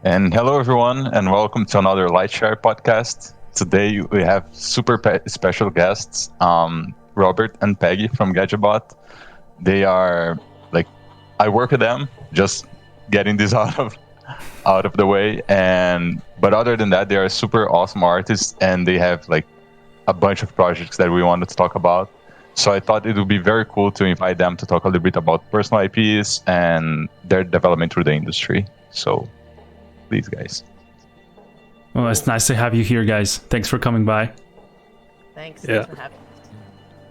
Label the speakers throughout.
Speaker 1: And hello, everyone, and welcome to another LightShare podcast. Today we have special guests, Robert and Peggy from Gadget Bot. They are like, I work with them, just getting this out of the way. And but other than that, they are super awesome artists, and they have like a bunch of projects that we wanted to talk about. So I thought it would be very cool to invite them to talk a little bit about personal IPs and their development through the industry. So please, guys.
Speaker 2: Well, it's nice to have you here, guys. Thanks for coming by.
Speaker 3: Thanks.
Speaker 4: Yeah.
Speaker 3: Thanks for having us.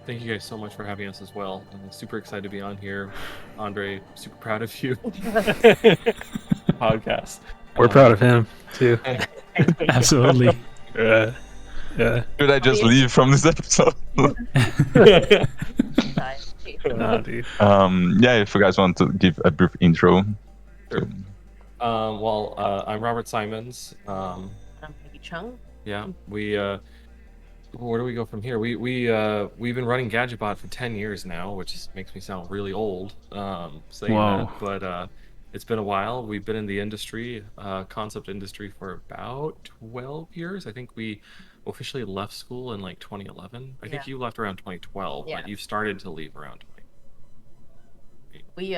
Speaker 4: Thank you guys so much for having us as well. I'm super excited to be on here. Andre, super proud of you. Podcast.
Speaker 5: We're proud of him too.
Speaker 2: Absolutely.
Speaker 5: Yeah.
Speaker 1: Should I just leave from this episode?
Speaker 5: Nah, dude.
Speaker 1: Yeah, if you guys want to give a brief intro.
Speaker 4: Sure. I'm Robert Simons.
Speaker 3: I'm Peggy Chung.
Speaker 4: Yeah, where do we go from here? We've been running Gadget Bot for 10 years now, which makes me sound really old saying
Speaker 2: Whoa.
Speaker 4: that, but it's been a while. We've been in the industry, concept industry, for about 12 years. I think we officially left school in like 2011. I think you left around 2012,
Speaker 3: Yeah.
Speaker 4: but you started to leave around 20.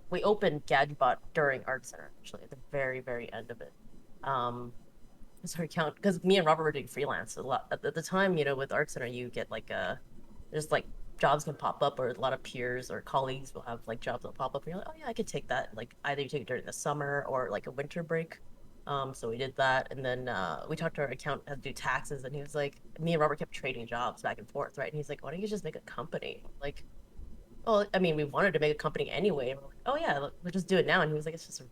Speaker 3: We opened Gadget Bot during Art Center, actually, at the very, very end of it. Sorry, count, because me and Robert were doing freelance a lot at the time. With Art Center, you get like there's like jobs can pop up, or a lot of peers or colleagues will have like jobs that pop up. And you're like, oh yeah, I could take that. Like either you take it during the summer or like a winter break. So we did that, and then we talked to our accountant how to do taxes, and he was like, me and Robert kept trading jobs back and forth, right? And he's like, why don't you just make a company? Like, well, I mean, we wanted to make a company anyway. And we're like, oh yeah, we'll just do it now. And he was like, it's just a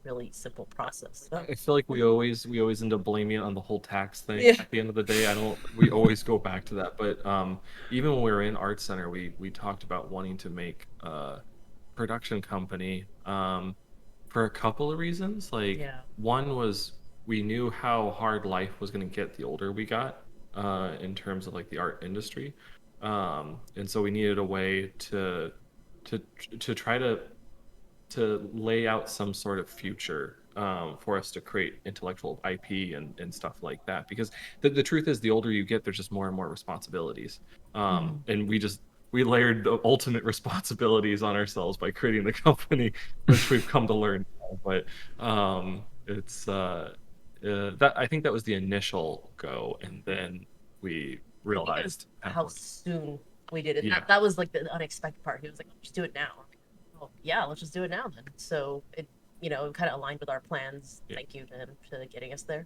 Speaker 3: really simple process.
Speaker 4: I feel like we always end up blaming it on the whole tax thing.
Speaker 3: Yeah.
Speaker 4: At the end of the day, we always go back to that. But even when we were in Art Center, we talked about wanting to make a production company for a couple of reasons. Like, one was we knew how hard life was going to get the older we got in terms of like the art industry, and so we needed a way to try to lay out some sort of future for us to create intellectual IP and stuff like that. Because the truth is, the older you get, there's just more and more responsibilities. And we layered the ultimate responsibilities on ourselves by creating the company, which we've come to learn. But it's that I think that was the initial go, and then we realized
Speaker 3: how soon we did it.
Speaker 4: Yeah.
Speaker 3: That was like the unexpected part. He was like, just do it now. Oh, yeah, let's just do it now then. So it kind of aligned with our plans.
Speaker 4: Yeah.
Speaker 3: Thank you to him for getting us there.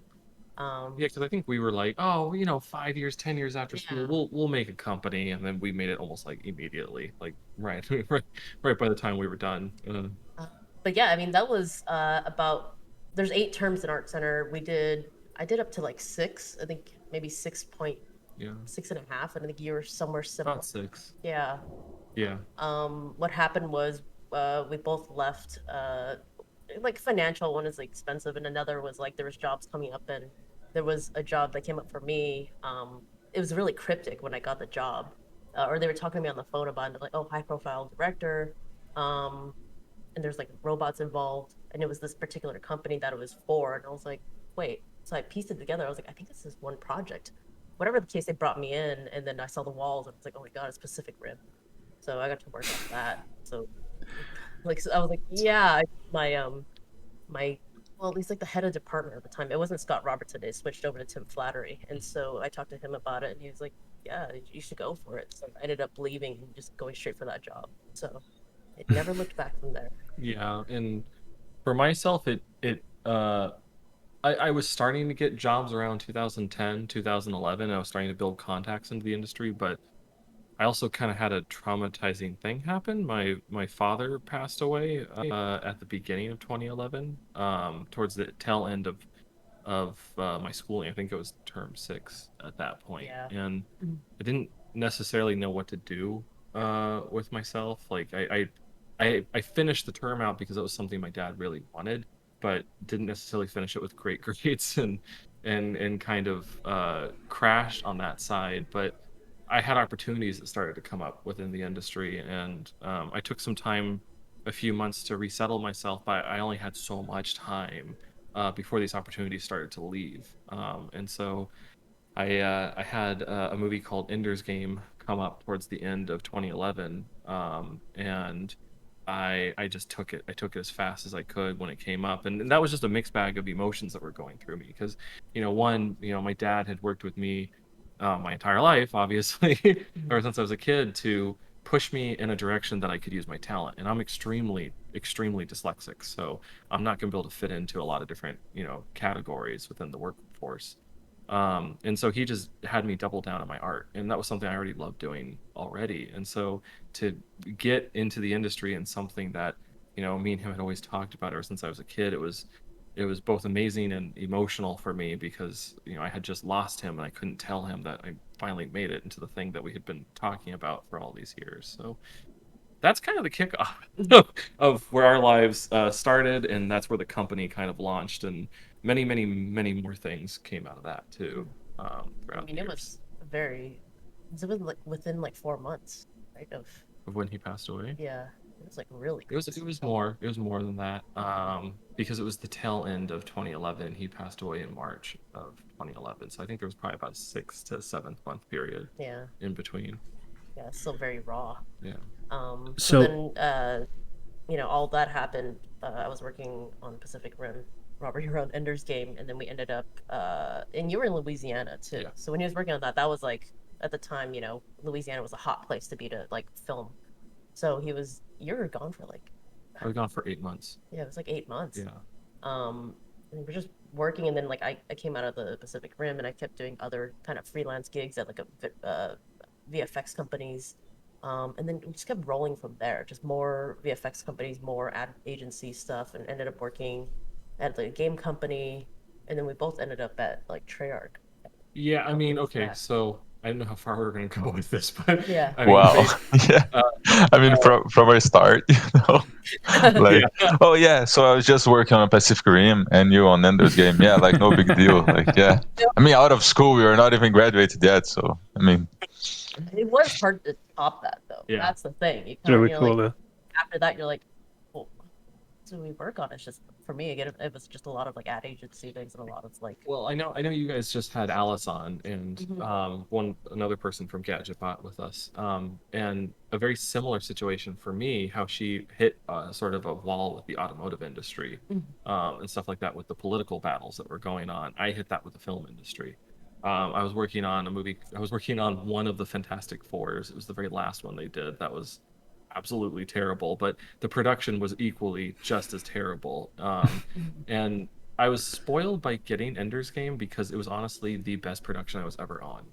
Speaker 4: Yeah, because I think we were like, 5 years, 10 years after school, we'll make a company, and then we made it almost like immediately, like right by the time we were done.
Speaker 3: But yeah, I mean, that was there's 8 terms in Art Center. I did up to like 6, I think maybe 6.6 and a half, and I think you were somewhere similar.
Speaker 4: About 6.
Speaker 3: Yeah.
Speaker 4: Yeah.
Speaker 3: What happened was we both left. Like financial one is like expensive, and another was like there was jobs coming up, and there was a job that came up for me. It was really cryptic when I got the job, or they were talking to me on the phone about it, and they're like, oh, high profile director, and there's like robots involved, and it was this particular company that it was for, and I was like, wait. So I pieced it together. I was like, I think this is one project. Whatever the case, they brought me in, and then I saw the walls, and it's like, oh my god, it's Pacific Rim. So I got to work on that. So I was like, yeah, well, he's like the head of department at the time. It wasn't Scott Robertson. They switched over to Tim Flattery. And so I talked to him about it, and he was like, yeah, you should go for it. So I ended up leaving and just going straight for that job. So it never looked back from there.
Speaker 4: Yeah, and for myself, I was starting to get jobs around 2010, 2011. I was starting to build contacts into the industry, but I also kind of had a traumatizing thing happen. My father passed away at the beginning of 2011, towards the tail end of my schooling. I think it was term 6 at that point.
Speaker 3: Yeah.
Speaker 4: And I didn't necessarily know what to do with myself. Like I finished the term out because it was something my dad really wanted, but didn't necessarily finish it with great grades, and kind of crashed on that side. But I had opportunities that started to come up within the industry, and I took some time a few months to resettle myself, but I only had so much time before these opportunities started to leave. And so I had a movie called Ender's Game come up towards the end of 2011, and I just took it. I took it as fast as I could when it came up, and that was just a mixed bag of emotions that were going through me because, one, my dad had worked with me my entire life, obviously, ever since I was a kid, to push me in a direction that I could use my talent, and I'm extremely, extremely dyslexic, so I'm not going to be able to fit into a lot of different, categories within the workforce. And so he just had me double down on my art, and that was something I already loved doing already. And so to get into the industry and something that, me and him had always talked about ever since I was a kid, it was both amazing and emotional for me because, I had just lost him and I couldn't tell him that I finally made it into the thing that we had been talking about for all these years. So that's kind of the kickoff of where our lives started, and that's where the company kind of launched, and many, many, many more things came out of that too.
Speaker 3: I
Speaker 4: Throughout
Speaker 3: mean,
Speaker 4: the
Speaker 3: it
Speaker 4: years
Speaker 3: was very. It was like within like 4 months, right?
Speaker 4: of when he passed away.
Speaker 3: Yeah, it was like really.
Speaker 4: It was more than that, because it was the tail end of 2011. He passed away in March of 2011, so I think there was probably about a 6 to 7 month period
Speaker 3: Yeah,
Speaker 4: in between.
Speaker 3: yeah, it's still very raw.
Speaker 4: Yeah.
Speaker 3: So
Speaker 2: So-
Speaker 3: then, all that happened. I was working on Pacific Rim. Robert, you were on Ender's Game, and then we ended up, and you were in Louisiana too.
Speaker 4: Yeah.
Speaker 3: So when he was working on that, that was like at the time, Louisiana was a hot place to be to like film. So you were gone for like,
Speaker 4: I was gone for 8 months.
Speaker 3: yeah, it was like 8 months.
Speaker 4: Yeah.
Speaker 3: And we're just working, and then like I came out of the Pacific Rim, and I kept doing other kind of freelance gigs at like VFX companies. And then we just kept rolling from there. Just more VFX companies, more ad agency stuff, and ended up working at the game company. And then we both ended up at like Treyarch.
Speaker 4: Yeah, I mean,
Speaker 3: Companies
Speaker 4: okay,
Speaker 3: back.
Speaker 4: so I don't know how far we're going to go with this, but
Speaker 3: Yeah.
Speaker 4: I mean,
Speaker 1: Wow. Yeah. I mean, from a start, like,
Speaker 4: yeah.
Speaker 1: oh yeah, so I was just working on Pacific Rim and you on Ender's Game. Yeah, like no big deal. Like, yeah. I mean, out of school, we were not even graduated yet. So, I mean,
Speaker 3: It was hard to top that though.
Speaker 4: Yeah.
Speaker 3: That's the thing. You
Speaker 5: It's
Speaker 3: kind of,
Speaker 5: really cool
Speaker 3: like
Speaker 5: though.
Speaker 3: after that, you're like, well, what do we work on? It's just for me again, it was just a lot of like ad agency things and a lot of like.
Speaker 4: Well, I know you guys just had Alice on and another person from Gadget Bot with us. And a very similar situation for me, how she hit sort of a wall with the automotive industry, and stuff like that with the political battles that were going on. I hit that with the film industry. I was working on a movie. I was working on one of the Fantastic Fours. It was the very last one they did. That was absolutely terrible, but the production was equally just as terrible. And I was spoiled by getting Ender's Game because it was honestly the best production I was ever on.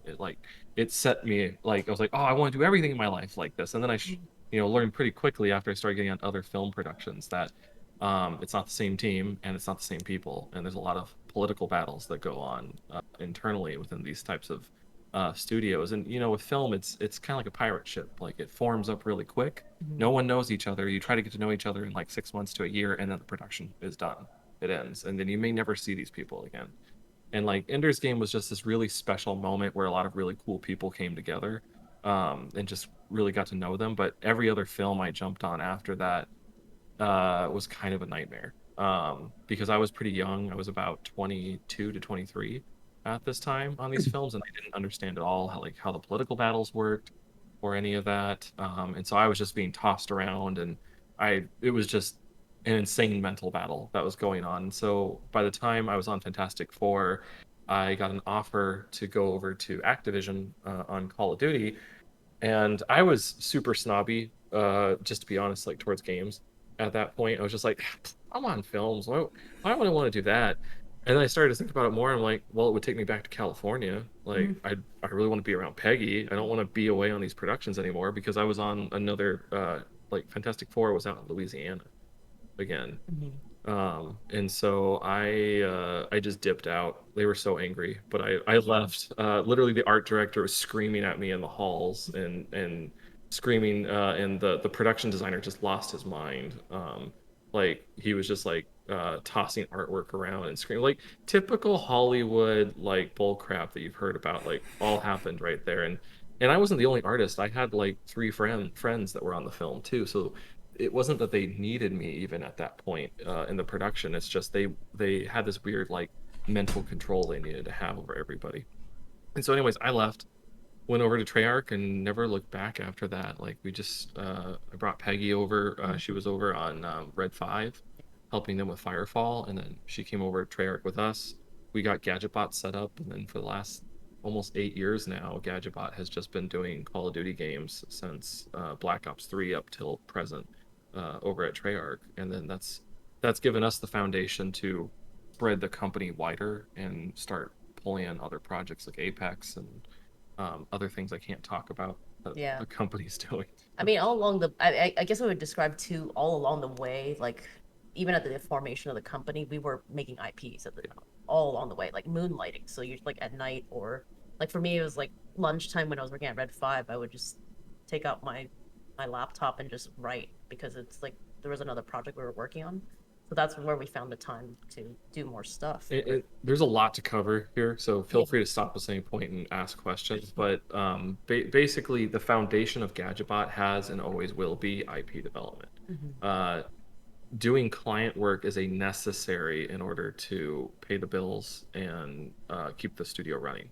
Speaker 4: It set me like I was like, oh, I want to do everything in my life like this, and then I learned pretty quickly after I started getting on other film productions that it's not the same team and it's not the same people, and there's a lot of political battles that go on internally within these types of studios. And with film, it's kind of like a pirate ship. Like it forms up really quick. No one knows each other. You try to get to know each other in like 6 months to a year, and then the production is done. It ends, and then you may never see these people again. And like Ender's Game was just this really special moment where a lot of really cool people came together, and just really got to know them. But every other film I jumped on after that was kind of a nightmare, because I was pretty young. I was about 22 to 23 at this time on these films, and I didn't understand at all how the political battles worked or any of that. And so I was just being tossed around, and it was just an insane mental battle that was going on. So by the time I was on Fantastic Four, I got an offer to go over to Activision on Call of Duty, and I was super snobby, just to be honest, like towards games. At that point, I was just like, I'm on films. Why would I want to do that? And then I started to think about it more. I'm like, well, it would take me back to California. Like, I really want to be around Peggy. I don't want to be away on these productions anymore because I was on another, like Fantastic Four was out in Louisiana again. And so I just dipped out. They were so angry, but I left. Literally, the art director was screaming at me in the halls and screaming, and the production designer just lost his mind. Like he was just like tossing artwork around and screaming, like typical Hollywood like bull crap that you've heard about, like all happened right there. And I wasn't the only artist. I had like three friends that were on the film too. So it wasn't that they needed me even at that point in the production. It's just they had this weird like mental control they needed to have over everybody. And so, anyways, I left, went over to Treyarch, and never looked back after that. Like we just, I brought Peggy over. She was over on Red 5, helping them with Firefall, and then she came over to Treyarch with us. We got Gadget Bot set up, and then for the last almost 8 years now, Gadget Bot has just been doing Call of Duty games since Black Ops 3 up till present over at Treyarch, and then that's given us the foundation to spread the company wider and start pulling in other projects like Apex and other things I can't talk about that the company's doing.
Speaker 3: I mean, all along I guess I would describe too, all along the way, like even at the formation of the company, we were making IPs all along the way, like moonlighting. So you're like at night, or like for me, it was like lunchtime when I was working at Red 5, I would just take out my laptop and just write, because it's like there was another project we were working on. So that's where we found the time to do more stuff.
Speaker 4: There's a lot to cover here, so feel free to stop us at any point and ask questions. But basically, the foundation of GadgetBot has and always will be IP development. Doing client work is a necessary in order to pay the bills and keep the studio running.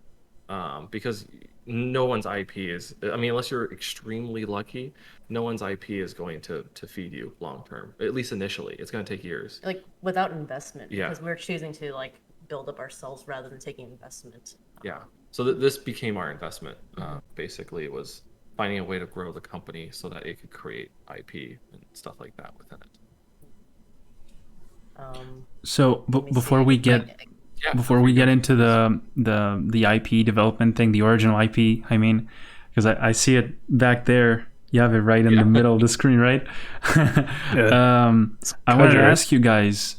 Speaker 4: Because no one's IP is, I mean, unless you're extremely lucky, no one's IP is going to feed you long term, at least initially. It's going to take years.
Speaker 3: Like without investment,
Speaker 4: Yeah.
Speaker 3: because we're choosing to like build up ourselves rather than taking investment.
Speaker 4: Yeah. So this became our investment. Basically, it was finding a way to grow the company so that it could create IP and stuff like that within it.
Speaker 2: So before we get into the IP development thing, the original IP, I mean, because I see it back there. You have it right in the middle of the screen, right? I want to ask you guys.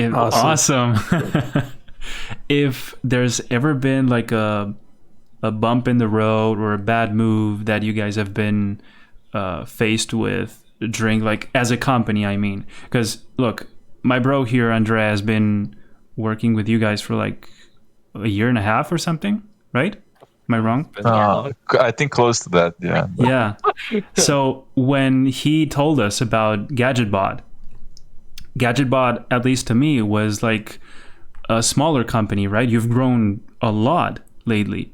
Speaker 2: Awesome. If there's ever been like a bump in the road or a bad move that you guys have been faced with during, like, as a company, I mean, because look, my bro here, Andrea, has been working with you guys for like a year and a half or something, right? Am I wrong?
Speaker 1: I think close to that, yeah.
Speaker 2: Yeah. So when he told us about Gadget Bot, at least to me, was like a smaller company, right? You've grown a lot lately.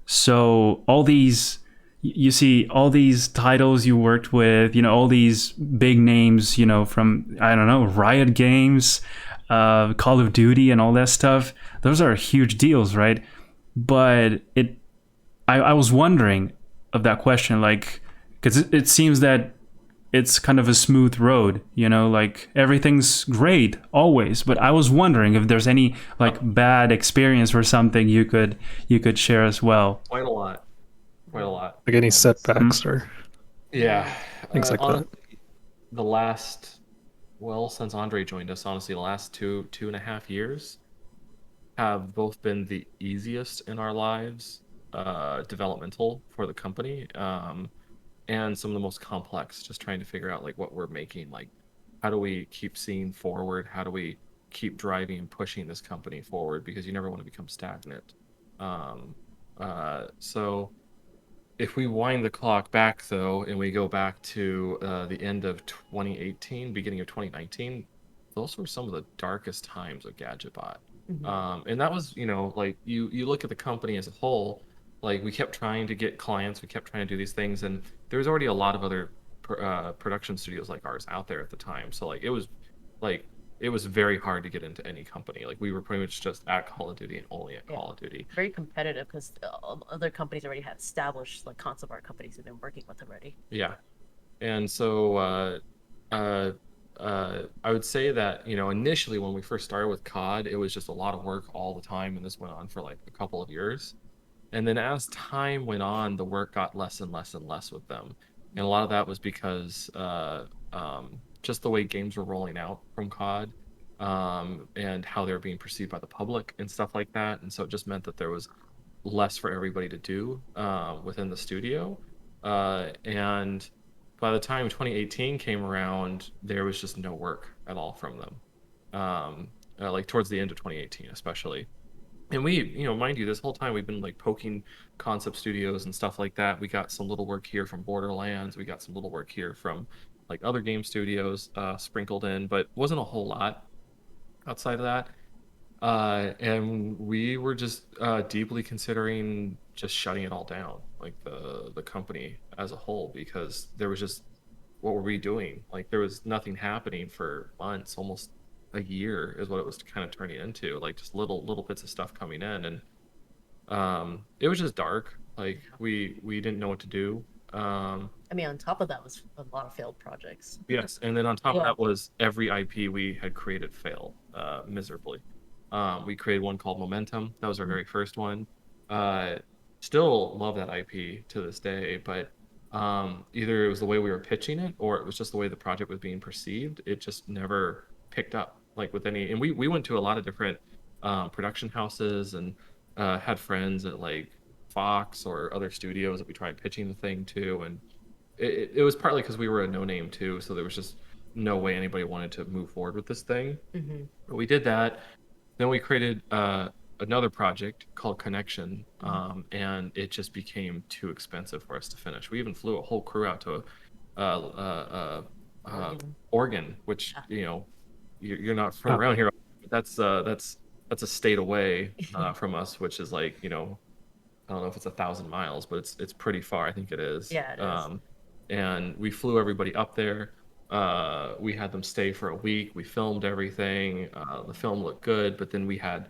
Speaker 2: So all these, you see all these titles you worked with, you know, all these big names, you know, from, I don't know, Riot Games, Call of Duty and all that stuff. Those are huge deals, right? But I was wondering of that question, like, because it seems that it's kind of a smooth road, you know, like everything's great always. But I was wondering if there's any like bad experience or something you could share as well.
Speaker 4: Quite a lot.
Speaker 5: Like any setbacks or things like that.
Speaker 4: The last, well, since Andre joined us, honestly, the last two and a half years have both been the easiest in our lives, developmental for the company, and some of the most complex, just trying to figure out like what we're making, like how do we keep seeing forward, how do we keep driving and pushing this company forward, because you never want to become stagnant. So if we wind the clock back, though, and we go back to the end of 2018, beginning of 2019, those were some of the darkest times of GadgetBot. And that was, you know, like you look at the company as a whole, like we kept trying to get clients, we kept trying to do these things, and there was already a lot of other production studios like ours out there at the time. So like it was very hard to get into any company. Like we were pretty much just at Call of Duty and only at Call of Duty.
Speaker 3: Very competitive, because other companies already had established like concept art companies we've been working with already.
Speaker 4: Yeah, and so I would say that, you know, initially when we first started with COD, it was just a lot of work all the time, and this went on for like a couple of years. And then as time went on, the work got less and less and less with them, and a lot of that was because just the way games were rolling out from COD, and how they were being perceived by the public and stuff like that. And so it just meant that there was less for everybody to do within the studio. And by the time 2018 came around, there was just no work at all from them. Like towards the end of 2018, especially. And we, mind you, this whole time we've been like poking concept studios and stuff like that. We got some little work here from Borderlands. We got some little work here from like other game studios sprinkled in, but wasn't a whole lot outside of that. And we were just deeply considering just shutting it all down, like the company as a whole, because there was just, what were we doing? Like there was nothing happening for months, almost a year is what it was kind of turning into, like just little bits of stuff coming in, and it was just dark. Like we didn't know what to do.
Speaker 3: I mean, on top of that was a lot of failed projects.
Speaker 4: Yes, and then on top of
Speaker 3: Yeah.
Speaker 4: that was every IP we had created failed miserably. We created one called Momentum. That was our very first one. Uh, Still love that IP to this day, but either it was the way we were pitching it or it was just the way the project was being perceived. It just never picked up like with any. And we went to a lot of different production houses and had friends at like Fox or other studios that we tried pitching the thing to, and it was partly because we were a no name too, so there was just no way anybody wanted to move forward with this thing.
Speaker 3: Mm-hmm.
Speaker 4: But we did that. Then we created another project called Connection, and it just became too expensive for us to finish. We even flew a whole crew out to Oregon, which you're not from around here. But that's a state away from us, which is like I don't know if it's 1,000 miles, but it's pretty far. I think it is.
Speaker 3: Yeah, it is.
Speaker 4: And we flew everybody up there. We had them stay for a week. We filmed everything. The film looked good, but then we had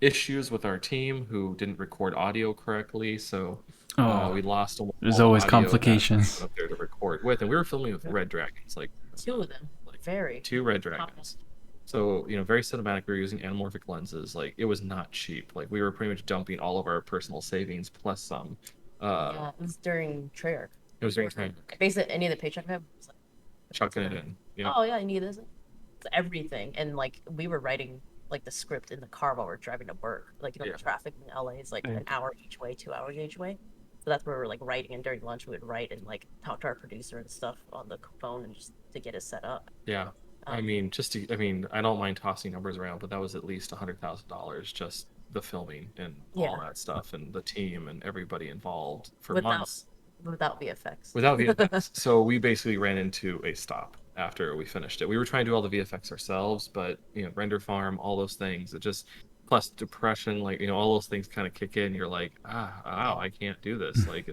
Speaker 4: issues with our team who didn't record audio correctly, so we lost almost
Speaker 2: There's
Speaker 4: all the
Speaker 2: always
Speaker 4: audio that
Speaker 2: complications.
Speaker 4: up there to record with, and we were filming with Red Dragons, like
Speaker 3: 2 of them.
Speaker 4: like
Speaker 3: Very.
Speaker 4: two Red Dragons. So, very cinematic. We were using anamorphic lenses. Like, it was not cheap. Like, we were pretty much dumping all of our personal savings plus some.
Speaker 3: Yeah, it was during Treyarch.
Speaker 4: It was during time
Speaker 3: Basically, any of the paycheck I had was like,
Speaker 4: chucking it in. Yeah.
Speaker 3: oh yeah, I need this. It's everything, and like we were writing like the script in the car while we're driving to work. Like
Speaker 4: Yeah.
Speaker 3: the traffic in LA is like an hour each way, 2 hours each way. So that's where we're like writing, and during lunch we would write and like talk to our producer and stuff on the phone and just to get it set up.
Speaker 4: Yeah. I mean, I don't mind tossing numbers around, but that was at least $100,000 just the filming and all that stuff and the team and everybody involved for months.
Speaker 3: Without VFX.
Speaker 4: Without VFX. So we basically ran into a stop after we finished it. We were trying to do all the VFX ourselves, but render farm, all those things, it just plus depression, like all those things kind of kick in. You're like, wow, I can't do this. Like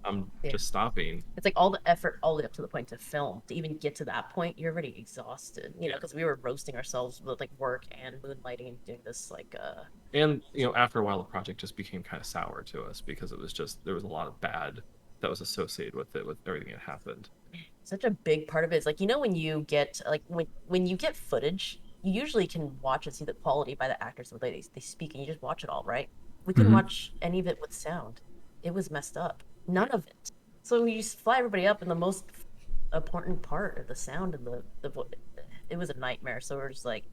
Speaker 4: I'm just stopping.
Speaker 3: It's like all the effort all the way up to the point to film. To even get to that point, you're already exhausted. Because we were roasting ourselves with like work and moonlighting and doing this like
Speaker 4: And after a while the project just became kind of sour to us because it was just there was a lot of bad that was associated with it, with everything that happened.
Speaker 3: Such a big part of it is like when you get like when you get footage, you usually can watch and see the quality by the actors, the way they speak, and you just watch it all, right? We couldn't watch any of it with sound. It was messed up. None of it. So we just fly everybody up, and the most important part of the sound and it was a nightmare. So we're just like,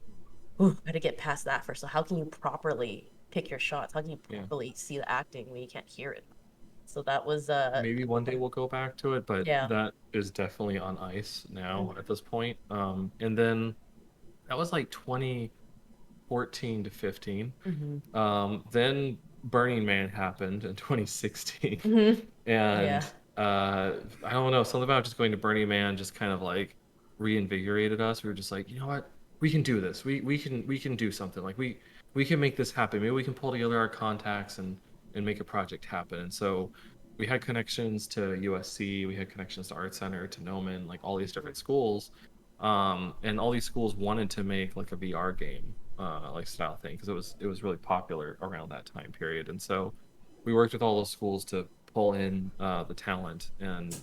Speaker 3: ooh, I had to get past that first. So how can you properly pick your shots? How can you properly see the acting when you can't hear it? So that was
Speaker 4: maybe one day we'll go back to it, but
Speaker 3: yeah.
Speaker 4: that is definitely on ice now at this point. And then that was like 2014 to 15. Then Burning Man happened in 2016. And I don't know, something about just going to Burning Man just kind of like reinvigorated us. We were just like, you know what, we can do this. We can do something. Like we can make this happen. Maybe we can pull together our contacts and make a project happen. And so we had connections to USC, we had connections to Art Center, to Noman, like all these different schools. And all these schools wanted to make like a VR game like style thing because it was really popular around that time period. And so we worked with all those schools to pull in the talent, and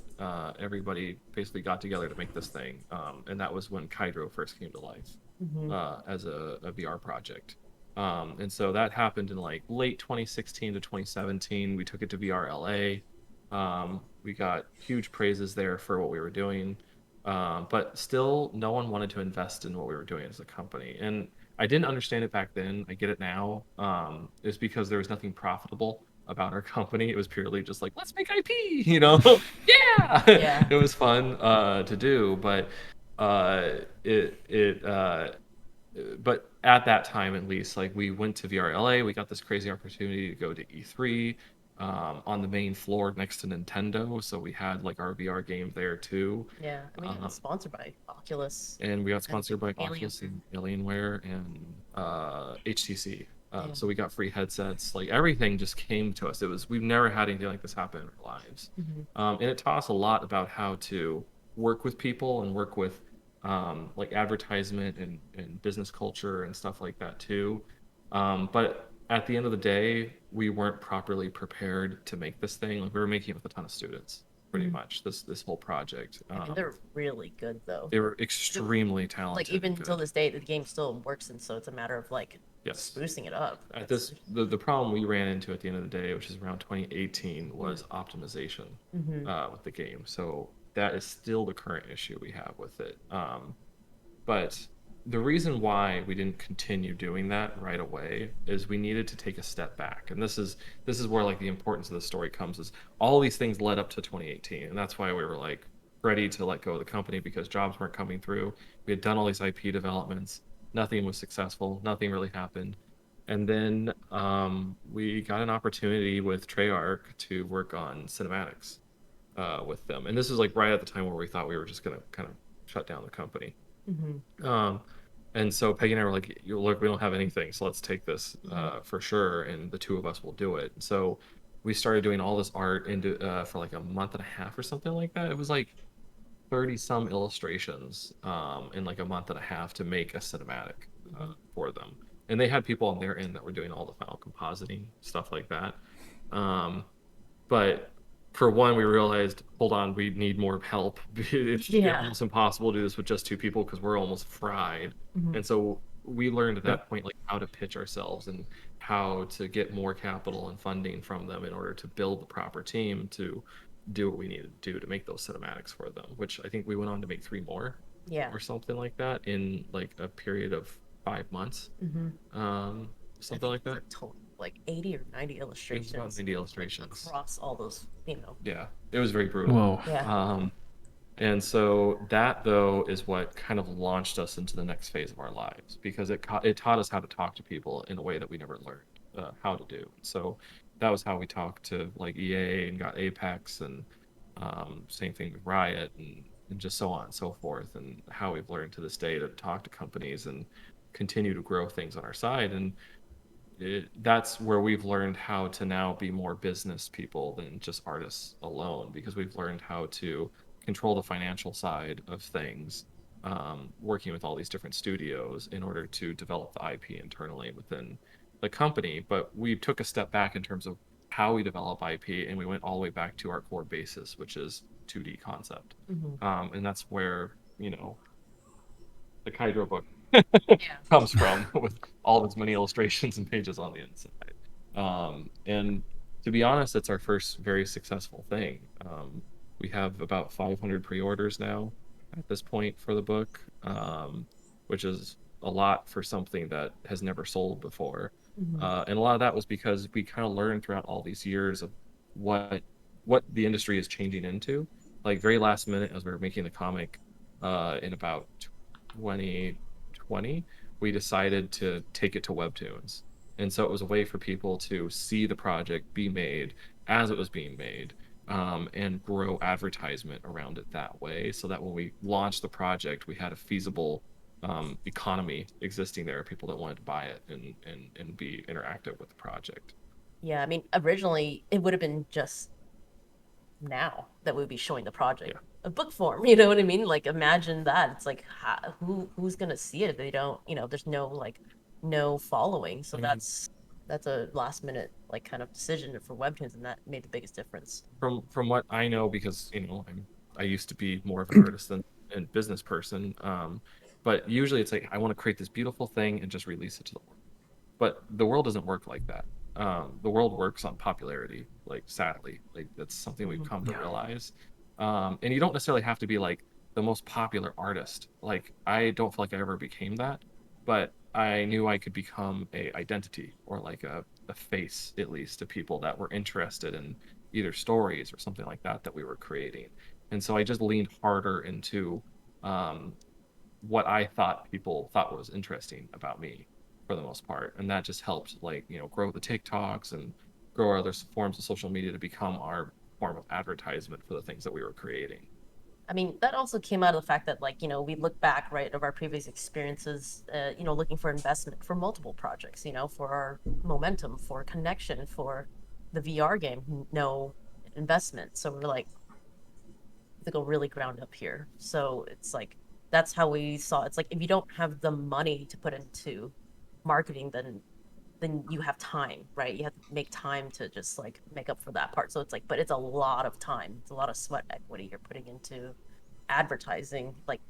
Speaker 4: everybody basically got together to make this thing. And that was when Kaidro first came to life as a VR project. And so that happened in like late 2016 to 2017. We took it to VR LA. We got huge praises there for what we were doing. But still, no one wanted to invest in what we were doing as a company. And I didn't understand it back then. I get it now. It's because there was nothing profitable about our company. It was purely just like, let's make IP, yeah. It was fun to do, but but at that time at least, like we went to VRLA, we got this crazy opportunity to go to E3 on the main floor next to Nintendo, so we had like our VR game there too.
Speaker 3: Yeah, I mean, it's sponsored by Oculus.
Speaker 4: And we got sponsored by
Speaker 3: Alien.
Speaker 4: Oculus and Alienware and HTC.
Speaker 3: Yeah.
Speaker 4: So we got free headsets. Like everything just came to us. We've never had anything like this happen in our lives. And it taught us a lot about how to work with people and work with like advertisement and business culture and stuff like that too. But at the end of the day, we weren't properly prepared to make this thing. Like we were making it with a ton of students, pretty much. This whole project.
Speaker 3: I mean, they're really good though.
Speaker 4: They were extremely talented.
Speaker 3: Like even until this day, the game still works, and so it's a matter of like
Speaker 4: yes,
Speaker 3: boosting it up.
Speaker 4: At this, the problem we ran into at the end of the day, which is around 2018, was optimization with the game. So that is still the current issue we have with it. But the reason why we didn't continue doing that right away is we needed to take a step back, and this is where like the importance of the story comes. Is all these things led up to 2018, and that's why we were like ready to let go of the company because jobs weren't coming through. We had done all these IP developments, nothing was successful, nothing really happened, and then we got an opportunity with Treyarch to work on cinematics with them, and this is like right at the time where we thought we were just gonna kind of shut down the company. And so Peggy and I were like, look, we don't have anything, so let's take this for sure, and the two of us will do it. So we started doing all this art into for like a month and a half or something like that. It was like 30 some illustrations in like a month and a half to make a cinematic for them, and they had people on their end that were doing all the final compositing stuff like that. But for one, we realized, hold on, we need more help. It's almost impossible to do this with just two people because we're almost fried. And so we learned at that point like how to pitch ourselves and how to get more capital and funding from them in order to build the proper team to do what we needed to do to make those cinematics for them, which I think we went on to make 3 more or something like that in like a period of 5 months. Something like that.
Speaker 3: Like 80 or 90 illustrations.
Speaker 4: It was about 90 illustrations
Speaker 3: across all those, you know.
Speaker 4: Yeah, it was very brutal.
Speaker 2: Whoa.
Speaker 3: Yeah.
Speaker 4: And so that though is what kind of launched us into the next phase of our lives, because it taught us how to talk to people in a way that we never learned how to do. So that was how we talked to like EA and got Apex, and same thing with Riot and just so on and so forth, and how we've learned to this day to talk to companies and continue to grow things on our side. And that's where we've learned how to now be more business people than just artists alone, because we've learned how to control the financial side of things, working with all these different studios in order to develop the IP internally within the company. But we took a step back in terms of how we develop IP, and we went all the way back to our core basis, which is 2D concept. And that's where, you know, the Kaidro book comes from, with all as many illustrations and pages on the inside. And to be honest, it's our first very successful thing. We have about 500 pre-orders now at this point for the book, which is a lot for something that has never sold before. And a lot of that was because we kind of learned throughout all these years of what the industry is changing into. Like very last minute, as we were making the comic in about 2020, we decided to take it to webtoons, and so it was a way for people to see the project be made as it was being made, and grow advertisement around it that way, so that when we launched the project, we had a feasible economy existing there, people that wanted to buy it and be interactive with the project.
Speaker 3: Yeah, I mean, originally it would have been just now that we'd be showing the project a book form, you know what I mean? Like imagine that. It's like who's gonna see it if they don't, you know, there's no following. So that's a last minute like kind of decision for webtoons, and that made the biggest difference.
Speaker 4: From what I know, because you know I used to be more of an artist than a business person, but usually it's like I want to create this beautiful thing and just release it to the world. But the world doesn't work like that. The world works on popularity, like sadly, like that's something we've come to realize. And you don't necessarily have to be like the most popular artist. Like I don't feel like I ever became that, but I knew I could become a identity, or like a face at least, to people that were interested in either stories or something like that we were creating. And so I just leaned harder into what I thought people thought was interesting about me. for the most part, and that just helped like grow the TikToks and grow our other forms of social media to become our form of advertisement for the things that we were creating.
Speaker 3: I mean, that also came out of the fact that, like, we look back, right, of our previous experiences, looking for investment for multiple projects, for our momentum, for connection, for the VR game, no investment. So we're like, to go really ground up here. So it's like, that's how we saw it. It's like, if you don't have the money to put into marketing, then you have time, right? You have to make time to just like make up for that part. So it's like, but it's a lot of time. It's a lot of sweat equity you're putting into advertising, like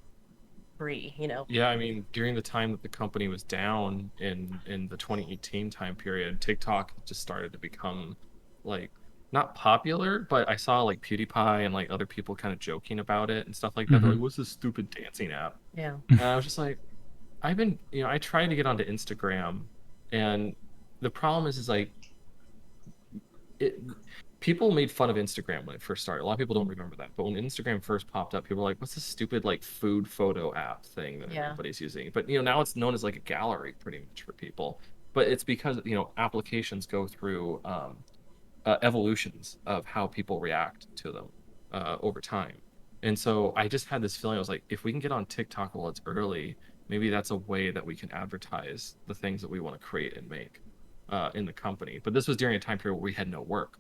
Speaker 3: free,
Speaker 4: Yeah, I mean, during the time that the company was down in the 2018 time period, TikTok just started to become like not popular, but I saw like PewDiePie and like other people kind of joking about it and stuff like that. They're like, "What's this stupid dancing app?"
Speaker 3: Yeah.
Speaker 4: And I was just like, I tried to get onto Instagram, and the problem is like it people made fun of Instagram when it first started. A lot of people don't remember that, but when Instagram first popped up, people were like, "What's this stupid like food photo app thing that
Speaker 3: Yeah.
Speaker 4: everybody's using?" But now it's known as like a gallery pretty much for people. But it's because applications go through evolutions of how people react to them over time. And so I just had this feeling. I was like, if we can get on TikTok while it's early, maybe that's a way that we can advertise the things that we want to create and make in the company. But this was during a time period where we had no work.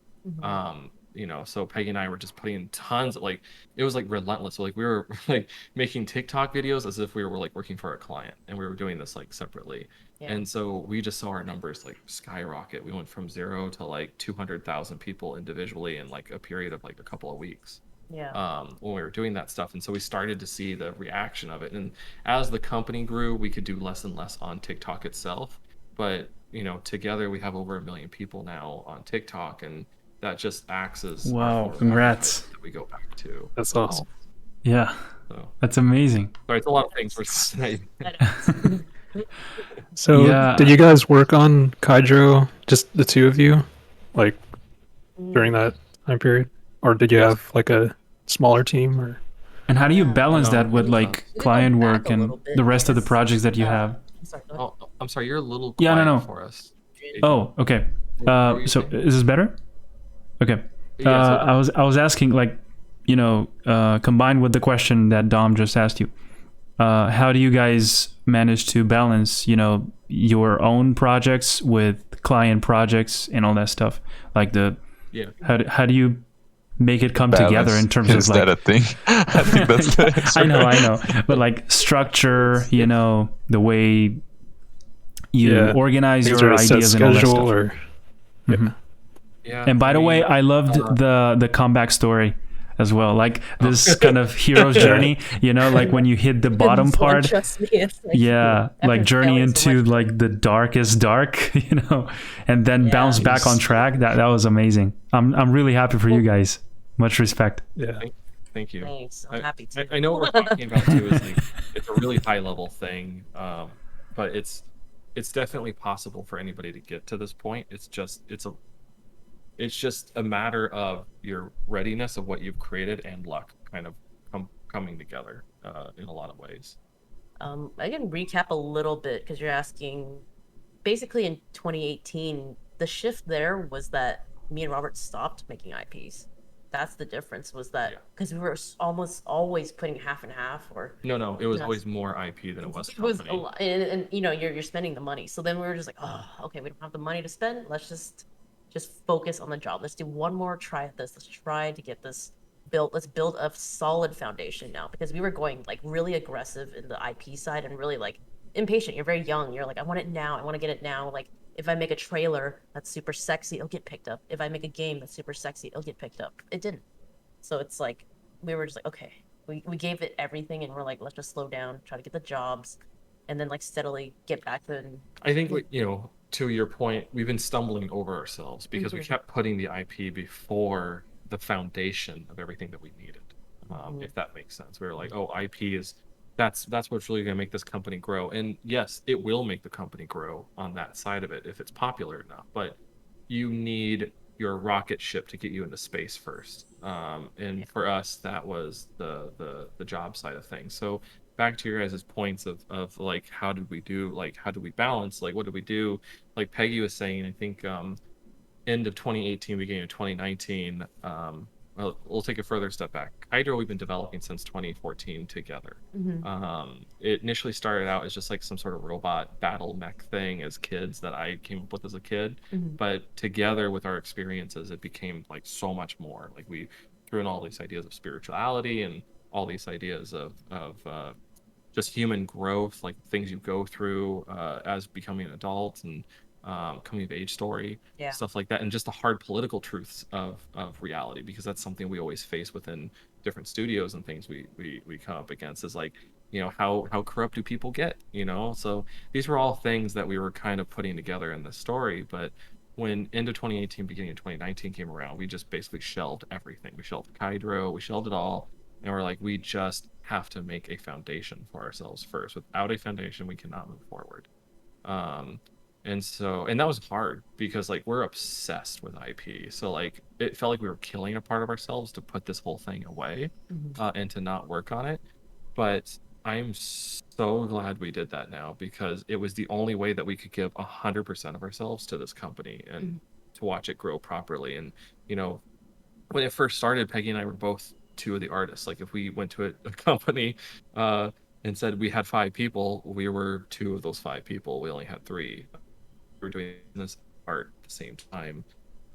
Speaker 4: So Peggy and I were just putting in tons of like, it was like relentless. So like we were like making TikTok videos as if we were like working for a client, and we were doing this like separately.
Speaker 3: Yeah.
Speaker 4: And so we just saw our numbers like skyrocket. We went from 0 to like 200,000 people individually in like a period of like a couple of weeks.
Speaker 3: Yeah.
Speaker 4: When we were doing that stuff. And so we started to see the reaction of it. And as the company grew, we could do less and less on TikTok itself. But, together we have over 1 million people now on TikTok, and that just acts as
Speaker 2: Wow,
Speaker 4: our
Speaker 2: congrats.
Speaker 4: that we go back to.
Speaker 5: That's awesome.
Speaker 2: Yeah,
Speaker 4: So,
Speaker 2: that's amazing.
Speaker 4: sorry, it's a lot of things we're saying.
Speaker 5: So,
Speaker 2: Yeah.
Speaker 5: did you guys work on Kaidro, just the two of you, like during that time period, or did you have like a smaller team? Or
Speaker 2: And how do you balance
Speaker 4: No,
Speaker 2: that with like
Speaker 3: we go
Speaker 2: client
Speaker 3: back
Speaker 2: work
Speaker 3: a
Speaker 2: and
Speaker 3: little bit,
Speaker 2: the rest of the
Speaker 3: because,
Speaker 2: projects that you have?
Speaker 3: I'm sorry, go ahead.
Speaker 4: Oh, I'm sorry, you're a little
Speaker 2: Yeah,
Speaker 4: quiet
Speaker 2: no.
Speaker 4: for us.
Speaker 2: Oh, okay.
Speaker 4: What were you
Speaker 2: So
Speaker 4: saying?
Speaker 2: is this better? Okay.
Speaker 4: Yeah,
Speaker 2: I was asking, like, combined with the question that Dom just asked you, how do you guys manage to balance, your own projects with client projects and all that stuff? Like
Speaker 4: yeah.
Speaker 2: how do you make it come together in terms
Speaker 1: Is
Speaker 2: of like?
Speaker 1: that a thing? I think that's the answer.
Speaker 2: I know, but like structure, the way you
Speaker 5: Yeah.
Speaker 2: organize
Speaker 5: is
Speaker 2: your
Speaker 5: there a set
Speaker 2: ideas and all that
Speaker 5: schedule,
Speaker 2: stuff.
Speaker 5: or
Speaker 4: Yeah.
Speaker 2: And by the way,
Speaker 4: mean,
Speaker 2: I loved the comeback story as well. Like this kind of hero's journey, like when you hit the bottom
Speaker 3: This one,
Speaker 2: part.
Speaker 3: trust me, it's like,
Speaker 2: Yeah, like
Speaker 3: after
Speaker 2: journey
Speaker 3: failing so
Speaker 2: into
Speaker 3: much-
Speaker 2: like the darkest dark, and then bounce back on track. That was amazing. I'm really happy for you guys. Much respect.
Speaker 5: yeah,
Speaker 4: thank you.
Speaker 3: Thanks. I'm happy to.
Speaker 4: I know what we're talking about too. Is like it's a really high level thing, but it's definitely possible for anybody to get to this point. It's just a matter of your readiness of what you've created and luck kind of coming together in a lot of ways.
Speaker 3: I can recap a little bit, because you're asking. Basically, in 2018, the shift there was that me and Robert stopped making IPs. That's the difference. Was that
Speaker 4: Yeah.
Speaker 3: because we were almost always putting half and half, or
Speaker 4: No, it was
Speaker 3: Yes.
Speaker 4: always more IP than it was
Speaker 3: it was a
Speaker 4: company.
Speaker 3: lot, and you're spending the money. So then we were just like, oh, okay, we don't have the money to spend. Let's just focus on the job. Let's do one more try at this. Let's try to get this built. Let's build a solid foundation now, because we were going like really aggressive in the IP side and really like impatient. You're very young. You're like, I want it now. I want to get it now. Like, if I make a trailer that's super sexy, it'll get picked up. If I make a game that's super sexy, it'll get picked up. It didn't. So it's like we were just like, okay, we gave it everything, and we're like, let's just slow down, try to get the jobs, and then like steadily get back to.
Speaker 4: I think to your point, we've been stumbling over ourselves because we kept putting the IP before the foundation of everything that we needed. If that makes sense, we were like, oh, IP is that's what's really going to make this company grow. And yes, it will make the company grow on that side of it if it's popular enough. But you need your rocket ship to get you into space first. And for us, that was the job side of things. So back to your guys' points of like how did we balance, like what did we do, like Peggy was saying, I think end of 2018, beginning of 2019. Well, we'll take a further step back. Kaidro we've been developing since 2014 together. It initially started out as just like some sort of robot battle mech thing as kids that I came up with as a kid. But together with our experiences, it became like so much more. Like we threw in all these ideas of spirituality and all these ideas of just human growth, like things you go through as becoming an adult, and coming of age story, stuff like that, and just the hard political truths of reality, because that's something we always face within different studios and things we come up against, is like, you know, how corrupt do people get, you know? So these were all things that we were kind of putting together in this story. But when end of 2018, beginning of 2019 came around, we just basically shelved everything. We shelved Kaidro, we shelved it all, and we're like, we just have to make a foundation for ourselves first. Without a foundation, we cannot move forward. And that was hard because like we're obsessed with IP. So like it felt like we were killing a part of ourselves to put this whole thing away and to not work on it. But I'm so glad we did that now, because it was the only way that we could give 100% of ourselves to this company and to watch it grow properly. And, you know, when it first started, Peggy and I were both two of the artists. Like if we went to a company and said we had 5 people, we were 2 of those 5 people. We only had 3. We were doing this art at the same time.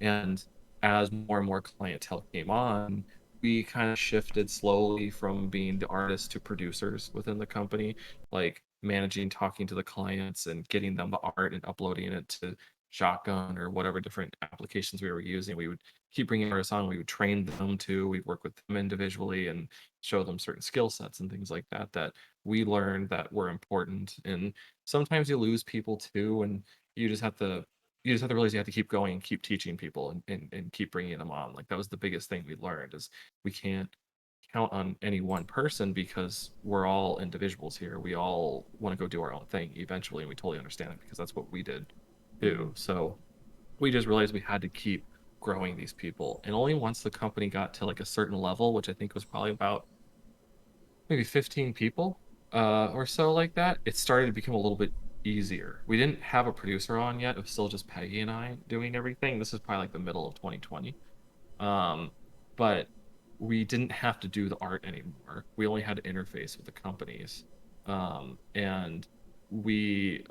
Speaker 4: And as more and more clientele came on, we kind of shifted slowly from being the artists to producers within the company, like managing, talking to the clients and getting them the art and uploading it to Shotgun or whatever different applications we were using. We would keep bringing artists on. We would train them too. We'd work with them individually and show them certain skill sets and things like that that we learned that were important. And sometimes you lose people too, and you just have to realize you have to keep going and keep teaching people and keep bringing them on. Like that was the biggest thing we learned, is we can't count on any one person, because we're all individuals here. We all want to go do our own thing eventually, and we totally understand it because that's what we did too. So we just realized we had to keep growing these people. And only once the company got to like a certain level, which I think was probably about maybe 15 people or so like that, it started to become a little bit easier. We didn't have a producer on yet. It was still just Peggy and I doing everything. This is probably like the middle of 2020. But we didn't have to do the art anymore. We only had to interface with the companies. And we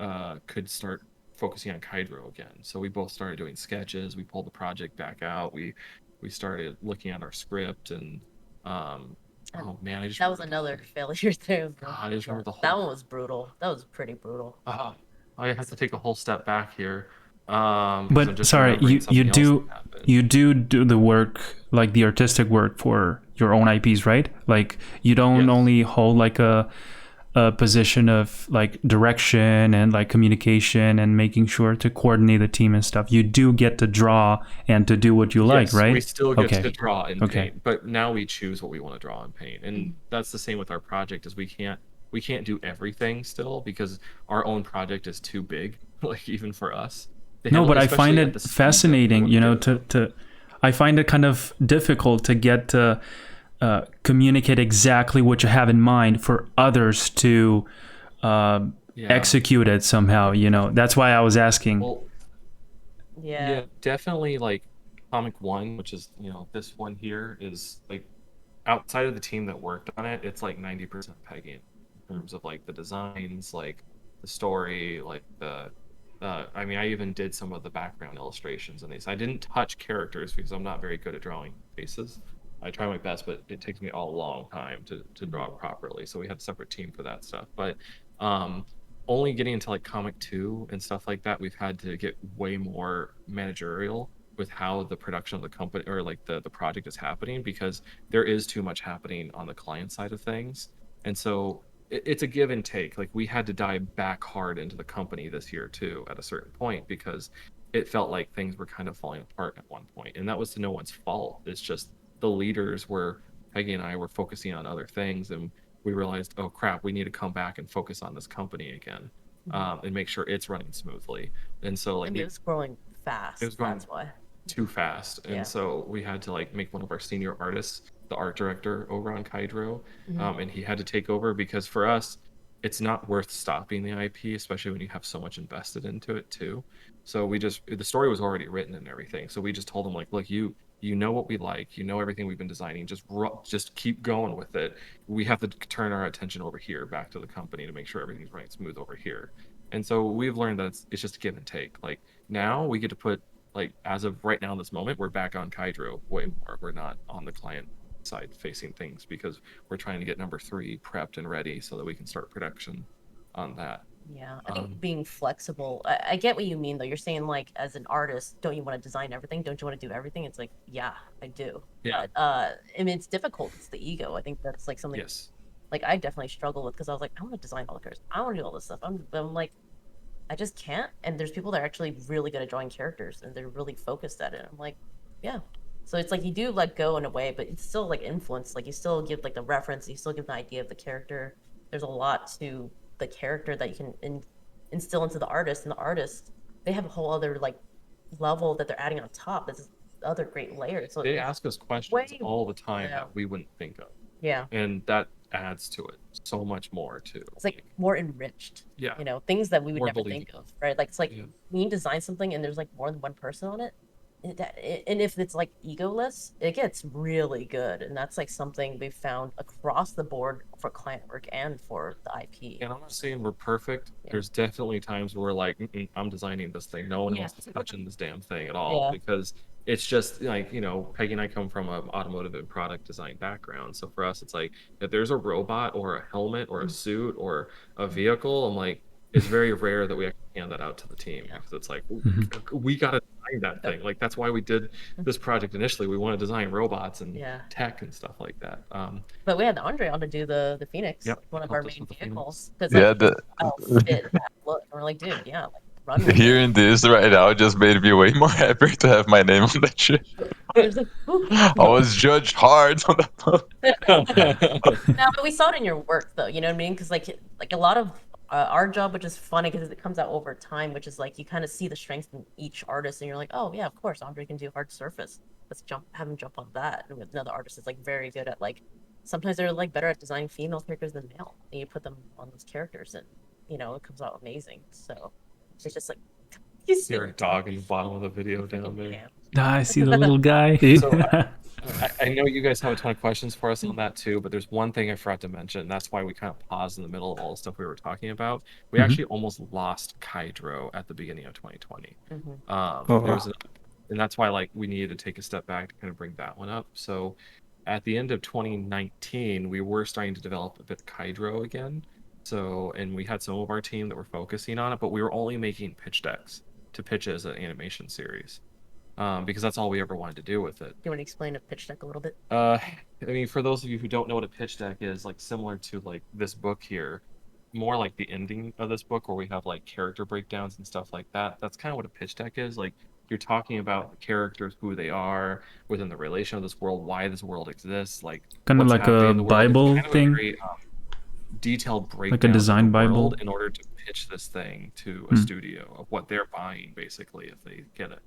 Speaker 4: could start focusing on Kaidro again. So we both started doing sketches. We pulled the project back out. We started looking at our script and oh man, I just
Speaker 3: that was another failure too.
Speaker 4: I just remember the whole.
Speaker 3: That one was brutal. That was pretty brutal.
Speaker 4: I have to take a whole step back here.
Speaker 2: But sorry, you do the work, like the artistic work for your own IPs, right? Like you don't only hold like a position of like direction and like communication and making sure to coordinate the team and stuff. You do get to draw and to do what you like, right?
Speaker 4: We still get to draw and paint, but now we choose what we want to draw and paint. And that's the same with our project, is we can't do everything still, because our own project is too big, like even for us.
Speaker 2: No, but I find it fascinating, you know, I find it kind of difficult to get to communicate exactly what you have in mind for others to execute it somehow, you know. That's why I was asking.
Speaker 4: Well, yeah, definitely. Like Comic 1, which is, you know, this one here, is like outside of the team that worked on it, it's like 90% Peggy in terms of like the designs, like the story, like the I mean, I even did some of the background illustrations in these. I didn't touch characters because I'm not very good at drawing faces. I try my best, but it takes me a long time to draw it properly. So we had a separate team for that stuff. But only getting into like Comic 2 and stuff like that, we've had to get way more managerial with how the production of the company or like the project is happening, because there is too much happening on the client side of things. And so it's a give and take. Like we had to dive back hard into the company this year too at a certain point, because it felt like things were kind of falling apart at one point, and that was to no one's fault. It's just the leaders were, Peggy and I were focusing on other things, and we realized, oh crap, we need to come back and focus on this company again, and make sure it's running smoothly. And so like
Speaker 3: it was growing fast. It was growing, that's why,
Speaker 4: too fast. And so we had to like make one of our senior artists the art director over on Kaidro,
Speaker 3: Mhm.
Speaker 4: and he had to take over because for us, it's not worth stopping the IP, especially when you have so much invested into it too. So the story was already written and everything. So we just told him like, look, you know what we like, you know everything we've been designing, just keep going with it. We have to turn our attention over here back to the company to make sure everything's running smooth over here. And so we've learned that it's just a give and take. Like now we get to put like as of right now in this moment, we're back on Kaidro way more. We're not on the client side facing things because we're trying to get number 3 prepped and ready so that we can start production on that.
Speaker 3: Yeah, I think being flexible. I get what you mean though. You're saying like as an artist, don't you want to design everything? Don't you want to do everything? It's like, yeah, I do.
Speaker 4: Yeah.
Speaker 3: But I mean, it's difficult. It's the ego. I think that's like something
Speaker 4: Yes.
Speaker 3: like I definitely struggle with because I was like, I want to design all the characters. I want to do all this stuff. I'm like, I just can't. And there's people that are actually really good at drawing characters and they're really focused at it. I'm like, yeah. So it's like you do let go in a way, but it's still like influence. Like you still give like the reference, you still give the idea of the character. There's a lot to the character that you can instill into the artist, and the artist they have a whole other like level that they're adding on top. This is other great layers. So
Speaker 4: They
Speaker 3: it's
Speaker 4: ask us questions
Speaker 3: way
Speaker 4: all the time
Speaker 3: yeah
Speaker 4: that we wouldn't think of.
Speaker 3: yeah.
Speaker 4: And that adds to it so much more too.
Speaker 3: It's like more enriched.
Speaker 4: Yeah.
Speaker 3: You know, things that we would
Speaker 4: More
Speaker 3: never think
Speaker 4: believable.
Speaker 3: of, right? Like it's like
Speaker 4: Yeah.
Speaker 3: when you design something and there's like more than one person on it, and if it's like egoless, it gets really good. And that's like something we've found across the board for client work and for the IP.
Speaker 4: And I'm not saying we're perfect.
Speaker 3: Yeah.
Speaker 4: There's definitely times where we're like, I'm designing this thing. No one
Speaker 3: Yeah.
Speaker 4: else is touching this damn thing at all
Speaker 3: Yeah.
Speaker 4: because it's just like, Peggy and I come from an automotive and product design background. So for us, it's like if there's a robot or a helmet or a suit or a vehicle, I'm like, it's very rare that we actually hand that out to the team
Speaker 3: Yeah.
Speaker 4: because it's like,
Speaker 2: Mhm.
Speaker 4: we got to design that thing. Like that's why we did this project initially. We want to design robots and
Speaker 3: Yeah.
Speaker 4: tech and stuff like that.
Speaker 3: But we had Andre on to do the Phoenix,
Speaker 4: Yep,
Speaker 3: one of our
Speaker 4: helped us
Speaker 3: main
Speaker 4: with the
Speaker 3: vehicles,
Speaker 4: Phoenix.
Speaker 3: because like
Speaker 1: Yeah,
Speaker 3: he fit that look. And we're like, dude, yeah, like run with it.
Speaker 1: hearing this right now just made me way more happy to have my name on that shit.
Speaker 3: There's like, ooh.
Speaker 1: I was judged hard on that.
Speaker 3: No, but we saw it in your work though. You know what I mean? Because like a lot of our job, which is funny because it comes out over time, which is like you kind of see the strengths in each artist, and you're like, oh yeah, of course, Andre can do hard surface. Let's have him jump on that. And with another artist is like very good at like sometimes they're like better at designing female characters than male, and you put them on those characters, and it comes out amazing. So it's just like he's
Speaker 4: You're a dog in the bottom of the video down there.
Speaker 2: I see the little guy.
Speaker 4: So I know you guys have a ton of questions for us on that too, but there's one thing I forgot to mention. That's why we kind of paused in the middle of all the stuff we were talking about. We
Speaker 2: Mhm.
Speaker 4: actually almost lost Kaidro at the beginning of 2020.
Speaker 5: Oh,
Speaker 4: There was and that's why like we needed to take a step back to kind of bring that one up. So at the end of 2019, we were starting to develop a bit of Kaidro again. So, and we had some of our team that were focusing on it, but we were only making pitch decks to pitch it as an animation series. Because that's all we ever wanted to do with it.
Speaker 3: Do you want to explain a pitch deck a little bit?
Speaker 4: I mean, for those of you who don't know what a pitch deck is, like similar to like this book here, more like the ending of this book where we have like character breakdowns and stuff like that. That's kind of what a pitch deck is. Like you're talking about the characters, who they are within the relation of this world, why this world exists, like
Speaker 2: Kind of
Speaker 4: what's
Speaker 2: like
Speaker 4: happening
Speaker 2: a
Speaker 4: in the world. It's
Speaker 2: Bible
Speaker 4: kind of a
Speaker 2: thing?
Speaker 4: very, detailed breakdown
Speaker 2: design
Speaker 4: of the world
Speaker 2: Bible?
Speaker 4: in order to pitch this thing to a
Speaker 2: Hmm.
Speaker 4: studio of what they're buying basically if they get it.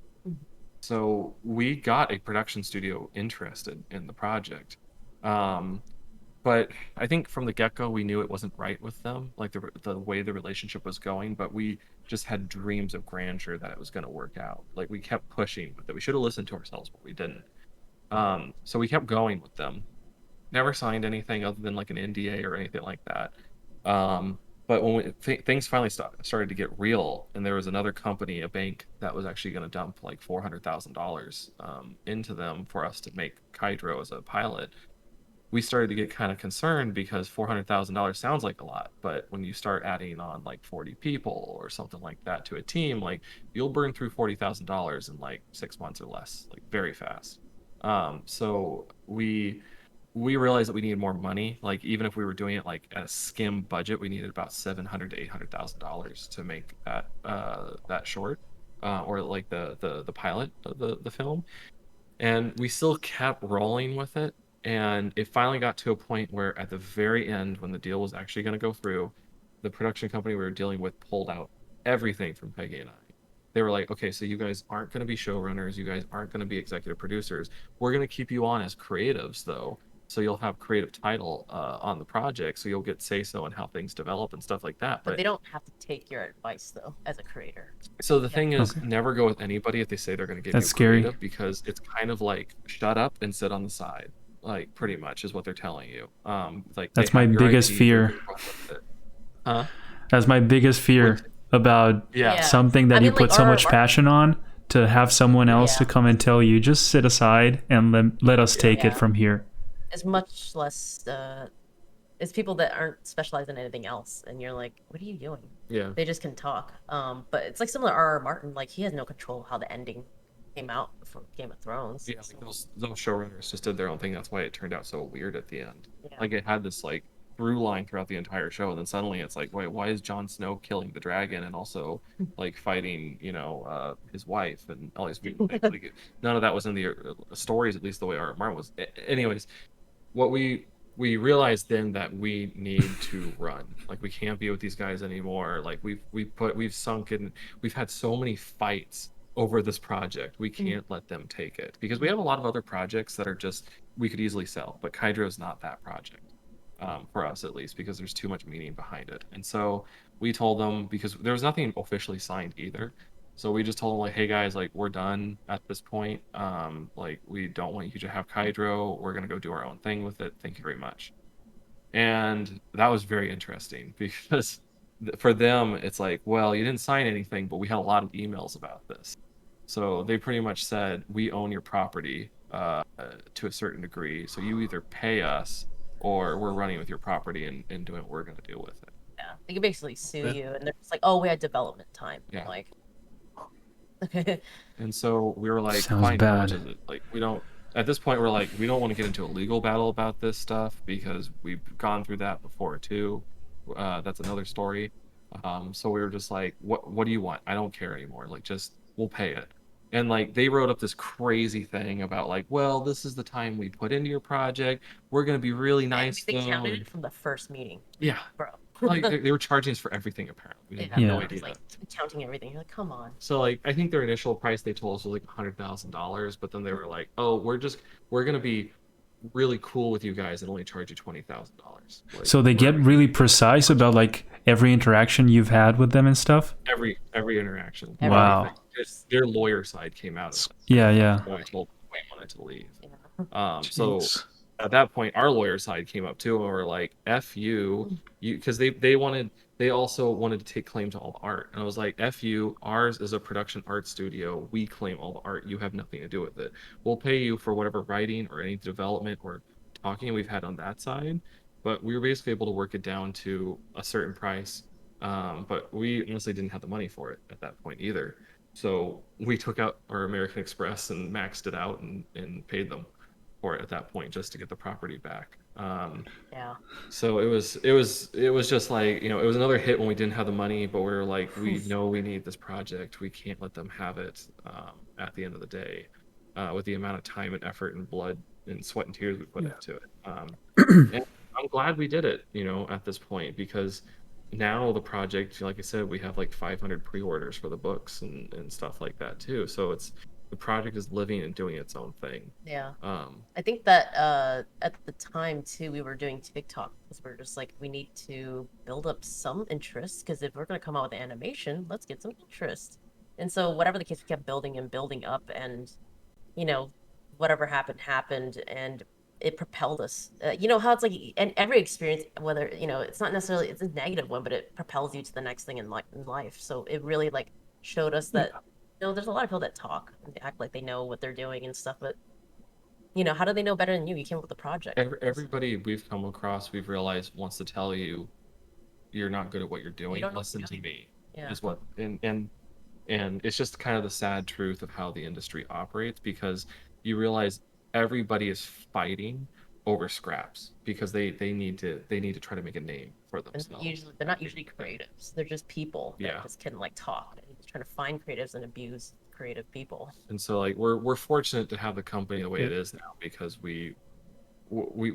Speaker 4: So we got a production studio interested in the project. But I think from the get-go we knew it wasn't right with them, like the way the relationship was going, but we just had dreams of grandeur that it was going to work out. Like we kept pushing with it. We should have listened to ourselves, but we didn't. So we kept going with them. Never signed anything other than like an NDA or anything like that. But when things finally started to get real, and there was another company, a bank, that was actually going to dump like $400,000 into them for us to make Kaidro as a pilot, we started to get kind of concerned because $400,000 sounds like a lot, but when you start adding on like 40 people or something like that to a team, like you'll burn through $40,000 in like 6 months or less, like very fast. So we realized that we needed more money. Like even if we were doing it like at a skim budget, we needed about $700,000 to $800,000 to make that short, or like the pilot of the film. And we still kept rolling with it. And it finally got to a point where at the very end, when the deal was actually going to go through, the production company we were dealing with pulled out everything from Peggy and I. They were like, okay, so you guys aren't going to be showrunners. You guys aren't going to be executive producers. We're going to keep you on as creatives, though, so you'll have creative title on the project, so you'll get say so on how things develop and stuff like that.
Speaker 3: But they don't have to take your advice though, as a creator.
Speaker 4: So the thing is,
Speaker 2: Okay.
Speaker 4: never go with anybody if they say they're going to give
Speaker 2: That's
Speaker 4: you
Speaker 2: scary.
Speaker 4: creative, because it's kind of like shut up and sit on the side, like pretty much is what they're telling you. Like
Speaker 2: That's
Speaker 4: they
Speaker 2: my
Speaker 4: have your
Speaker 2: biggest
Speaker 4: IP,
Speaker 2: fear.
Speaker 4: they're gonna run with it. Huh?
Speaker 2: That's my biggest fear about
Speaker 4: Yeah.
Speaker 2: something that
Speaker 3: I
Speaker 2: you
Speaker 3: mean,
Speaker 2: put
Speaker 3: like,
Speaker 2: so
Speaker 3: our
Speaker 2: much passion on, to have someone else to
Speaker 3: Yeah.
Speaker 2: come and tell you, just sit aside and let us take it
Speaker 3: Yeah.
Speaker 2: from here.
Speaker 3: It's much less. It's people that aren't specialized in anything else, and you're like, what are you doing?
Speaker 4: Yeah.
Speaker 3: They just can talk. But it's like similar to R.R. Martin. Like he has no control how the ending came out for Game of Thrones.
Speaker 4: Yeah, like those showrunners just did their own thing. That's why it turned out so weird at the end.
Speaker 3: Yeah.
Speaker 4: Like it had this like through line throughout the entire show, and then suddenly it's like, wait, why is Jon Snow killing the dragon and also like fighting, his wife and all these people? Like, none of that was in the stories, at least the way R.R. Martin was. Anyways, what we realized then that we need to run. Like we can't be with these guys anymore. Like we've sunk in. We've had so many fights over this project. We can't let them take it, because we have a lot of other projects that are just we could easily sell, but Kaidro is not that project. For us at least, because there's too much meaning behind it. And so we told them, because there was nothing officially signed either, so we just told them like, hey guys, like we're done at this point. Like we don't want you to have Kaidro. We're gonna go do our own thing with it. Thank you very much. And that was very interesting, because for them it's like, well, you didn't sign anything, but we had a lot of emails about this. So they pretty much said, we own your property to a certain degree, so you either pay us or we're running with your property and doing what we're going to do with it.
Speaker 3: Yeah, they can basically sue you, and they're just like, "Oh, we had development time."
Speaker 4: Yeah.
Speaker 3: Like, okay.
Speaker 4: And so we were like,
Speaker 2: Sounds
Speaker 4: fine, how much
Speaker 2: bad.
Speaker 4: is it? Like, we don't, at this point, we're like, we don't want to get into a legal battle about this stuff, because we've gone through that before too. That's another story. So we were just like, what do you want? I don't care anymore. Like, just, we'll pay it. And like, they wrote up this crazy thing about like, well, this is the time we put into your project. We're going to be really nice
Speaker 3: They
Speaker 4: though.
Speaker 3: counted it from the first meeting,
Speaker 4: Yeah.
Speaker 3: bro.
Speaker 4: Like they were charging us for everything apparently. We didn't have
Speaker 2: Yeah.
Speaker 4: no
Speaker 3: It's
Speaker 4: idea.
Speaker 3: like counting everything. You're like, come on.
Speaker 4: So like, I think their initial price they told us was like $100,000, but then they were like, oh, we're gonna be really cool with you guys and only charge you $20,000. Like,
Speaker 2: So they get really precise about like every interaction you've had with them and stuff.
Speaker 4: every interaction.
Speaker 2: Wow.
Speaker 4: Everything. Their lawyer side came out of this.
Speaker 2: Yeah.
Speaker 4: So I told them we wanted to leave.
Speaker 3: Yeah.
Speaker 4: So
Speaker 5: Jeez.
Speaker 4: at that point, our lawyer side came up too, and we were like, "F you," because they also wanted to take claim to all the art, and I was like, "F you, ours is a production art studio. We claim all the art. You have nothing to do with it. We'll pay you for whatever writing or any development or talking we've had on that side, but we were basically able to work it down to a certain price. But we honestly didn't have the money for it at that point either. So we took out our American Express and maxed it out and paid them for it at that point just to get the property back.
Speaker 3: Yeah.
Speaker 4: So it was just like, it was another hit when we didn't have the money, but we were like, we know we need this project. We can't let them have it at the end of the day, with the amount of time and effort and blood and sweat and tears we put into it. And I'm glad we did it, at this point, because now the project, like I said, we have like 500 pre-orders for the books and stuff like that too. So the project is living and doing its own thing.
Speaker 3: Yeah. I think that at the time too, we were doing TikTok because we're just like, we need to build up some interest, because if we're gonna come out with animation, let's get some interest. And so whatever the case, we kept building and building up, and whatever happened, and it propelled us. You know how it's like, and every experience, whether it's not necessarily it's a negative one, but it propels you to the next thing in life. So it really like showed us that there's a lot of people that talk and they act like they know what they're doing and stuff, but how do they know better than you? You came up with the project.
Speaker 4: Everybody we've come across, we've realized, wants to tell you you're not good at what you're doing.
Speaker 3: don't know
Speaker 4: Listen
Speaker 3: what
Speaker 4: to
Speaker 3: you're
Speaker 4: me.
Speaker 3: Yeah.
Speaker 4: Is what and it's just kind of the sad truth of how the industry operates, because you realize everybody is fighting over scraps because they need to try to make a name for
Speaker 3: And
Speaker 4: themselves.
Speaker 3: they're not usually creatives. They're just people that
Speaker 4: Yeah.
Speaker 3: just can like talk and just trying to find creatives and abuse creative people.
Speaker 4: And so like we're fortunate to have the company the way it is now, because we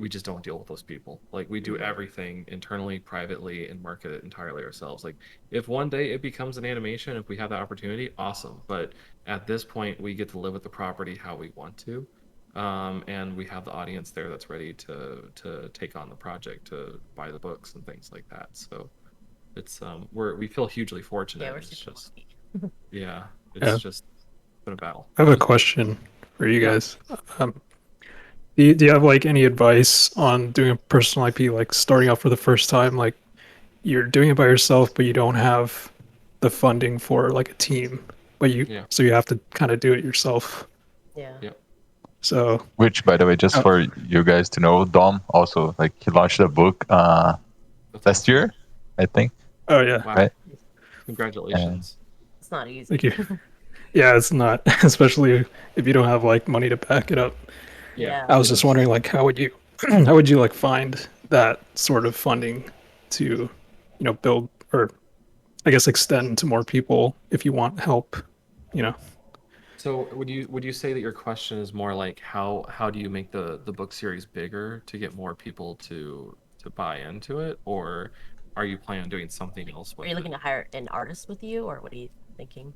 Speaker 4: just don't deal with those people. Like we do everything internally, privately, and market it entirely ourselves. Like if one day it becomes an animation, if we have the opportunity, awesome. But at this point, we get to live with the property how we want to. and we have the audience there that's ready to take on the project, to buy the books and things like that. So it's we feel hugely fortunate.
Speaker 3: Yeah, we're
Speaker 4: It's
Speaker 3: super
Speaker 4: just
Speaker 3: lucky.
Speaker 4: yeah,
Speaker 5: Yeah.
Speaker 4: it's just been a battle.
Speaker 5: I have a question for you
Speaker 4: Yeah.
Speaker 5: guys. Um, do you have like any advice on doing a personal IP, like starting out for the first time? Like you're doing it by yourself, but you don't have the funding for like a team, but
Speaker 4: Yeah.
Speaker 5: so you have to kind of do it yourself.
Speaker 3: Yeah.
Speaker 4: Yeah.
Speaker 5: So,
Speaker 1: Which, by the way, just
Speaker 5: oh,
Speaker 1: for you guys to know, Dom also like he launched a book
Speaker 4: That's
Speaker 1: last
Speaker 4: awesome.
Speaker 1: year, I think,
Speaker 5: oh yeah,
Speaker 4: Wow.
Speaker 1: right? And
Speaker 4: Congratulations.
Speaker 3: It's not easy.
Speaker 5: thank you. Yeah, it's not, especially if you don't have like money to back it up.
Speaker 3: Yeah.
Speaker 5: I was just wondering, like, how would you, how would you like find that sort of funding to, build or I guess extend to more people if you want help, you know?
Speaker 4: So would you say that your question is more like how do you make the book series bigger to get more people to buy into it, or are you planning on doing something else
Speaker 3: Are
Speaker 4: with
Speaker 3: you
Speaker 4: it?
Speaker 3: looking to hire an artist with you, or what are you thinking?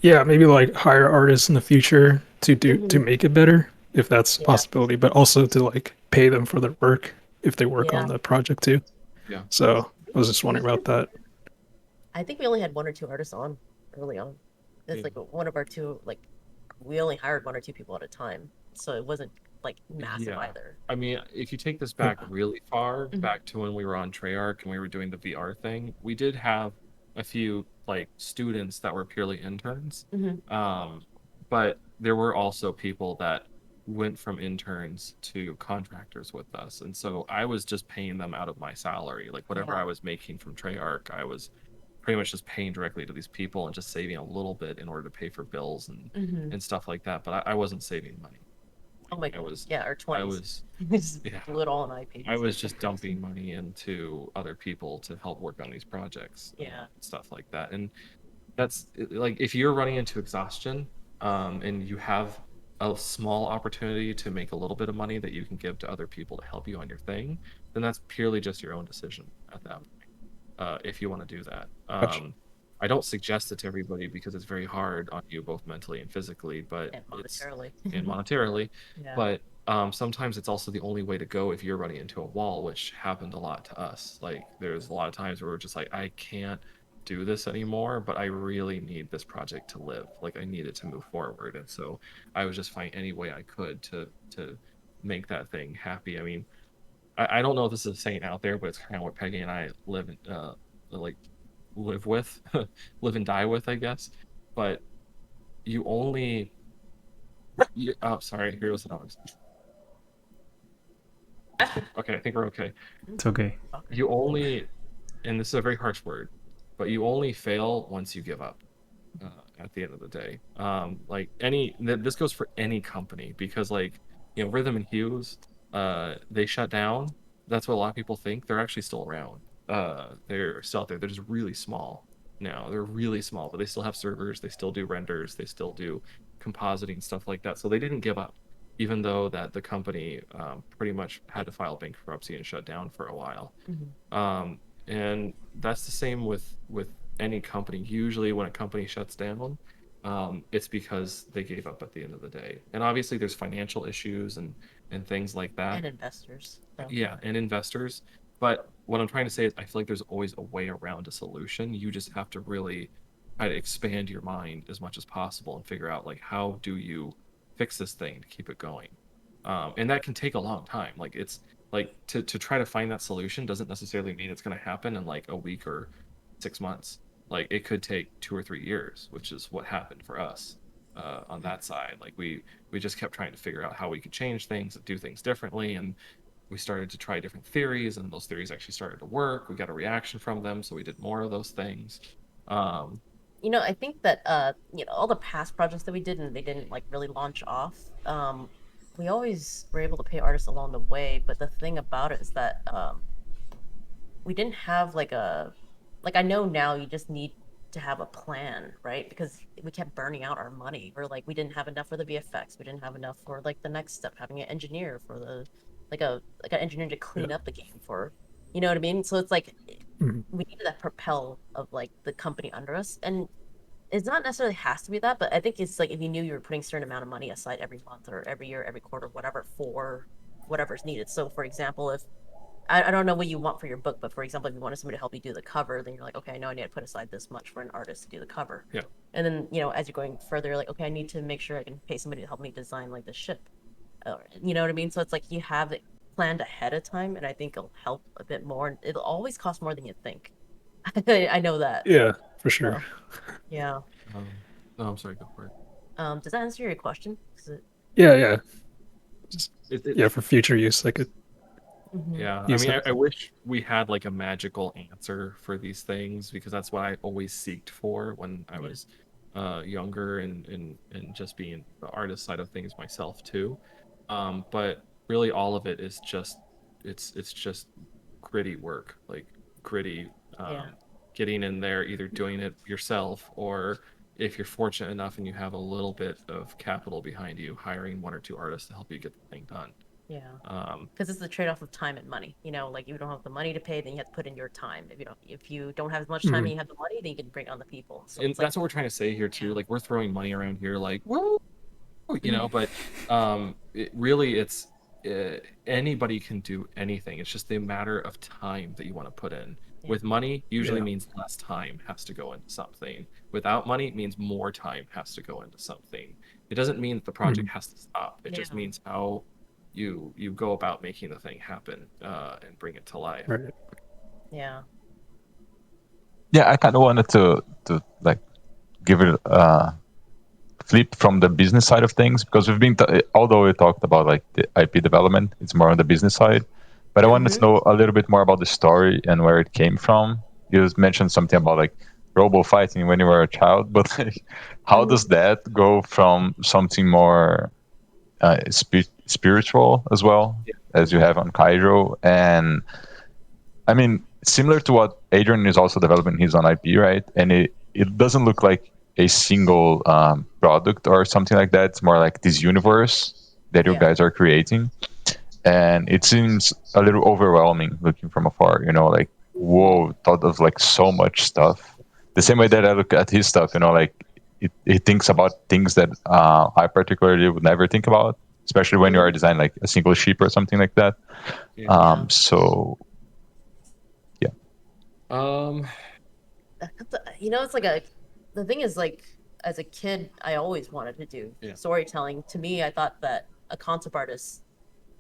Speaker 5: Yeah, maybe like hire artists in the future to
Speaker 3: Mhm.
Speaker 5: make it better, if that's a
Speaker 3: Yeah.
Speaker 5: possibility, but also to like pay them for their work if they work on
Speaker 3: Yeah.
Speaker 5: the project too.
Speaker 4: Yeah.
Speaker 5: So I was just wondering about that.
Speaker 3: I think we only had one or two artists on early on. It's
Speaker 4: Yeah.
Speaker 3: like one of our two, like, we only hired one or two people at a time. So it wasn't like massive
Speaker 4: Yeah.
Speaker 3: either.
Speaker 4: I mean, if you take this
Speaker 5: Yeah.
Speaker 4: back really far,
Speaker 3: Mhm.
Speaker 4: back to when we were on Treyarch and we were doing the VR thing, we did have a few like students that were purely interns.
Speaker 3: Mhm.
Speaker 4: Um, but there were also people that went from interns to contractors with us. And so I was just paying them out of my salary. Like whatever I
Speaker 3: Yeah.
Speaker 4: was making from Treyarch, I was pretty much just paying directly to these people and just saving a little bit in order to pay for bills
Speaker 3: Mhm.
Speaker 4: and stuff like that. But I wasn't saving money.
Speaker 3: Oh my
Speaker 4: I
Speaker 3: god.
Speaker 4: was
Speaker 3: Yeah, our
Speaker 4: I
Speaker 3: 20s.
Speaker 4: was
Speaker 3: We just
Speaker 4: yeah,
Speaker 3: blew it all on IP.
Speaker 4: I was just dumping money into other people to help work on these projects,
Speaker 3: Yeah.
Speaker 4: stuff like that. And that's like if you're running into exhaustion, and you have a small opportunity to make a little bit of money that you can give to other people to help you on your thing, then that's purely just your own decision at that point. If you want to do that.
Speaker 5: Gotcha.
Speaker 4: I don't suggest it to everybody because it's very hard on you both mentally and physically, but
Speaker 3: And
Speaker 4: it's
Speaker 3: monetarily.
Speaker 4: and monetarily,
Speaker 3: Yeah.
Speaker 4: but sometimes it's also the only way to go if you're running into a wall, which happened a lot to us. Like there's a lot of times where we're just like, I can't do this anymore, but I really need this project to live. Like I need it to move forward. And so I was just finding any way I could to make that thing happy. I mean, I don't know if this is a saying out there, but it's kind of what Peggy and I live in, like live with, live and die with, I guess. But you only, oh, sorry, here was the dogs. Okay, I think we're okay.
Speaker 2: It's okay.
Speaker 3: Okay.
Speaker 4: You only, and this is a very harsh word, but you only fail once you give up. At the end of the day, like this goes for any company because like Rhythm and Hues, they shut down. That's what a lot of people think. They're actually still around. They're still out there. They're just really small now. They're really small, but they still have servers. They still do renders. They still do compositing, stuff like that. So they didn't give up, even though that the company pretty much had to file bankruptcy and shut down for a while.
Speaker 3: Mhm.
Speaker 4: And that's the same with any company. Usually, when a company shuts down, it's because they gave up at the end of the day. And obviously, there's financial issues and things like that.
Speaker 3: And investors. So.
Speaker 4: Yeah, and investors. But what I'm trying to say is, I feel like there's always a way around a solution. You just have to really try to expand your mind as much as possible and figure out like how do you fix this thing to keep it going. And that can take a long time. Like it's like to try to find that solution doesn't necessarily mean it's going to happen in like a week or 6 months. Like it could take 2 or 3 years, which is what happened for us on that side. Like we just kept trying to figure out how we could change things and do things differently, and we started to try different theories, and those theories actually started to work. We got a reaction from them, so we did more of those things. Um,
Speaker 3: I think that all the past projects that we did and they didn't like really launch off, we always were able to pay artists along the way, but the thing about it is that we didn't have like I know now you just need to have a plan, right? Because we kept burning out our money. We're like we didn't have enough for the VFX. We didn't have enough for like the next step, having an engineer for the like an engineer to
Speaker 5: Yeah.
Speaker 3: clean up the game for, you know what I mean? So it's like
Speaker 5: Mhm.
Speaker 3: we needed that propel of like the company under us. And it's not necessarily has to be that, but I think it's like if you knew you were putting a certain amount of money aside every month or every year, every quarter, whatever, for whatever's needed. So, for example, if I don't know what you want for your book, but for example, if you wanted somebody to help you do the cover, then you're like, okay, I know I need to put aside this much for an artist to do the cover.
Speaker 4: Yeah.
Speaker 3: And then, as you're going further, you're like, okay, I need to make sure I can pay somebody to help me design like the ship. You know what I mean? So it's like you have it planned ahead of time, and I think it'll help a bit more. And it'll always cost more than you think. I know that.
Speaker 5: Yeah, for sure.
Speaker 3: So, yeah.
Speaker 4: No, I'm sorry, go for it.
Speaker 3: Does that answer your question?
Speaker 5: Yeah.
Speaker 4: It-
Speaker 5: Yeah, for future use, I could.
Speaker 4: Yeah, I
Speaker 5: use
Speaker 4: mean,
Speaker 5: that.
Speaker 4: I wish we had like a magical answer for these things because that's what I always seeked for when I was younger and just being the artist side of things myself too. But really, all of it is just it's just gritty work, like gritty,
Speaker 3: Yeah.
Speaker 4: getting in there, either doing it yourself or if you're fortunate enough and you have a little bit of capital behind you, hiring one or two artists to help you get the thing done.
Speaker 3: Yeah.
Speaker 4: Um,
Speaker 3: Because it's the trade-off of time and money. Like you don't have the money to pay, then you have to put in your time. If you don't have as much time and you have the money, then you can bring on the people. So
Speaker 4: and
Speaker 3: it's like,
Speaker 4: that's what we're trying to say here too.
Speaker 3: Yeah.
Speaker 4: Like we're throwing money around here, like whoa, but really, it's anybody can do anything. It's just the matter of time that you want to put in.
Speaker 3: Yeah.
Speaker 4: With money, usually
Speaker 5: Yeah.
Speaker 4: means less time has to go into something. Without money, it means more time has to go into something. It doesn't mean that the project has to stop. It just
Speaker 3: Yeah.
Speaker 4: means how you go about making the thing happen and bring it to life.
Speaker 5: Right.
Speaker 3: Yeah.
Speaker 1: Yeah, I kind of wanted to like give it flip from the business side of things because we've been although we talked about like the IP development, it's more on the business side. But I wanted to know a little bit more about the story and where it came from. You mentioned something about like robo fighting when you were a child, but like, how does that go from something more spiritual as well as you have on Kaidro? And I mean, similar to what Adrian is also developing his own IP, right? And it doesn't look like a single product or something like that. It's more like this universe that you
Speaker 3: Yeah.
Speaker 1: guys are creating. And it seems a little overwhelming looking from afar, like, whoa, thought of like so much stuff. The same way that I look at his stuff, like it thinks about things that I particularly would never think about, especially when you are designing like a single ship or something like that.
Speaker 4: Yeah.
Speaker 1: So
Speaker 3: It's like the thing is like as a kid, I always wanted to do storytelling. To me, I thought that a concept artist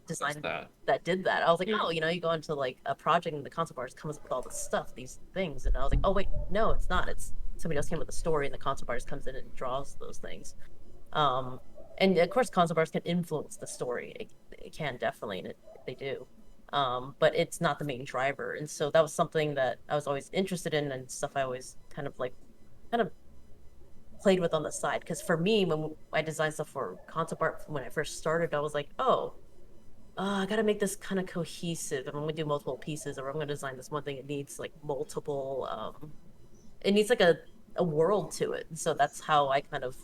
Speaker 3: designed that did that. I was like, oh, you go into like a project and the concept artist comes up with all this stuff, these things, and I was like, oh wait, no, it's not. It's somebody else came with a story, and the concept artist comes in and draws those things. And of course, concept artists can influence the story. It can definitely, and they do. But it's not the main driver, and so that was something that I was always interested in, and stuff I always kind of played with on the side. Because for me, when I designed stuff for concept art when I first started, I was like, oh, I gotta make this kind of cohesive. If I'm gonna do multiple pieces, or I'm gonna design this one thing, it needs like multiple. It needs like a world to it. And so that's how I kind of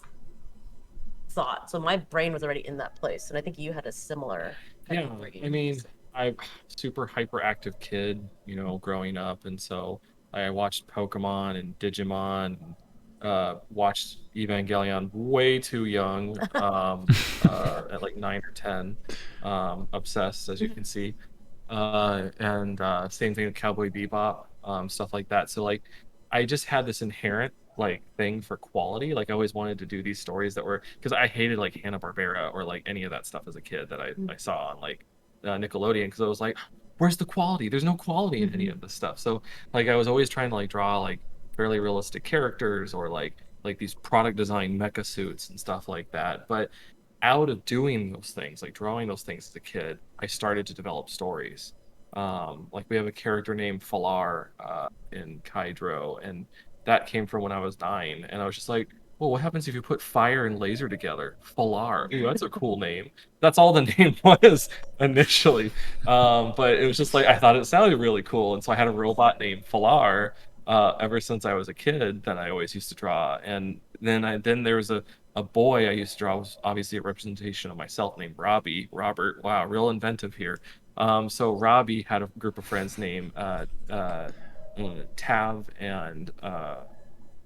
Speaker 3: thought. So my brain was already in that place, and I think you had a similar. Kind of brain.
Speaker 4: I mean, I'm super hyperactive kid, growing up, and so I watched Pokemon and Digimon, and watched Evangelion way too young, at like 9 or 10, obsessed as you can see, and same thing with Cowboy Bebop, stuff like that. So like, I just had this inherent like thing for quality. Like I always wanted to do these stories that were because I hated like Hanna-Barbera or like any of that stuff as a kid that I saw on like Nickelodeon because I was like, where's the quality? There's no quality in any of this stuff. So like I was always trying to like draw like fairly realistic characters or like these product design mecha suits and stuff like that. But out of doing those things, like drawing those things as a kid, I started to develop stories. Like we have a character named Falar in Kaidro, and that came from when I was 9, and I was just like, well, what happens if you put fire and laser together? Falar. Ooh, that's a cool name. That's all the name was initially. But it was just like I thought it sounded really cool, and so I had a robot named Falar ever since I was a kid that I always used to draw. And then there was a boy I used to draw, was obviously a representation of myself named Robert. Wow, real inventive here. So Robbie had a group of friends named Tav and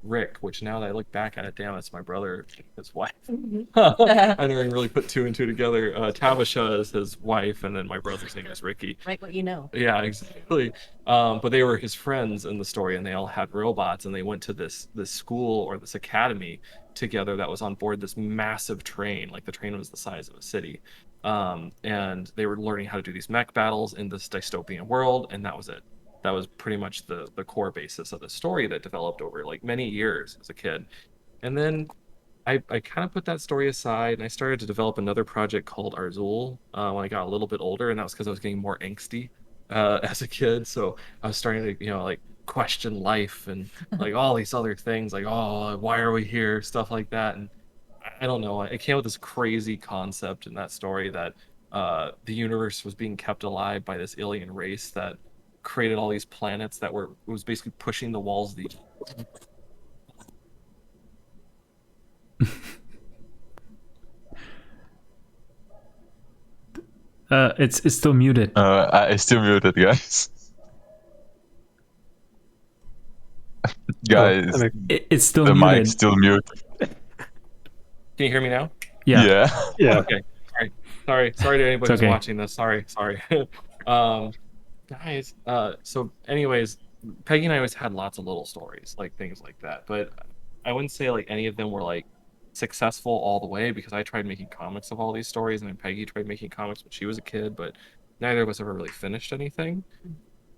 Speaker 4: Rick, which now that I look back at it, damn, that's my brother, his wife.
Speaker 3: Mhm.
Speaker 4: I didn't really put two and two together. Tabasha is his wife, and then my brother's name is Ricky.
Speaker 3: Write what you know.
Speaker 4: Yeah, exactly. But they were his friends in the story, and they all had robots, and they went to this school or this academy together that was on board this massive train. Like the train was the size of a city, and they were learning how to do these mech battles in this dystopian world, and that was it. That was pretty much the core basis of the story that developed over like many years as a kid. And then I kind of put that story aside and I started to develop another project called Arzul when I got a little bit older, and that was because I was getting more angsty as a kid. So I was starting to, like question life and like all these other things, like, oh, why are we here? Stuff like that. And I don't know. I came up with this crazy concept in that story that the universe was being kept alive by this alien race that created all these planets that was basically pushing the walls of the
Speaker 2: It's still muted.
Speaker 1: I still muted, guys. Guys,
Speaker 5: that
Speaker 2: It's still
Speaker 1: the
Speaker 2: muted.
Speaker 1: mic's still muted.
Speaker 4: Can you hear me now?
Speaker 2: Yeah.
Speaker 5: yeah.
Speaker 4: Okay. Sorry to anybody who's
Speaker 2: okay.
Speaker 4: watching this. Sorry. um Guys, so anyways, Peggy and I always had lots of little stories, like things like that. But I wouldn't say like any of them were like successful all the way, because I tried making comics of all these stories, and then Peggy tried making comics when she was a kid, but neither of us ever really finished anything.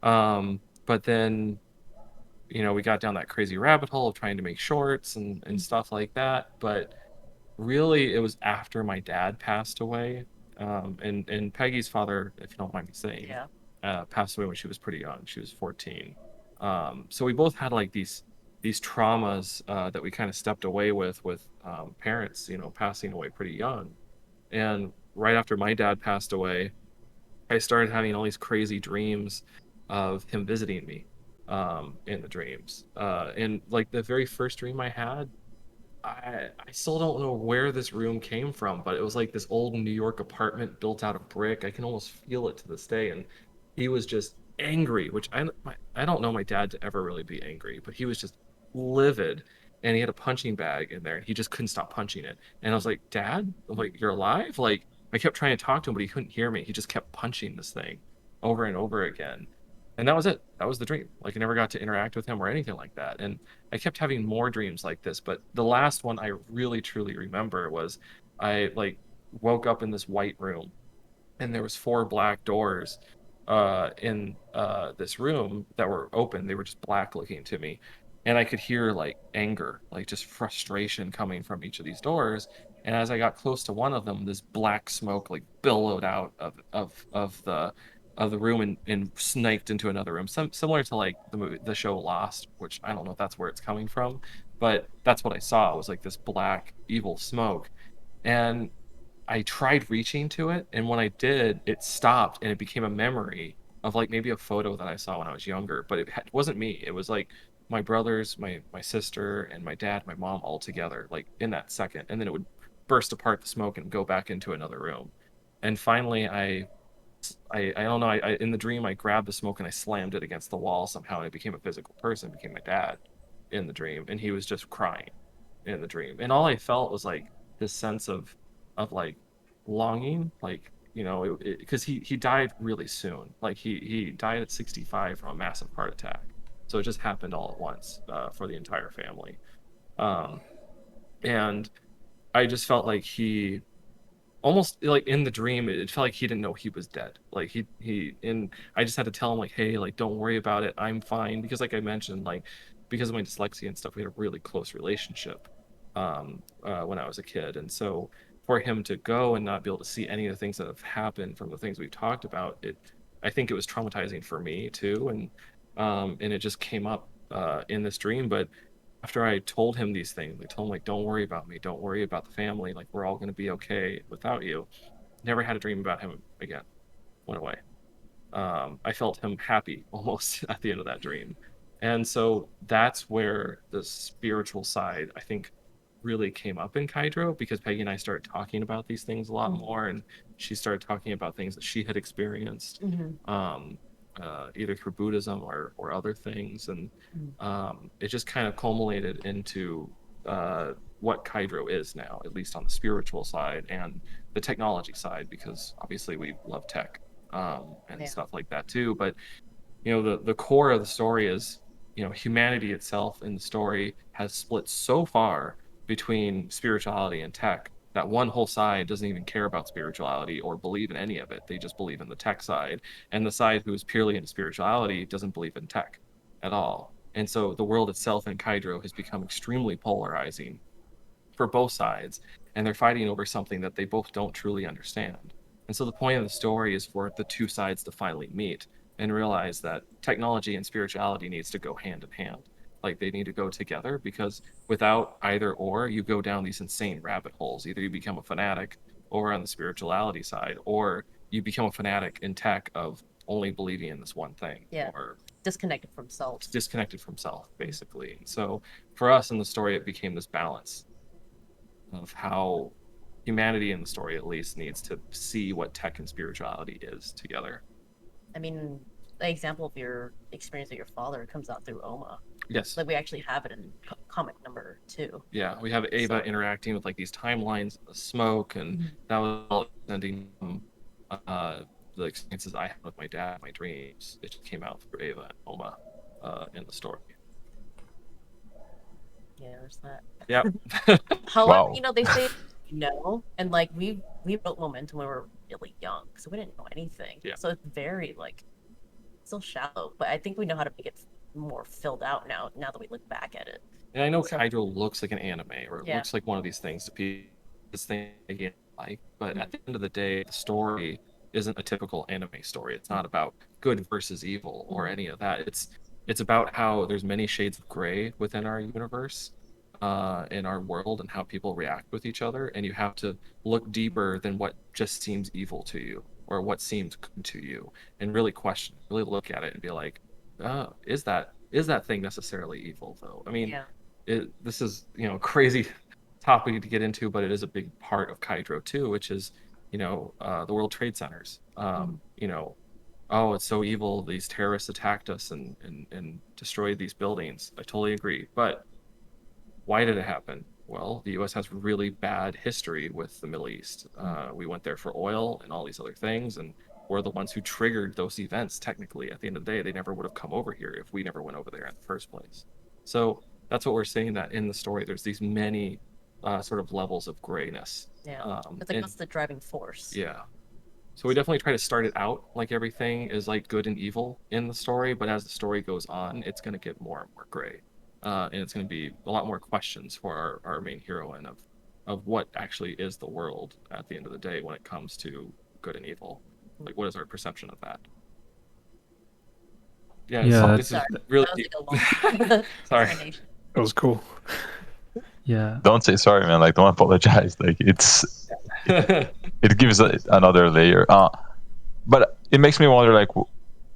Speaker 4: But then, we got down that crazy rabbit hole of trying to make shorts and stuff like that. But really, it was after my dad passed away. And Peggy's father, if you don't mind me saying,
Speaker 3: Yeah.
Speaker 4: passed away when she was pretty young. She was 14. So we both had like these traumas that we kind of stepped away with parents, passing away pretty young. And right after my dad passed away, I started having all these crazy dreams of him visiting me in the dreams. And like the very first dream I had, I still don't know where this room came from, but it was like this old New York apartment built out of brick. I can almost feel it to this day. And he was just angry, which I don't know my dad to ever really be angry, but he was just livid. And he had a punching bag in there, and he just couldn't stop punching it. And I was like, Dad, I'm like, you're alive? Like, I kept trying to talk to him, but he couldn't hear me. He just kept punching this thing over and over again. And that was it. That was the dream. Like, I never got to interact with him or anything like that. And I kept having more dreams like this, but the last one I really truly remember was I like woke up in this white room, and there was four black doors in this room that were open. They were just black looking to me, and I could hear like anger, like just frustration coming from each of these doors. And as I got close to one of them, this black smoke like billowed out of the room and sniped into another room. Similar to like the show Lost, which I don't know if that's where it's coming from, but that's what I saw. It was like this black evil smoke. And I tried reaching to it, and when I did, it stopped, and it became a memory of like maybe a photo that I saw when I was younger. But it wasn't me. It was like my brothers, my sister, and my dad, my mom all together, like in that second. And then it would burst apart the smoke and go back into another room. And finally, I don't know. I in the dream I grabbed the smoke and I slammed it against the wall somehow, and it became a physical person, became my dad in the dream, and he was just crying in the dream, and all I felt was like this sense of like longing, like because he died really soon, like he died at 65 from a massive heart attack, so it just happened all at once for the entire family, um, and I just felt like he almost like in the dream it felt like he didn't know he was dead, like he and I just had to tell him like, hey, like don't worry about it, I'm fine, because like I mentioned, like because of my dyslexia and stuff, we had a really close relationship when I was a kid, and so for him to go and not be able to see any of the things that have happened from the things we've talked about, I think it was traumatizing for me too, and it just came up in this dream. But after I told him these things, I told him like, don't worry about me, don't worry about the family, like we're all going to be okay without you. Never had a dream about him again. Went away. I felt him happy almost at the end of that dream. And so that's where the spiritual side, I think, really came up in Kaidro, because Peggy and I started talking about these things a lot more, and she started talking about things that she had experienced.
Speaker 3: Mm-hmm.
Speaker 4: Um, either through Buddhism or other things, and it just kind of culminated into what Kaidro is now, at least on the spiritual side and the technology side, because obviously we love tech and stuff like that too. But the core of the story is, humanity itself in the story has split so far between spirituality and tech that one whole side doesn't even care about spirituality or believe in any of it. They just believe in the tech side. And the side who is purely into spirituality doesn't believe in tech at all. And so the world itself in Kaidro has become extremely polarizing for both sides, and they're fighting over something that they both don't truly understand. And so the point of the story is for the two sides to finally meet and realize that technology and spirituality needs to go hand in hand. Like, they need to go together, because without either or, you go down these insane rabbit holes. Either you become a fanatic over on the spirituality side, or you become a fanatic in tech of only believing in this one thing, or
Speaker 3: disconnected from self.
Speaker 4: Basically. So for us in the story, it became this balance of how humanity in the story at least needs to see what tech and spirituality is together.
Speaker 3: I mean, the example of your experience with your father comes out through Oma.
Speaker 4: Yes.
Speaker 3: Like, we actually have it in comic number 2.
Speaker 4: Yeah, we have Ava interacting with like these timelines, the smoke, and that was all sending the experiences I had with my dad, my dreams. It just came out through Ava and Oma in the story.
Speaker 3: Yeah, there's that.
Speaker 4: Yeah.
Speaker 3: However,
Speaker 1: Wow.
Speaker 3: they say and like we built momentum when we were really young, so we didn't know anything.
Speaker 4: Yeah.
Speaker 3: So it's very still shallow, but I think we know how to make it more filled out now that we look back at it.
Speaker 4: And I know Kaidro looks like an anime, or it
Speaker 3: Yeah.
Speaker 4: looks like one of these things that people again like, but at the end of the day, the story isn't a typical anime story. It's not about good versus evil or any of that. It's about how there's many shades of gray within our universe, in our world, and how people react with each other, and you have to look deeper than what just seems evil to you or what seems good to you, and really look at it and be like, oh, is that thing necessarily evil though? I mean, this is crazy topic to get into, but it is a big part of Kaidro too, which is the World Trade Centers. Oh, it's so evil, these terrorists attacked us and destroyed these buildings. I totally agree, but why did it happen? Well, the US has really bad history with the Middle East. We went there for oil and all these other things, and we're the ones who triggered those events. Technically, at the end of the day, they never would have come over here if we never went over there in the first place. So that's what we're saying, that in the story there's these many sort of levels of grayness.
Speaker 3: It's like, what's the driving force?
Speaker 4: Yeah. So we definitely try to start it out like everything is like good and evil in the story, but as the story goes on, it's going to get more and more gray. And it's going to be a lot more questions for our main heroine of what actually is the world at the end of the day when it comes to good and evil. Like, what is our perception of that?
Speaker 2: Yeah,
Speaker 4: this is really deep. Sorry.
Speaker 5: That was cool.
Speaker 2: Yeah.
Speaker 1: Don't say sorry, man. Like, don't apologize. Like, it gives another layer. But it makes me wonder, like,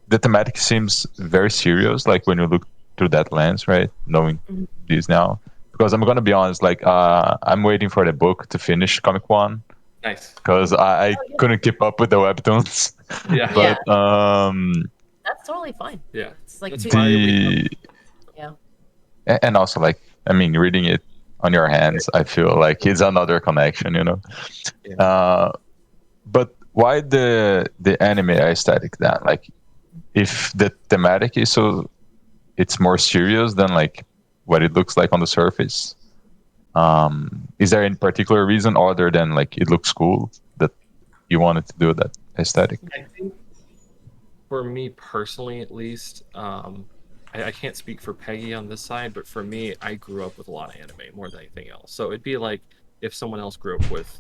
Speaker 1: the thematic seems very serious, like when you look through that lens, right? Knowing this now. Because I'm gonna be honest, like, I'm waiting for the book to finish Comic One.
Speaker 4: Nice.
Speaker 1: Because I couldn't keep up with the webtoons.
Speaker 4: Yeah.
Speaker 1: But
Speaker 3: that's totally fine.
Speaker 4: Yeah.
Speaker 3: It's like
Speaker 1: and also, like, I mean, reading it on your hands, I feel like it's another connection,
Speaker 4: Yeah.
Speaker 1: But why the anime aesthetic then? Like, if the thematic is so, it's more serious than like what it looks like on the surface. Is there any particular reason other than like it looks cool that you wanted to do that aesthetic?
Speaker 4: I think for me personally, at least, I can't speak for Peggy on this side, but for me, I grew up with a lot of anime more than anything else. So it'd be like if someone else grew up with,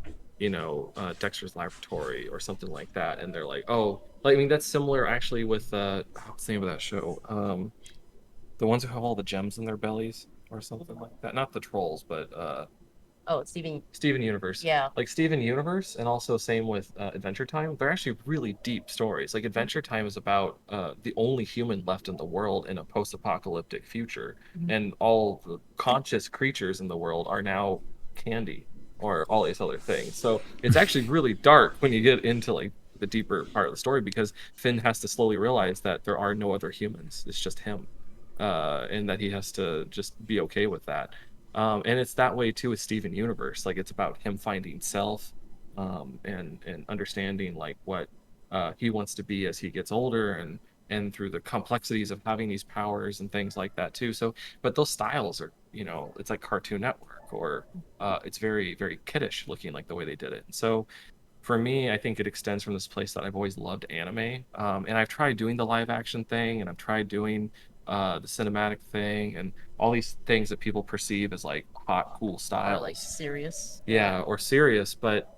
Speaker 4: Dexter's Laboratory or something like that, and they're like, oh, like, I mean, that's similar actually with what's the name of that show? The ones who have all the gems in their bellies or something like that. Not the trolls, but Steven Universe.
Speaker 3: Yeah.
Speaker 4: Like Steven Universe, and also same with Adventure Time. They're actually really deep stories. Like Adventure Time is about the only human left in the world in a post-apocalyptic future, and all the conscious creatures in the world are now candy or all these other things. So it's actually really dark when you get into like the deeper part of the story, because Finn has to slowly realize that there are no other humans. It's just him, and that he has to just be okay with that. And it's that way too with Steven Universe. Like it's about him finding self, and understanding like what he wants to be as he gets older, and through the complexities of having these powers and things like that too. So, but those styles are, it's like Cartoon Network, or it's very, very kiddish looking, like the way they did it. And so for me, I think it extends from this place that I've always loved anime. And I've tried doing the live action thing, and I've tried doing the cinematic thing, and all these things that people perceive as like hot, cool
Speaker 3: Or
Speaker 4: styles.
Speaker 3: like serious.
Speaker 4: Yeah, or serious, but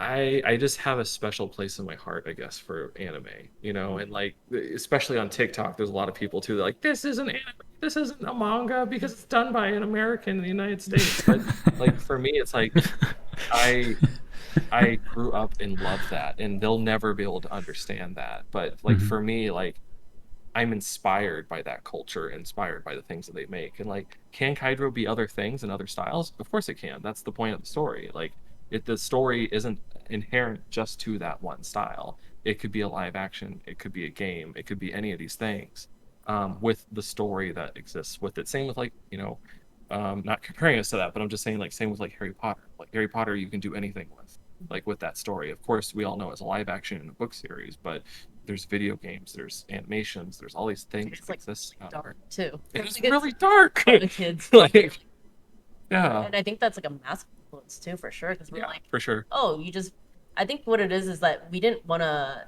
Speaker 4: I just have a special place in my heart, I guess, for anime, and like especially on TikTok, there's a lot of people too. They're like, this isn't anime, this isn't a manga because it's done by an American in the United States. But like for me, it's like I I grew up and loved that, and they'll never be able to understand that. But like for me, like I'm inspired by that culture, inspired by the things that they make. And like, can Kaidro be other things and other styles? Of course it can. That's the point of the story. Like, the story isn't inherent just to that one style. It could be a live action, it could be a game, it could be any of these things, with the story that exists with it. Same with like, not comparing us to that, but I'm just saying like same with like Harry Potter. Like Harry Potter, you can do anything with, like with that story. Of course, we all know it's a live action and a book series, but there's video games, there's animations, there's all these things
Speaker 3: It's
Speaker 4: that
Speaker 3: like
Speaker 4: exist out
Speaker 3: dark
Speaker 4: there.
Speaker 3: too.
Speaker 4: It is
Speaker 3: Like, it's
Speaker 4: really dark.
Speaker 3: for the kids.
Speaker 4: Like, yeah,
Speaker 3: And I think that's like a massive influence too, for sure. Because we're
Speaker 4: yeah,
Speaker 3: like,
Speaker 4: for sure.
Speaker 3: oh, I think what it is that we didn't want to,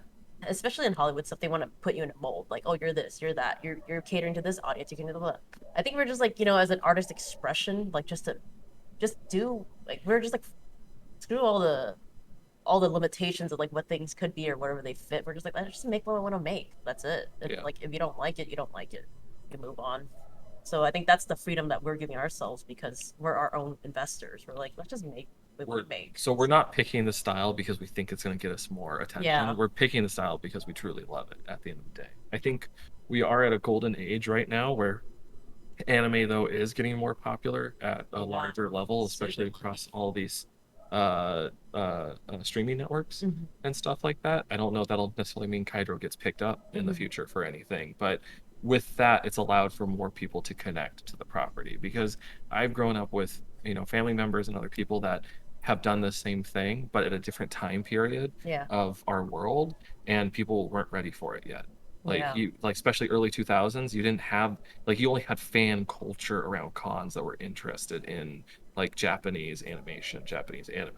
Speaker 3: especially in Hollywood stuff, they want to put you in a mold. Like, oh, you're this, you're that, you're catering to this audience, you can do blah. I think we're just like, as an artist expression, like just do, like, we're just like, screw all the limitations of like what things could be or whatever they fit. We're just like, let's just make what I want to make. That's it. And
Speaker 4: Yeah.
Speaker 3: like, if you don't like it, you don't like it. You move on. So I think that's the freedom that we're giving ourselves because we're our own investors. We're like, let's just make what we make.
Speaker 4: So we're not picking the style because we think it's going to get us more attention.
Speaker 3: Yeah.
Speaker 4: We're picking the style because we truly love it at the end of the day. I think we are at a golden age right now where anime though is getting more popular at a larger level, especially across all these streaming networks and stuff like that. I don't know if that'll necessarily mean Kaidro gets picked up in the future for anything, but with that, it's allowed for more people to connect to the property, because I've grown up with, family members and other people that have done the same thing, but at a different time period
Speaker 3: Yeah.
Speaker 4: of our world, and people weren't ready for it yet. Like
Speaker 3: Yeah.
Speaker 4: especially early 2000s, you didn't have, like, you only had fan culture around cons that were interested in like Japanese animation, Japanese anime.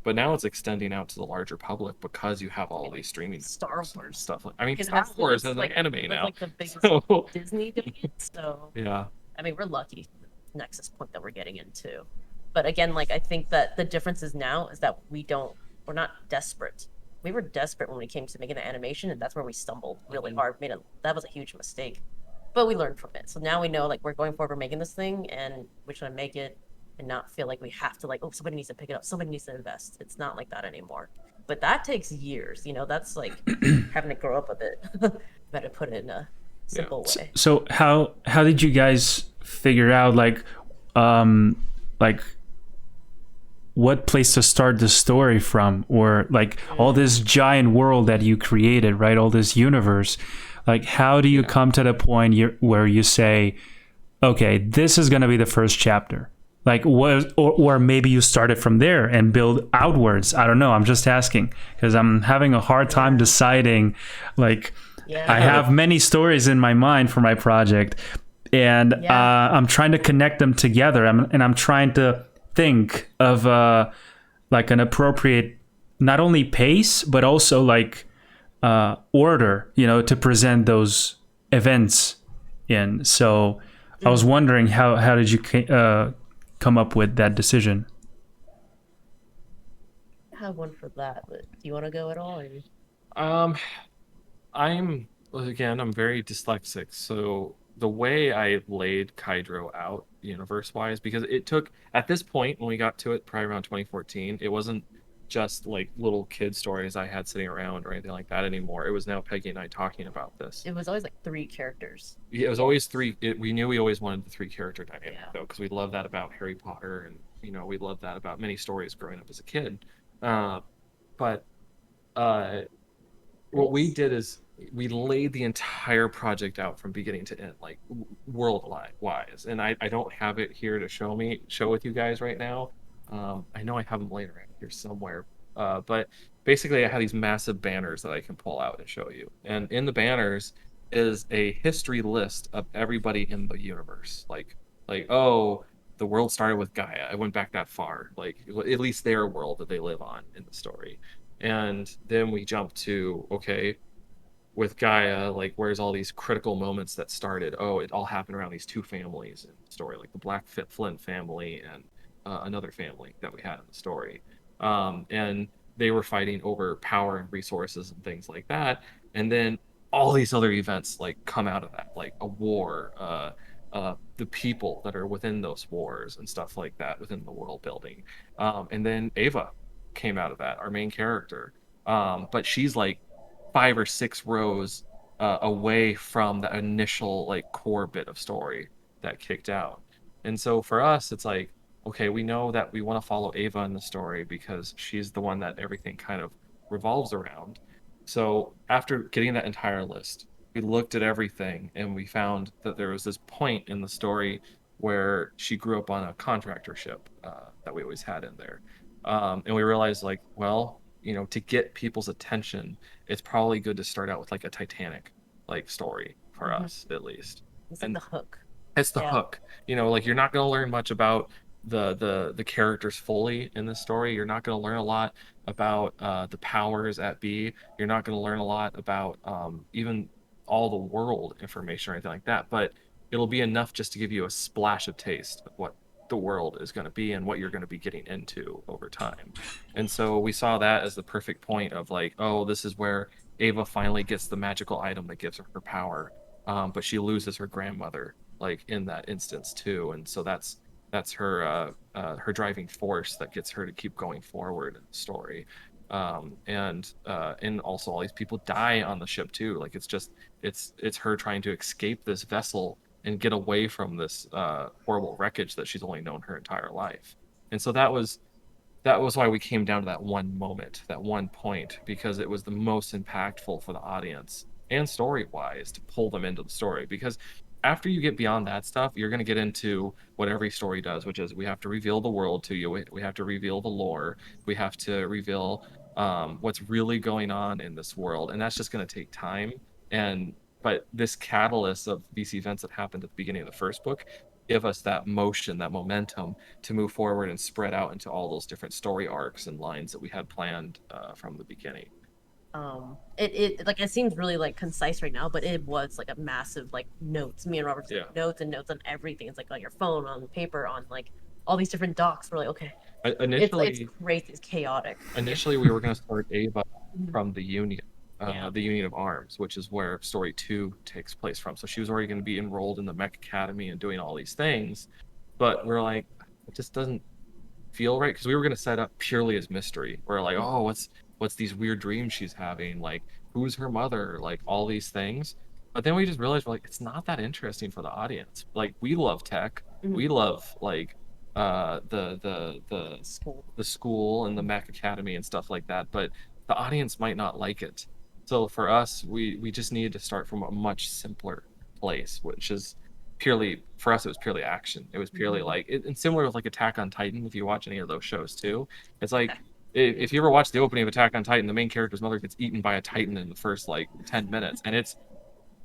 Speaker 4: But now it's extending out to the larger public because you have all these streaming
Speaker 3: Star
Speaker 4: networks and
Speaker 3: Wars.
Speaker 4: stuff. I mean,
Speaker 3: Because
Speaker 4: Star
Speaker 3: that's
Speaker 4: Wars
Speaker 3: like,
Speaker 4: is like anime
Speaker 3: that's
Speaker 4: now.
Speaker 3: like the biggest
Speaker 4: So
Speaker 3: Disney doing it. So
Speaker 4: yeah,
Speaker 3: I mean, we're lucky. Nexus point that we're getting into, but again, like I think that the difference is now is that we're not desperate. We were desperate when we came to making the animation, and that's where we stumbled really hard. That was a huge mistake, but we learned from it. So now we know, like, we're going forward, we're making this thing, and we should make it and not feel like we have to, like, oh, somebody needs to pick it up, somebody needs to invest. It's not like that anymore. But that takes years. That's like having to grow up a bit. Better put it in a simple way.
Speaker 2: So how did you guys figure out like what place to start the story from, or like all this giant world that you created, right? All this universe. Like, how do you come to the point where you say, okay, this is going to be the first chapter? Like, or maybe you started from there and build outwards. I don't know. I'm just asking because I'm having a hard time deciding. Like, I have many stories in my mind for my project, and I'm trying to connect them together. And I'm trying to think of like an appropriate, not only pace but also like order, to present those events in. So I was wondering how did you come up with that decision?
Speaker 3: I have one for that, but do you want to go at all? Or...
Speaker 4: I'm very dyslexic, so the way I laid Kaidro out universe-wise, because it took, at this point when we got to it, probably around 2014, it wasn't just like little kid stories I had sitting around or anything like that anymore. It was now Peggy and I talking about this.
Speaker 3: It was always like 3 characters.
Speaker 4: Yeah, it was always 3. We knew we always wanted the 3 character dynamic though, because we love that about Harry Potter, and we love that about many stories growing up as a kid. But what we
Speaker 3: Nice.
Speaker 4: did is we laid the entire project out from beginning to end, like worldwide wise. And I don't have it here to show with you guys right now. I know I have them later around here somewhere. But basically, I have these massive banners that I can pull out and show you. And in the banners is a history list of everybody in the universe. Like oh, the world started with Gaia. I went back that far. Like at least their world that they live on in the story. And then we jump to, okay, with Gaia, like where's all these critical moments that started? Oh, it all happened around these two families in the story, like the Black Flint family and another family that we had in the story. And they were fighting over power and resources and things like that. And then all these other events like come out of that, like a war, the people that are within those wars and stuff like that within the world building. And then Ava came out of that, our main character. But she's like 5 or 6 rows away from the initial like core bit of story that kicked out. And so for us, it's like, okay, we know that we want to follow Ava in the story because she's the one that everything kind of revolves around. So after getting that entire list, we looked at everything and we found that there was this point in the story where she grew up on a contractor ship that we always had in there. And we realized, like, well, to get people's attention, it's probably good to start out with like a Titanic like story for
Speaker 3: Mhm.
Speaker 4: us at least.
Speaker 3: It's like
Speaker 4: And
Speaker 3: the hook.
Speaker 4: it's the
Speaker 3: Yeah.
Speaker 4: hook. Like you're not going to learn much about the characters fully in this story. You're not going to learn a lot about the powers at B. You're not going to learn a lot about even all the world information or anything like that. But it'll be enough just to give you a splash of taste of what the world is going to be and what you're going to be getting into over time. And so we saw that as the perfect point of like, oh, this is where Ava finally gets the magical item that gives her power. But she loses her grandmother like in that instance too, and so that's her driving force that gets her to keep going forward in the story. And also all these people die on the ship too. Like it's her trying to escape this vessel and get away from this horrible wreckage that she's only known her entire life. And so that was why we came down to that one moment, that one point, because it was the most impactful for the audience and story wise to pull them into the story. Because after you get beyond that stuff, you're going to get into what every story does, which is we have to reveal the world to you, we have to reveal the lore, we have to reveal what's really going on in this world. And that's just going to take time. But this catalyst of these events that happened at the beginning of the first book give us that motion, that momentum to move forward and spread out into all those different story arcs and lines that we had planned from the beginning.
Speaker 3: It like it seems really like concise right now, but it was like a massive like notes. Me and Robert
Speaker 4: Yeah.
Speaker 3: took notes and notes on everything. It's like on your phone, on paper, on like all these different docs. We're like, okay, it's
Speaker 4: Initially,
Speaker 3: crazy, it's chaotic.
Speaker 4: initially we were going to start Ava
Speaker 3: Mhm.
Speaker 4: from the Union,
Speaker 3: Yeah.
Speaker 4: the Union of Arms, which is where story 2 takes place from. So she was already going to be enrolled in the Mech Academy and doing all these things, but we're like, it just doesn't feel right because we were going to set up purely as mystery. We're like, oh, what's these weird dreams she's having? Like, who's her mother? Like all these things. But then we just realized we're like, it's not that interesting for the audience. Like, we love tech.
Speaker 3: Mhm.
Speaker 4: We love like the
Speaker 3: School.
Speaker 4: the school and the Mac Academy and stuff like that. But the audience might not like it. So for us, we just needed to start from a much simpler place, which is purely for us. It was purely action. It was purely like and similar with like Attack on Titan. If you watch any of those shows too, it's like if you ever watch the opening of Attack on Titan, the main character's mother gets eaten by a Titan in the first like 10 minutes, and it's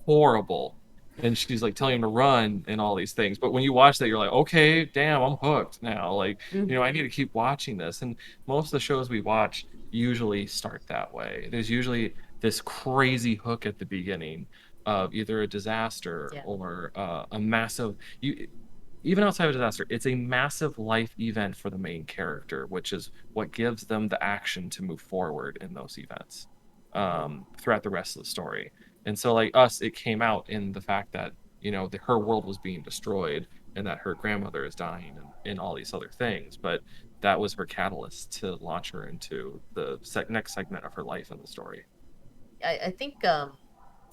Speaker 4: horrible. And she's like telling him to run and all these things. But when you watch that, you're like, okay, damn, I'm hooked now. Like, I need to keep watching this. And most of the shows we watch usually start that way. There's usually this crazy hook at the beginning of either a disaster
Speaker 3: Yeah.
Speaker 4: or a massive even outside of disaster, it's a massive life event for the main character, which is what gives them the action to move forward in those events throughout the rest of the story. And so, like us, it came out in the fact that her world was being destroyed and that her grandmother is dying and all these other things. But that was her catalyst to launch her into the next segment of her life in the story.
Speaker 3: I think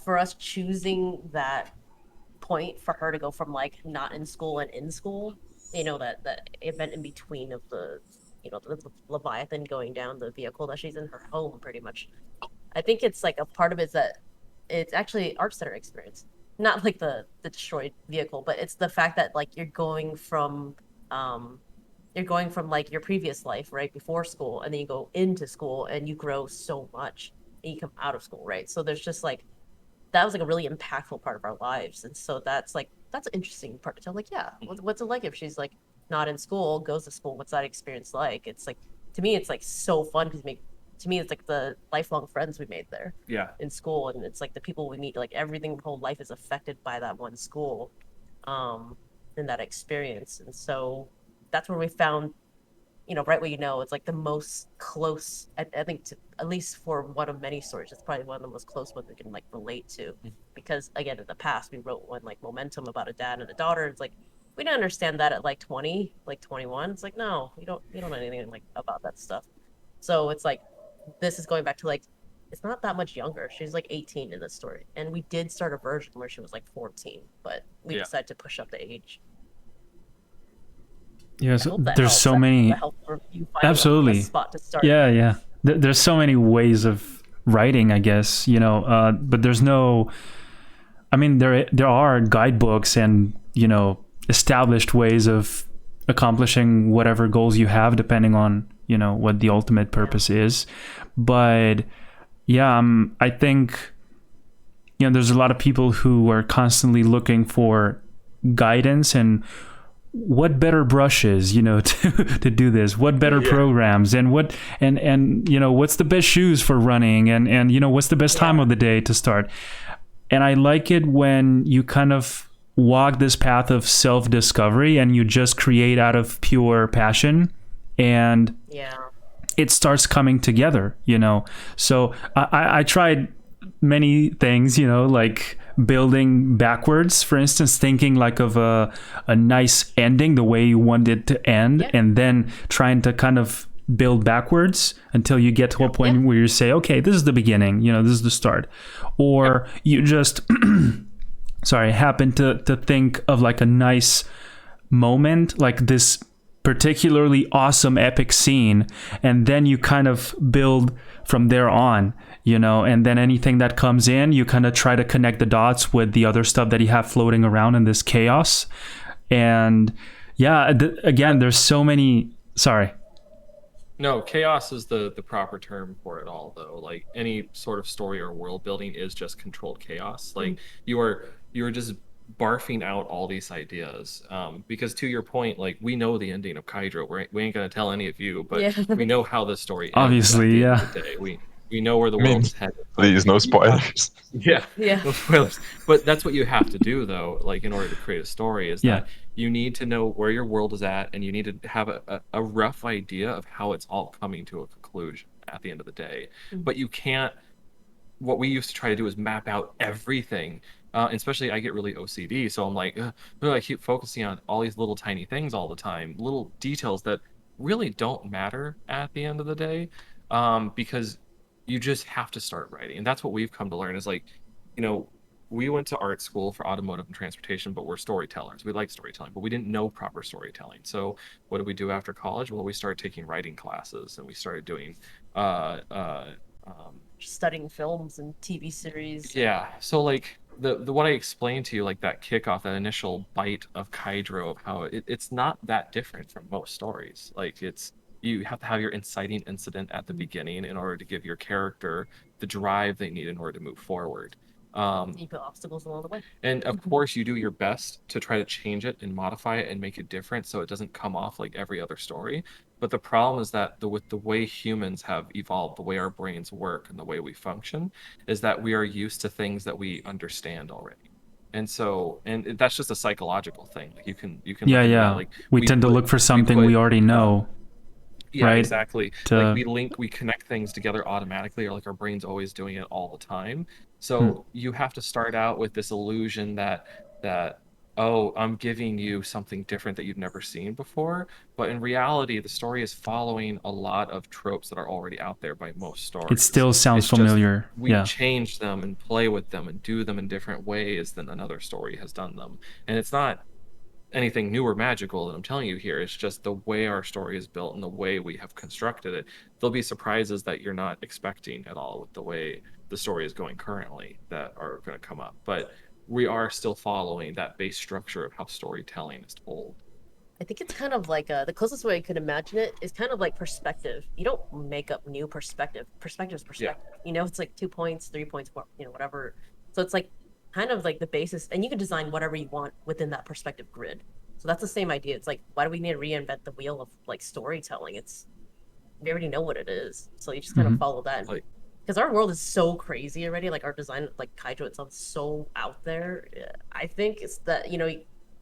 Speaker 3: for us choosing that point for her to go from like not in school and in school, that event in between of the Leviathan going down the vehicle that she's in, her home pretty much. I think it's like a part of it is that it's actually art center experience, not like the destroyed vehicle, but it's the fact that like um you're going from like your previous life, right, before school, and then you go into school and you grow so much, and you come out of school, right? So there's just like that was like a really impactful part of our lives, and so that's an interesting part to tell. Like, yeah, what's it like if she's like not in school, goes to school? What's that experience like? It's like to me, it's like so fun because make to me it's like the lifelong friends we made there
Speaker 4: Yeah.
Speaker 3: in school, and it's like the people we meet, like everything, whole life is affected by that one school, um, and that experience, and so that's where we found right what it's like the most close. I think at least for one of many stories, it's probably one of the most close ones we can like relate to, because again, in the past, we wrote one like Momentum about a dad and a daughter. It's like we didn't understand that at like 20, like 21. It's like no, you don't know anything like about that stuff. So it's like this is going back to like it's not that much younger. She's like 18 in this story, and we did start a version where she was like 14, but we decided to push up the age.
Speaker 2: Yeah,
Speaker 3: I
Speaker 2: so
Speaker 3: hope that
Speaker 2: there's
Speaker 3: helps.
Speaker 2: so
Speaker 3: That
Speaker 2: many.
Speaker 3: helped for you finding
Speaker 2: Absolutely.
Speaker 3: a spot to start.
Speaker 2: Yeah. There's so many ways of writing, I guess, but there's no. I mean, there are guidebooks and established ways of accomplishing whatever goals you have, depending on what the ultimate purpose is. But yeah, I think there's a lot of people who are constantly looking for guidance and what better brushes to do this, what better programs, and what and what's the best shoes for running, and what's the best time of the day to start. And I like it when you kind of walk this path of self-discovery and you just create out of pure passion, and it starts coming together. So I tried many things, like building backwards, for instance, thinking like of a nice ending, the way you want it to end, and then trying to kind of build backwards until you get to a point where you say, okay, this is the beginning, this is the start. Or you just happen to think of like a nice moment, like this particularly awesome epic scene, and then you kind of build from there on, and then anything that comes in, you kind of try to connect the dots with the other stuff that you have floating around in this chaos. And again, there's so many. Sorry.
Speaker 4: No, chaos is the proper term for it all, though. Like any sort of story or world building is just controlled chaos. Like you are just barfing out all these ideas, because to your point, like we know the ending of Kaidro. We ain't gonna tell any of you, but we know how the story ends.
Speaker 2: Obviously,
Speaker 4: at the end of the day. We know where the world's headed.
Speaker 1: Please, no spoilers.
Speaker 4: No spoilers. But that's what you have to do, though, like in order to create a story, is that you need to know where your world is at, and you need to have a rough idea of how it's all coming to a conclusion at the end of the day. But you can't. What we used to try to do is map out everything. Especially I get really OCD, so I'm like, I keep focusing on all these little tiny things all the time, little details that really don't matter at the end of the day, because you just have to start writing. And that's what we've come to learn is like, we went to art school for automotive and transportation, but we're storytellers. We like storytelling, but we didn't know proper storytelling. So what did we do after college? Well, we started taking writing classes, and we started doing
Speaker 3: studying films and TV series.
Speaker 4: Yeah. So like the what I explained to you, like that kickoff, that initial bite of Kaidro, of how it's not that different from most stories. Like you have to have your inciting incident at the beginning in order to give your character the drive they need in order to move forward.
Speaker 3: You put obstacles along the way.
Speaker 4: And of course, you do your best to try to change it and modify it and make it different so it doesn't come off like every other story. But the problem is that with the way humans have evolved, the way our brains work and the way we function, is that we are used to things that we understand already. And so, and that's just a psychological thing. Like you can look at that, like
Speaker 2: we tend to look for something we already know.
Speaker 4: Yeah,
Speaker 2: right?
Speaker 4: Exactly. Like we connect things together automatically, or like our brain's always doing it all the time. So you have to start out with this illusion that oh, I'm giving you something different that you've never seen before. But in reality, the story is following a lot of tropes that are already out there by most stories.
Speaker 2: It still sounds familiar.
Speaker 4: We change them and play with them and do them in different ways than another story has done them. And it's not anything new or magical that I'm telling you here. It's just the way our story is built and the way we have constructed it. There'll be surprises that you're not expecting at all with the way the story is going currently that are going to come up. But we are still following that base structure of how storytelling is told.
Speaker 3: I think it's kind of like the closest way I could imagine it is kind of like perspective. You don't make up new perspective. Perspective is perspective. You know, it's like 2 points, 3 points, you know, whatever. So it's like kind of like the basis, and you can design whatever you want within that perspective grid. So that's the same idea. It's like, why do we need to reinvent the wheel of like storytelling? It's we already know what it is, so you just kind of follow that.
Speaker 4: Like,
Speaker 3: because our world is so crazy already, like our design, like Kaidro itself, is so out there. I think it's that, you know,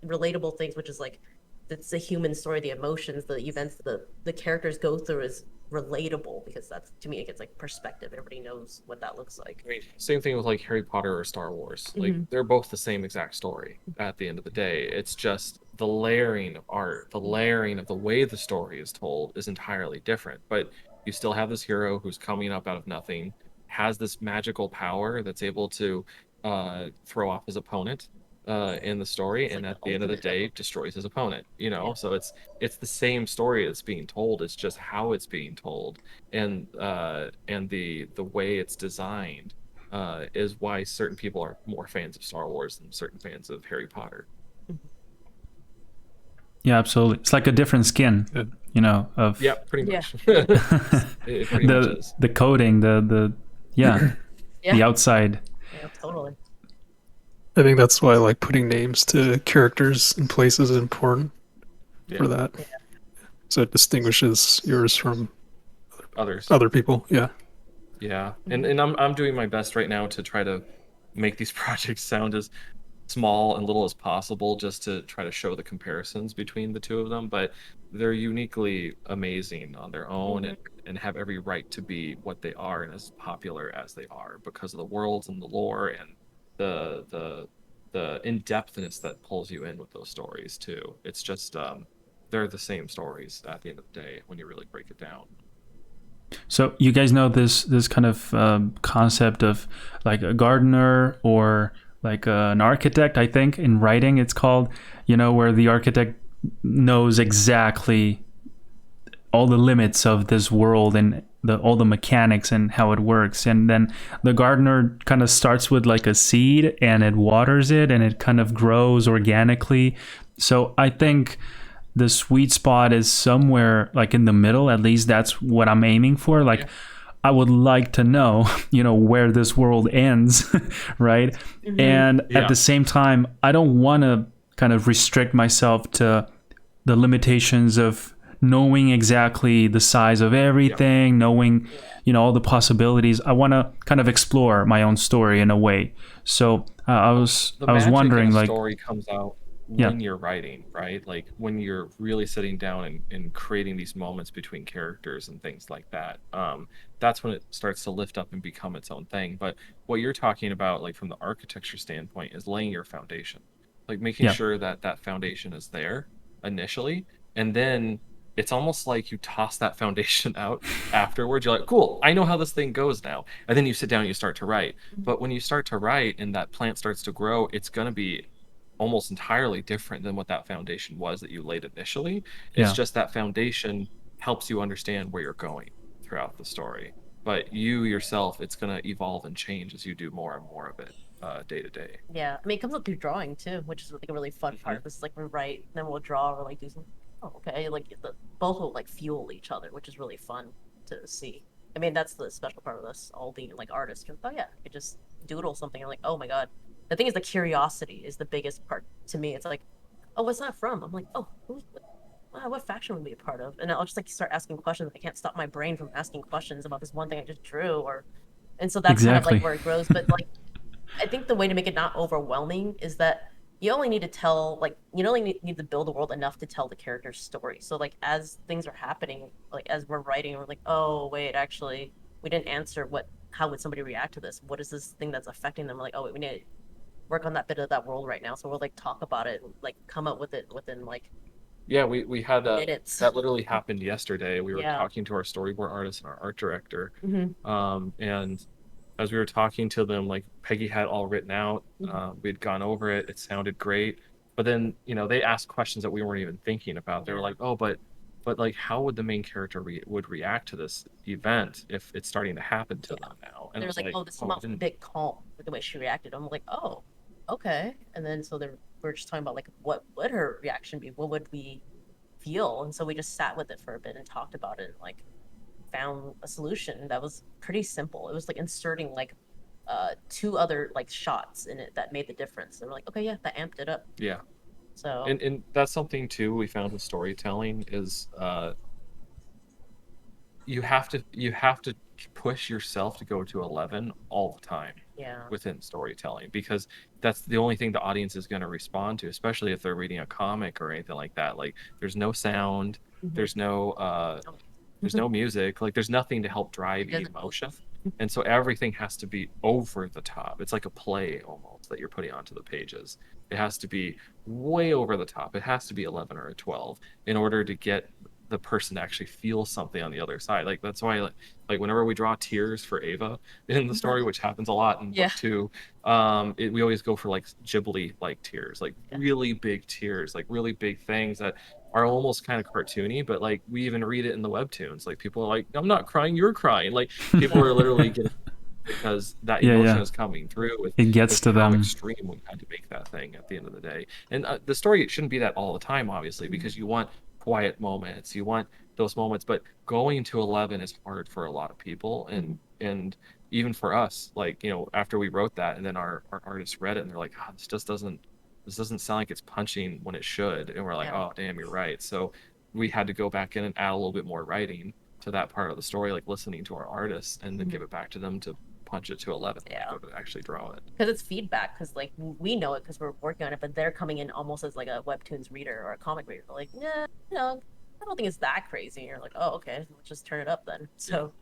Speaker 3: relatable things, which is like it's the human story, the emotions, the events, the characters go through is relatable, because that's, to me, it gets like perspective. Everybody knows what that looks like.
Speaker 4: I mean, same thing with like Harry Potter or Star Wars. Like they're both the same exact story at the end of the day. It's just the layering of art, the layering of the way the story is told is entirely different. But you still have this hero who's coming up out of nothing, has this magical power that's able to throw off his opponent in the story, and at the end of the day destroys his opponent, you know. So it's the same story that's being told. It's just how it's being told, and the way it's designed is why certain people are more fans of Star Wars than certain fans of Harry Potter.
Speaker 2: Yeah, absolutely. It's like a different skin, you know, of
Speaker 4: pretty much. It pretty much is.
Speaker 2: The coding, the the outside.
Speaker 3: Yeah, totally.
Speaker 5: I think that's why like putting names to characters and places is important for that. Yeah. So it distinguishes yours from other people. Yeah.
Speaker 4: Yeah. And I'm doing my best right now to try to make these projects sound as small and little as possible, just to try to show the comparisons between the two of them. But they're uniquely amazing on their own and have every right to be what they are and as popular as they are because of the worlds and the lore and the in-depthness that pulls you in with those stories too. It's just they're the same stories at the end of the day when you really break it down.
Speaker 2: So you guys know this kind of concept of like a gardener or like an architect, I think in writing it's called, you know, where the architect knows exactly all the limits of this world and all the mechanics and how it works, and then the gardener kind of starts with like a seed and it waters it and it kind of grows organically. So I think the sweet spot is somewhere like in the middle. At least that's what I'm aiming for. Like I would like to know, you know, where this world ends, right? And at the same time, I don't want to kind of restrict myself to the limitations of knowing exactly the size of everything, knowing, you know, all the possibilities. I want to kind of explore my own story in a way. So I was wondering, like,
Speaker 4: story comes out when you're writing, right? Like when you're really sitting down and creating these moments between characters and things like that. That's when it starts to lift up and become its own thing. But what you're talking about, like from the architecture standpoint, is laying your foundation, like making sure that that foundation is there initially, and then it's almost like you toss that foundation out afterwards. You're like, cool, I know how this thing goes now. And then you sit down and you start to write. But when you start to write and that plant starts to grow, it's going to be almost entirely different than what that foundation was that you laid initially. It's just that foundation helps you understand where you're going throughout the story. But you yourself, it's going to evolve and change as you do more and more of it day to day.
Speaker 3: Yeah, I mean, it comes up through drawing too, which is like a really fun part. This is like we write, then we'll draw, or like do something. Oh, okay, like both will like fuel each other, which is really fun to see. I mean, that's the special part of us all being like artists. Oh yeah, you just doodle something and like, oh my god. The thing is, the curiosity is the biggest part to me. It's like, oh, what's that from? I'm like, oh, what faction would be a part of? And I'll just like start asking questions. I can't stop my brain from asking questions about this one thing I just drew, and so that's kind of like where it grows. But like, I think the way to make it not overwhelming is that you only need to tell, like, you only need to build a world enough to tell the character's story. So like as things are happening, like as we're writing, we're like, oh wait, actually we didn't answer how would somebody react to this? What is this thing that's affecting them? We're like, oh wait, we need to work on that bit of that world right now. So we'll like talk about it and like come up with it within like
Speaker 4: we had
Speaker 3: minutes.
Speaker 4: That literally happened yesterday. We were talking to our storyboard artist and our art director, and as we were talking to them, like Peggy had all written out. We'd gone over it. It sounded great. But then, they asked questions that we weren't even thinking about. They were
Speaker 3: Yeah.
Speaker 4: like, oh, but like, how would the main character would react to this event if it's starting to happen to them now? And
Speaker 3: They
Speaker 4: it
Speaker 3: were
Speaker 4: was
Speaker 3: like,
Speaker 4: like,
Speaker 3: oh, this
Speaker 4: oh,
Speaker 3: came off a bit calm with the way she reacted. I'm like, oh, okay. And then so we're just talking about like what would her reaction be? What would we feel? And so we just sat with it for a bit and talked about it and like found a solution that was pretty simple. It was like inserting like 2 other like shots in it that made the difference. And we're like, okay, yeah, that amped it up.
Speaker 4: yeah.
Speaker 3: So
Speaker 4: And that's something too we found with storytelling is you have to push yourself to go to 11 all the time
Speaker 3: yeah,
Speaker 4: within storytelling, because that's the only thing the audience is going to respond to, especially if they're reading a comic or anything like that. Like there's no sound, there's no music, like there's nothing to help drive
Speaker 3: It doesn't
Speaker 4: emotion. And so everything has to be over the top. It's like a play almost that you're putting onto the pages. It has to be way over the top. It has to be 11 or a 12 in order to get the person to actually feel something on the other side. Like that's why like whenever we draw tears for Ava in the story, which happens a lot in
Speaker 3: Yeah.
Speaker 4: book 2, we always go for like Ghibli like tears, like really big tears, like really big things that are almost kind of cartoony, but like we even read it in the webtoons. Like people are like, I'm not crying, you're crying. Like people are literally getting because that
Speaker 2: Yeah,
Speaker 4: emotion
Speaker 2: yeah.
Speaker 4: is coming through with
Speaker 2: It gets to
Speaker 4: how
Speaker 2: them.
Speaker 4: extreme we had to make that thing at the end of the day. And the story shouldn't be that all the time, obviously, because you want quiet moments, you want those moments, but going to 11 is hard for a lot of people, and even for us, like, after we wrote that and then our artists read it and they're like, oh, this doesn't sound like it's punching when it should. And we're like,
Speaker 3: Yeah.
Speaker 4: oh damn, you're right. So we had to go back in and add a little bit more writing to that part of the story, like listening to our artists and then give it back to them to punch it to 11,
Speaker 3: Yeah.
Speaker 4: go to actually draw it.
Speaker 3: because it's feedback. Because like we know it because we're working on it, but they're coming in almost as like a webtoons reader or a comic reader. Like, yeah, I don't think it's that crazy. And you're like, oh, okay, let's just turn it up then. So,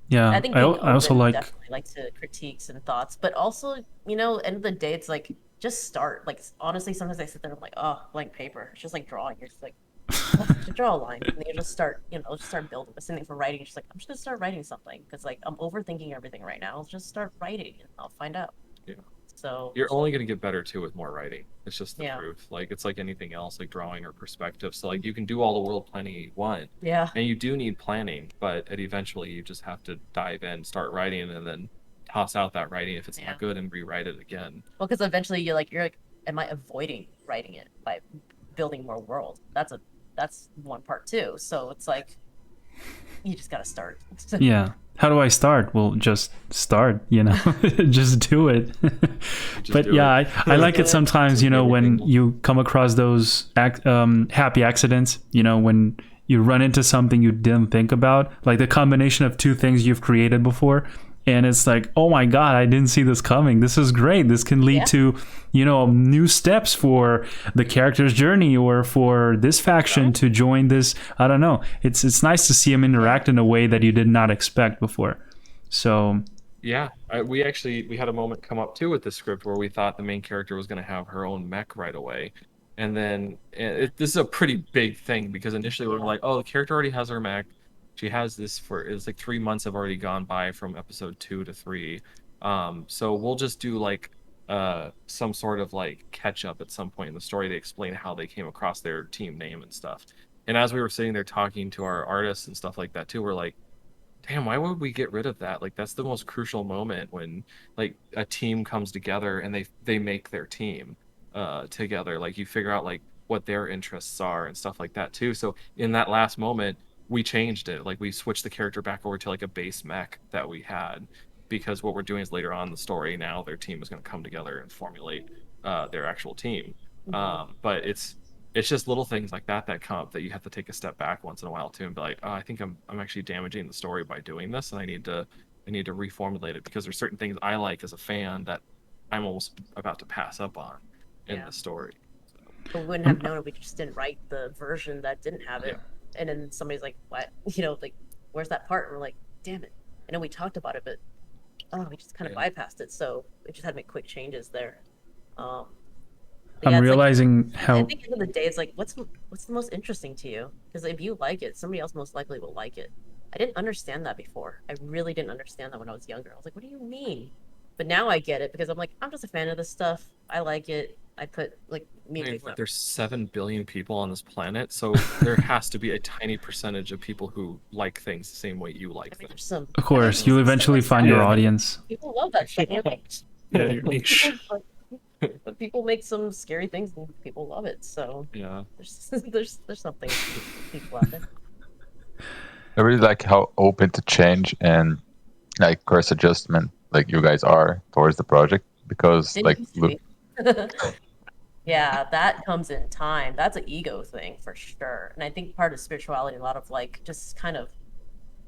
Speaker 2: Yeah,
Speaker 3: I think
Speaker 2: I,
Speaker 3: being
Speaker 2: I also
Speaker 3: open
Speaker 2: like
Speaker 3: definitely like to critiques and thoughts, but also, end of the day, it's like just start. Like honestly, sometimes I sit there and I'm like, oh, blank paper. It's just like drawing. You're just like, oh, just draw a line, and then you just start, just start building. The same thing for writing. Just like I'm just gonna start writing something because like I'm overthinking everything right now. I'll just start writing and I'll find out.
Speaker 4: Yeah.
Speaker 3: So
Speaker 4: You're only going to get better too with more writing. It's just the
Speaker 3: Yeah.
Speaker 4: truth. Like it's like anything else, like drawing or perspective. So like you can do all the world planning you want,
Speaker 3: yeah,
Speaker 4: and you do need planning, but eventually you just have to dive in, start writing, and then toss out that writing if it's
Speaker 3: Yeah.
Speaker 4: not good and rewrite it again.
Speaker 3: well, because eventually you're like, am I avoiding writing it by building more world? That's one part too. So it's like you just gotta start.
Speaker 2: yeah. How do I start? Well, just start, just do it. But
Speaker 4: do
Speaker 2: yeah,
Speaker 4: it.
Speaker 2: I like
Speaker 3: do
Speaker 2: it
Speaker 3: it.
Speaker 2: sometimes,
Speaker 4: Just
Speaker 2: when
Speaker 4: everything.
Speaker 2: you come across those happy accidents, when you run into something you didn't think about, like the combination of 2 things you've created before. And it's like, oh my God, I didn't see this coming. This is great. This can lead
Speaker 3: Yeah.
Speaker 2: to, new steps for the character's journey or for this faction to join this. I don't know. It's nice to see them interact in a way that you did not expect before. So
Speaker 4: Yeah, we had a moment come up too with the script where we thought the main character was going to have her own mech right away, and then this is a pretty big thing because initially we were like, oh, the character already has her mech. She has this it's like 3 months have already gone by from episode 2 to 3, so we'll just do like some sort of like catch up at some point in the story to explain how they came across their team name and stuff. And as we were sitting there talking to our artists and stuff like that too, we're like, damn, why would we get rid of that? Like that's the most crucial moment when like a team comes together and they make their team together. Like you figure out like what their interests are and stuff like that too. So in that last moment, we changed it. Like we switched the character back over to like a base mech that we had, because what we're doing is later on in the story now their team is going to come together and formulate their actual team. But it's just little things like that come up that you have to take a step back once in a while too and be like, oh, I think I'm actually damaging the story by doing this, and I need to reformulate it because there's certain things I like as a fan that I'm almost about to pass up on in
Speaker 3: Yeah.
Speaker 4: the story.
Speaker 3: But we wouldn't have known it. We just didn't write the version that didn't have it. And then somebody's like, what? Like, where's that part? And we're like, damn it. I know we talked about it, but we just kind of bypassed it. So we just had to make quick changes there. But
Speaker 2: I'm
Speaker 3: it's like,
Speaker 2: realizing
Speaker 3: I
Speaker 2: how
Speaker 3: think at the end of the day, it's like, what's the most interesting to you? Because if you like it, somebody else most likely will like it. I didn't understand that before. I really didn't understand that when I was younger. I was like, what do you mean? But now I get it because I'm like, I'm just a fan of this stuff. I like it. I put like
Speaker 4: I mean,
Speaker 3: music.
Speaker 4: there's 7 billion people on this planet, so there has to be a tiny percentage of people who like things the same way you like
Speaker 3: I mean,
Speaker 4: things.
Speaker 3: there's some.
Speaker 2: Of
Speaker 3: I mean,
Speaker 2: course, you'll eventually find your
Speaker 5: Yeah.
Speaker 2: audience.
Speaker 3: people love that shit. You're like,
Speaker 5: Yeah, your niche.
Speaker 3: but people make some scary things and people love it. So
Speaker 4: Yeah.
Speaker 3: there's something for people out there.
Speaker 1: I really like how open to change and like course adjustment like you guys are towards the project, because
Speaker 3: It
Speaker 1: like
Speaker 3: used to
Speaker 1: look,
Speaker 3: be. Yeah, that comes in time. That's an ego thing for sure. And I think part of spirituality, a lot of like just kind of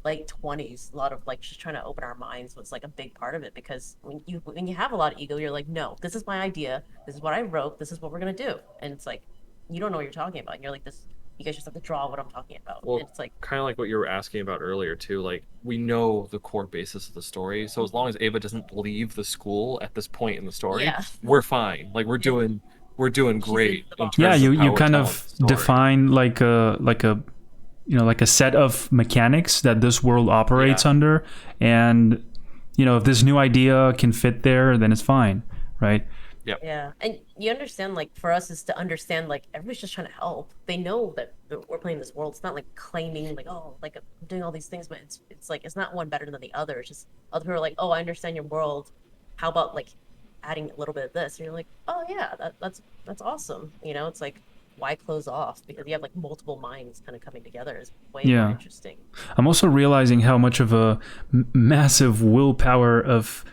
Speaker 3: late 20s, a lot of like just trying to open our minds was like a big part of it, because when you have a lot of ego, you're like, no, this is my idea, this is what I wrote, this is what we're gonna do. And it's like you don't know what you're talking about. And you're like, this, you guys just have to draw what I'm talking about.
Speaker 4: Well,
Speaker 3: And it's like,
Speaker 4: kind of like what you were asking about earlier too. Like we know the core basis of the story, so as long as Ava doesn't leave the school at this point in the story,
Speaker 3: yeah,
Speaker 4: we're fine. Like we're doing
Speaker 3: in
Speaker 4: great
Speaker 3: the
Speaker 4: in
Speaker 3: box.
Speaker 2: Yeah,
Speaker 4: terms of how
Speaker 2: you
Speaker 4: we're
Speaker 2: kind
Speaker 4: telling
Speaker 2: of
Speaker 4: the story.
Speaker 2: define like a you know, like a set of mechanics that this world operates
Speaker 4: Yeah.
Speaker 2: under, and you know, if this new idea can fit there, then it's fine, right?
Speaker 3: Yeah, and you understand, like, for us is to understand, like, everybody's just trying to help. They know that we're playing this world. It's not like claiming, like, oh, like I'm doing all these things, but it's like it's not one better than the other. It's just other people are like, oh, I understand your world. How about like adding a little bit of this? And you're like, oh yeah, that's awesome. You know, it's like, why close off? Because you have like multiple minds kind of coming together is way more
Speaker 2: Yeah.
Speaker 3: interesting.
Speaker 2: I'm also realizing how much of a massive willpower of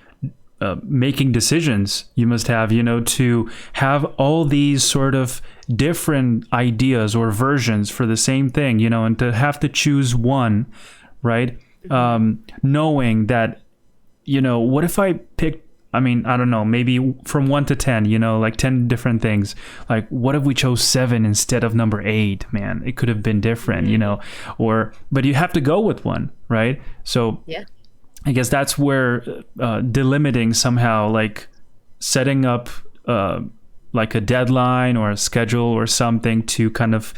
Speaker 2: making decisions you must have, you know, to have all these sort of different ideas or versions for the same thing, you know, and to have to choose one, right? Knowing that, you know, what if I picked, I mean, I don't know, maybe from 1 to 10, you know, like 10 different things. Like, what if we chose 7 instead of number 8? Man, it could have been different, you know, but you have to go with one, right? So,
Speaker 3: Yeah.
Speaker 2: I guess that's where delimiting somehow, like setting up like a deadline or a schedule or something to kind of,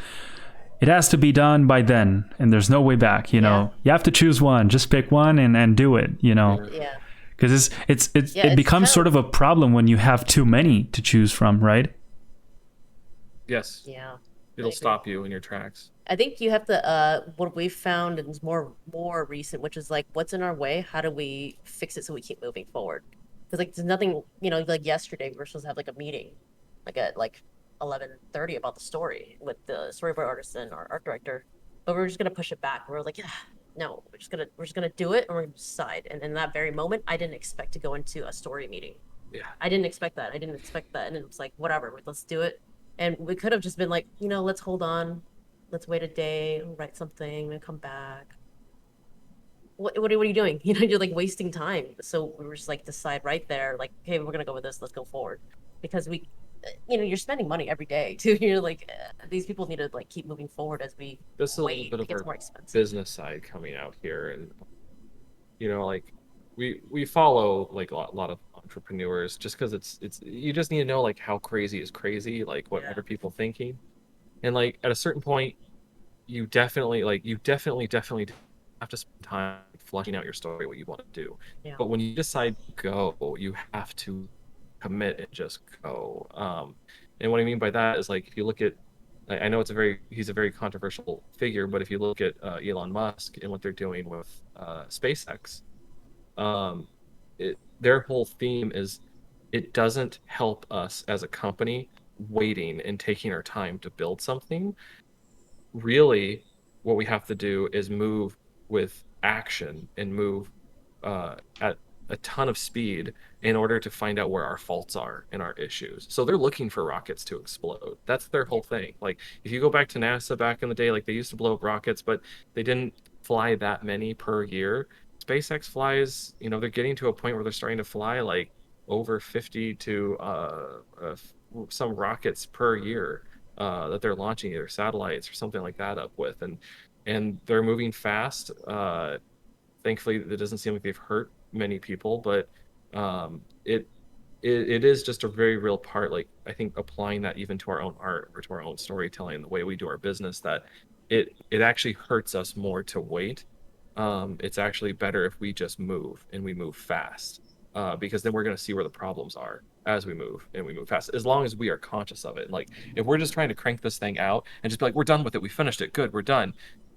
Speaker 2: it has to be done by then, and there's no way back, you know. You have to choose one, just pick one and do it, you know.
Speaker 3: Yeah.
Speaker 2: Because it
Speaker 3: it's
Speaker 2: becomes
Speaker 3: kind
Speaker 2: sort of a problem when you have too many to choose from, right?
Speaker 4: Yes,
Speaker 3: Yeah.
Speaker 4: it'll
Speaker 3: agree.
Speaker 4: stop you in your tracks.
Speaker 3: I think you have to what we've found, and it's more recent, which is like, what's in our way? How do we fix it so we keep moving forward? Because like there's nothing, you know, like yesterday we were supposed to have like a meeting, like at like 11:30 about the story with the storyboard artist and our art director, but we are just gonna push it back. We are like, yeah, no, we're just gonna do it and we're gonna decide. And in that very moment, I didn't expect to go into a story meeting.
Speaker 4: Yeah.
Speaker 3: I didn't expect that. I didn't expect that, and it was like, whatever, let's do it. And we could have just been like, you know, let's hold on, let's wait a day, write something, and come back. What are you doing? You know, you're like wasting time. So we were just like, decide right there, like, okay, we're gonna go with this. Let's go forward, because we, you know, you're spending money every day too. You're like, these people need to like keep moving forward as we
Speaker 4: This is a
Speaker 3: wait.
Speaker 4: little
Speaker 3: It
Speaker 4: bit
Speaker 3: gets
Speaker 4: of
Speaker 3: more
Speaker 4: our
Speaker 3: expensive.
Speaker 4: business side coming out here, and you know, like we follow like a lot of entrepreneurs just because it's you just need to know like how crazy is crazy, like what
Speaker 3: Yeah.
Speaker 4: are people thinking, and like at a certain point you definitely have to spend time fleshing out your story, what you want to do.
Speaker 3: Yeah.
Speaker 4: But when you decide to go, you have to commit and just go. And what I mean by that is, like, if you look at, I know he's a very controversial figure, but if you look at Elon Musk and what they're doing with SpaceX, um, their whole theme is it doesn't help us as a company waiting and taking our time to build something. Really, what we have to do is move with action and move at a ton of speed in order to find out where our faults are and our issues. So they're looking for rockets to explode. That's their whole thing. Like, if you go back to NASA back in the day, like, they used to blow up rockets, but they didn't fly that many per year. SpaceX flies, you know, they're getting to a point where they're starting to fly like over 50 to some rockets per year that they're launching, either satellites or something like that up with, and they're moving fast. Thankfully, it doesn't seem like they've hurt many people, but it is just a very real part. Like, I think applying that even to our own art or to our own storytelling, the way we do our business, that it actually hurts us more to wait. It's actually better if we just move and we move fast. because then we're going to see where the problems are as we move and we move fast, as long as we are conscious of it. Like if we're just trying to crank this thing out and just be like, we're done with it, we finished it, good, we're done,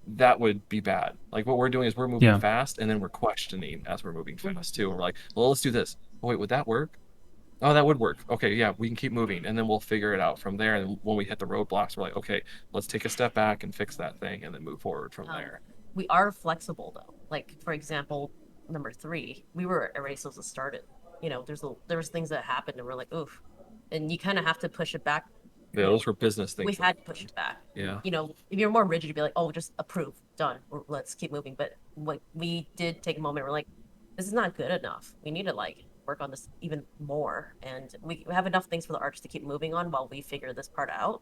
Speaker 4: that would be bad. Like what we're doing is we're moving fast, and then we're questioning as we're moving fast too. And we're like, well, let's do this. Oh wait, would that work? Oh, that would work. Okay, yeah, we can keep moving, and then we'll figure it out from there. And when we hit the roadblocks, we're like, okay, let's take a step back and fix that thing, and then move forward from there.
Speaker 3: We are flexible though. Like for example, number 3, we were already supposed to start it. You know, there's things that happened, and we're like, oof, and you kind of have to push it back.
Speaker 4: Yeah, those were business things.
Speaker 3: We had to push it back.
Speaker 4: Yeah.
Speaker 3: You know, if you're more rigid, you'd be like, oh, just approve, done, or let's keep moving. But what we did take a moment, we're like, this is not good enough. We need to like work on this even more, and we have enough things for the arch to keep moving on while we figure this part out.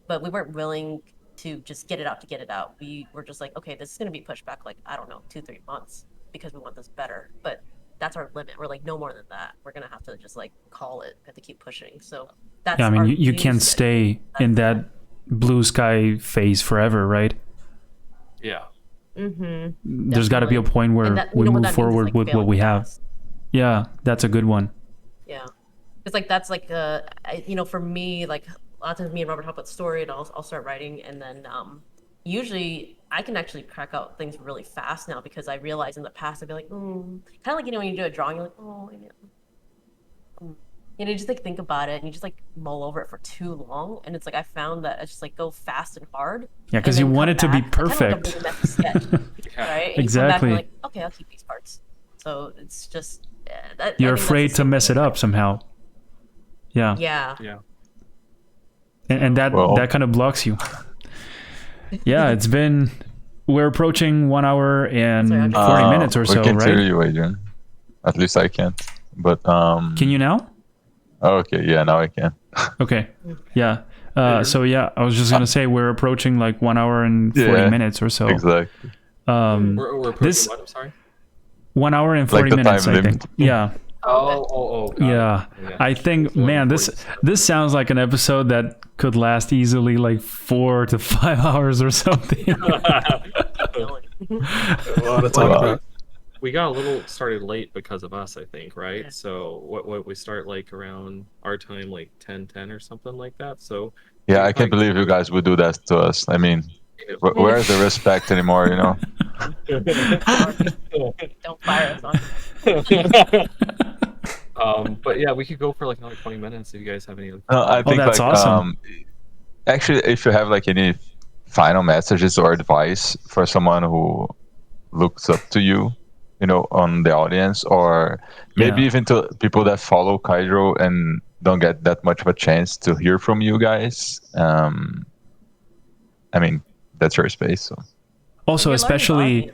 Speaker 3: But we weren't willing to just get it out to get it out. We were just like, okay, this is going to be pushed back like, I don't know, 2-3 months because we want this better. But that's our limit. We're like, no more than that. We're going to have to just like call it. We have to keep pushing. So that's
Speaker 2: Yeah, I mean, you can't stay in that blue sky phase forever, right?
Speaker 4: Yeah.
Speaker 2: There's got to be a point where we move forward with what we have. Yeah, that's a good one.
Speaker 3: Yeah. It's like, that's like, you know, for me, like a lot of times me and Robert talk about the story, and I'll start writing, and then usually I can actually crack out things really fast now, because I realize in the past I'd be like, kind of like, you know, when you do a drawing, you're like, oh, you know, you just like think about it and you just like mull over it for too long, and it's like I found that I just like go fast and hard.
Speaker 2: Yeah, because you want it to be perfect.
Speaker 3: Kind of like a really messy sketch, right? And
Speaker 2: exactly.
Speaker 3: you come back and you're like, okay, I'll keep these parts. So it's just
Speaker 2: you're afraid to mess it up somehow. Yeah.
Speaker 3: Yeah.
Speaker 4: Yeah.
Speaker 2: And that kind of blocks you. Yeah, we're approaching 1 hour and 40 minutes or so, right?
Speaker 1: We can hear you, Adrian. At least I can. But
Speaker 2: can you now?
Speaker 1: Oh, okay, yeah, now I can.
Speaker 2: Okay, yeah. So yeah, I was just gonna say we're approaching like 1 hour and 40 minutes or so.
Speaker 1: Exactly.
Speaker 4: We're approaching what? I'm sorry.
Speaker 2: 1 hour and 40 minutes, I think. Yeah.
Speaker 4: Oh.
Speaker 2: Yeah. I think, man, this sounds like an episode that could last easily like 4 to 5 hours or something.
Speaker 5: A lot of talk about.
Speaker 4: We got a little started late because of us, I think, right? Yeah. So what we start like around our time, like 10:10 or something like that. So
Speaker 1: yeah, I can't believe you guys would do that to us. I mean, where is the respect anymore? You know.
Speaker 3: Don't fire us on.
Speaker 4: But yeah, we could go for like another 20 minutes if you guys have any other.
Speaker 1: No, I think
Speaker 2: that's
Speaker 1: like
Speaker 2: awesome.
Speaker 1: Actually, if you have like any final messages or advice for someone who looks up to you, you know, on the audience, or maybe even to people that follow Kaidro and don't get that much of a chance to hear from you guys. I mean, that's your space. So.
Speaker 2: Also, especially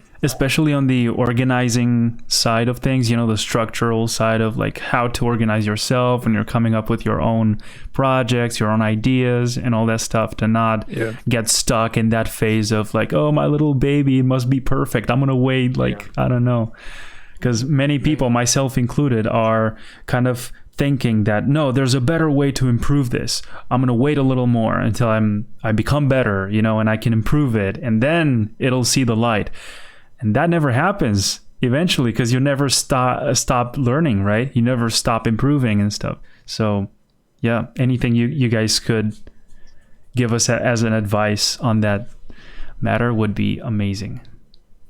Speaker 2: on the organizing side of things, you know, the structural side of like how to organize yourself when you're coming up with your own projects, your own ideas and all that stuff, to not get stuck in that phase of like, oh, my little baby must be perfect. I'm going to wait I don't know. Because many people, myself included, are kind of thinking that, no, there's a better way to improve this. I'm going to wait a little more until I become better, you know, and I can improve it, and then it'll see the light. And that never happens eventually, because you never stop learning, right? You never stop improving and stuff. So yeah, anything you guys could give us as an advice on that matter would be amazing.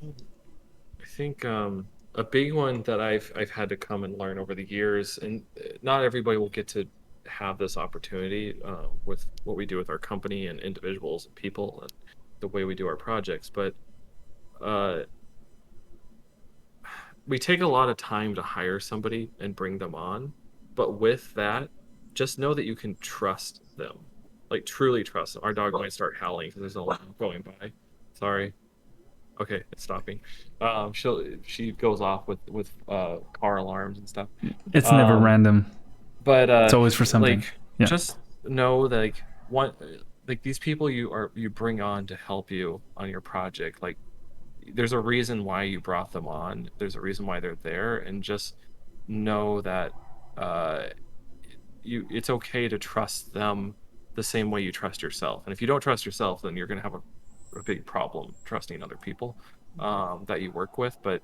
Speaker 4: I think a big one that I've had to come and learn over the years, and not everybody will get to have this opportunity with what we do with our company and individuals and people and the way we do our projects, but we take a lot of time to hire somebody and bring them on, but with that, just know that you can trust them, like truly trust them. Our dog might start howling because there's a alarm going by. Sorry. Okay, it's stopping. She goes off with car alarms and stuff.
Speaker 2: It's never random,
Speaker 4: but
Speaker 2: it's always for something.
Speaker 4: Like, just know that like these people you bring on to help you on your project, like there's a reason why you brought them on. There's a reason why they're there, and just know that it's okay to trust them the same way you trust yourself. And if you don't trust yourself, then you're going to have a big problem trusting other people that you work with. But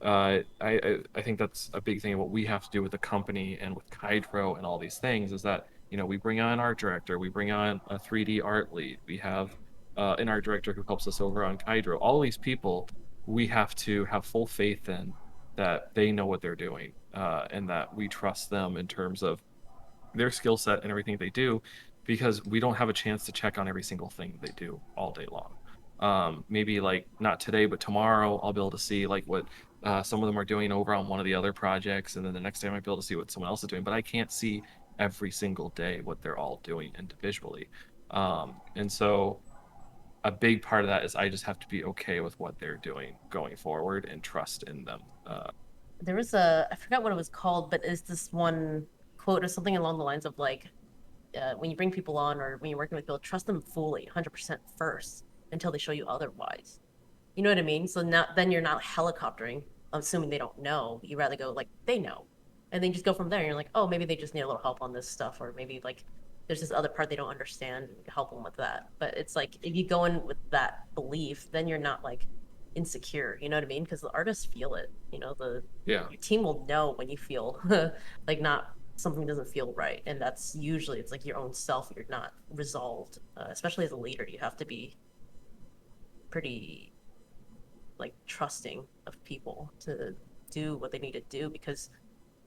Speaker 4: I think that's a big thing. What we have to do with the company and with Kaidro and all these things is that, you know, we bring on an art director, we bring on a 3D art lead, we have an art director who helps us over on Kaidro. All these people, we have to have full faith in that they know what they're doing, and that we trust them in terms of their skill set and everything they do, because we don't have a chance to check on every single thing they do all day long. Maybe like not today, but tomorrow I'll be able to see like what some of them are doing over on one of the other projects, and then the next day I might be able to see what someone else is doing. But I can't see every single day what they're all doing individually. And so a big part of that is I just have to be okay with what they're doing going forward and trust in them.
Speaker 3: There was I forgot what it was called, but it's this one quote or something along the lines of like, when you bring people on or when you're working with people, trust them fully, 100% first until they show you otherwise. You know what I mean? So now then you're not helicoptering, assuming they don't know. You rather go like they know, and then you just go from there. And you're like, oh, maybe they just need a little help on this stuff, or maybe like there's this other part they don't understand, and help them with that. But it's like if you go in with that belief, then you're not like insecure. You know what I mean? Because the artists feel it. You know, your team will know when you feel like not something doesn't feel right, and that's usually it's like your own self. You're not resolved, especially as a leader. You have to be pretty like trusting of people to do what they need to do, because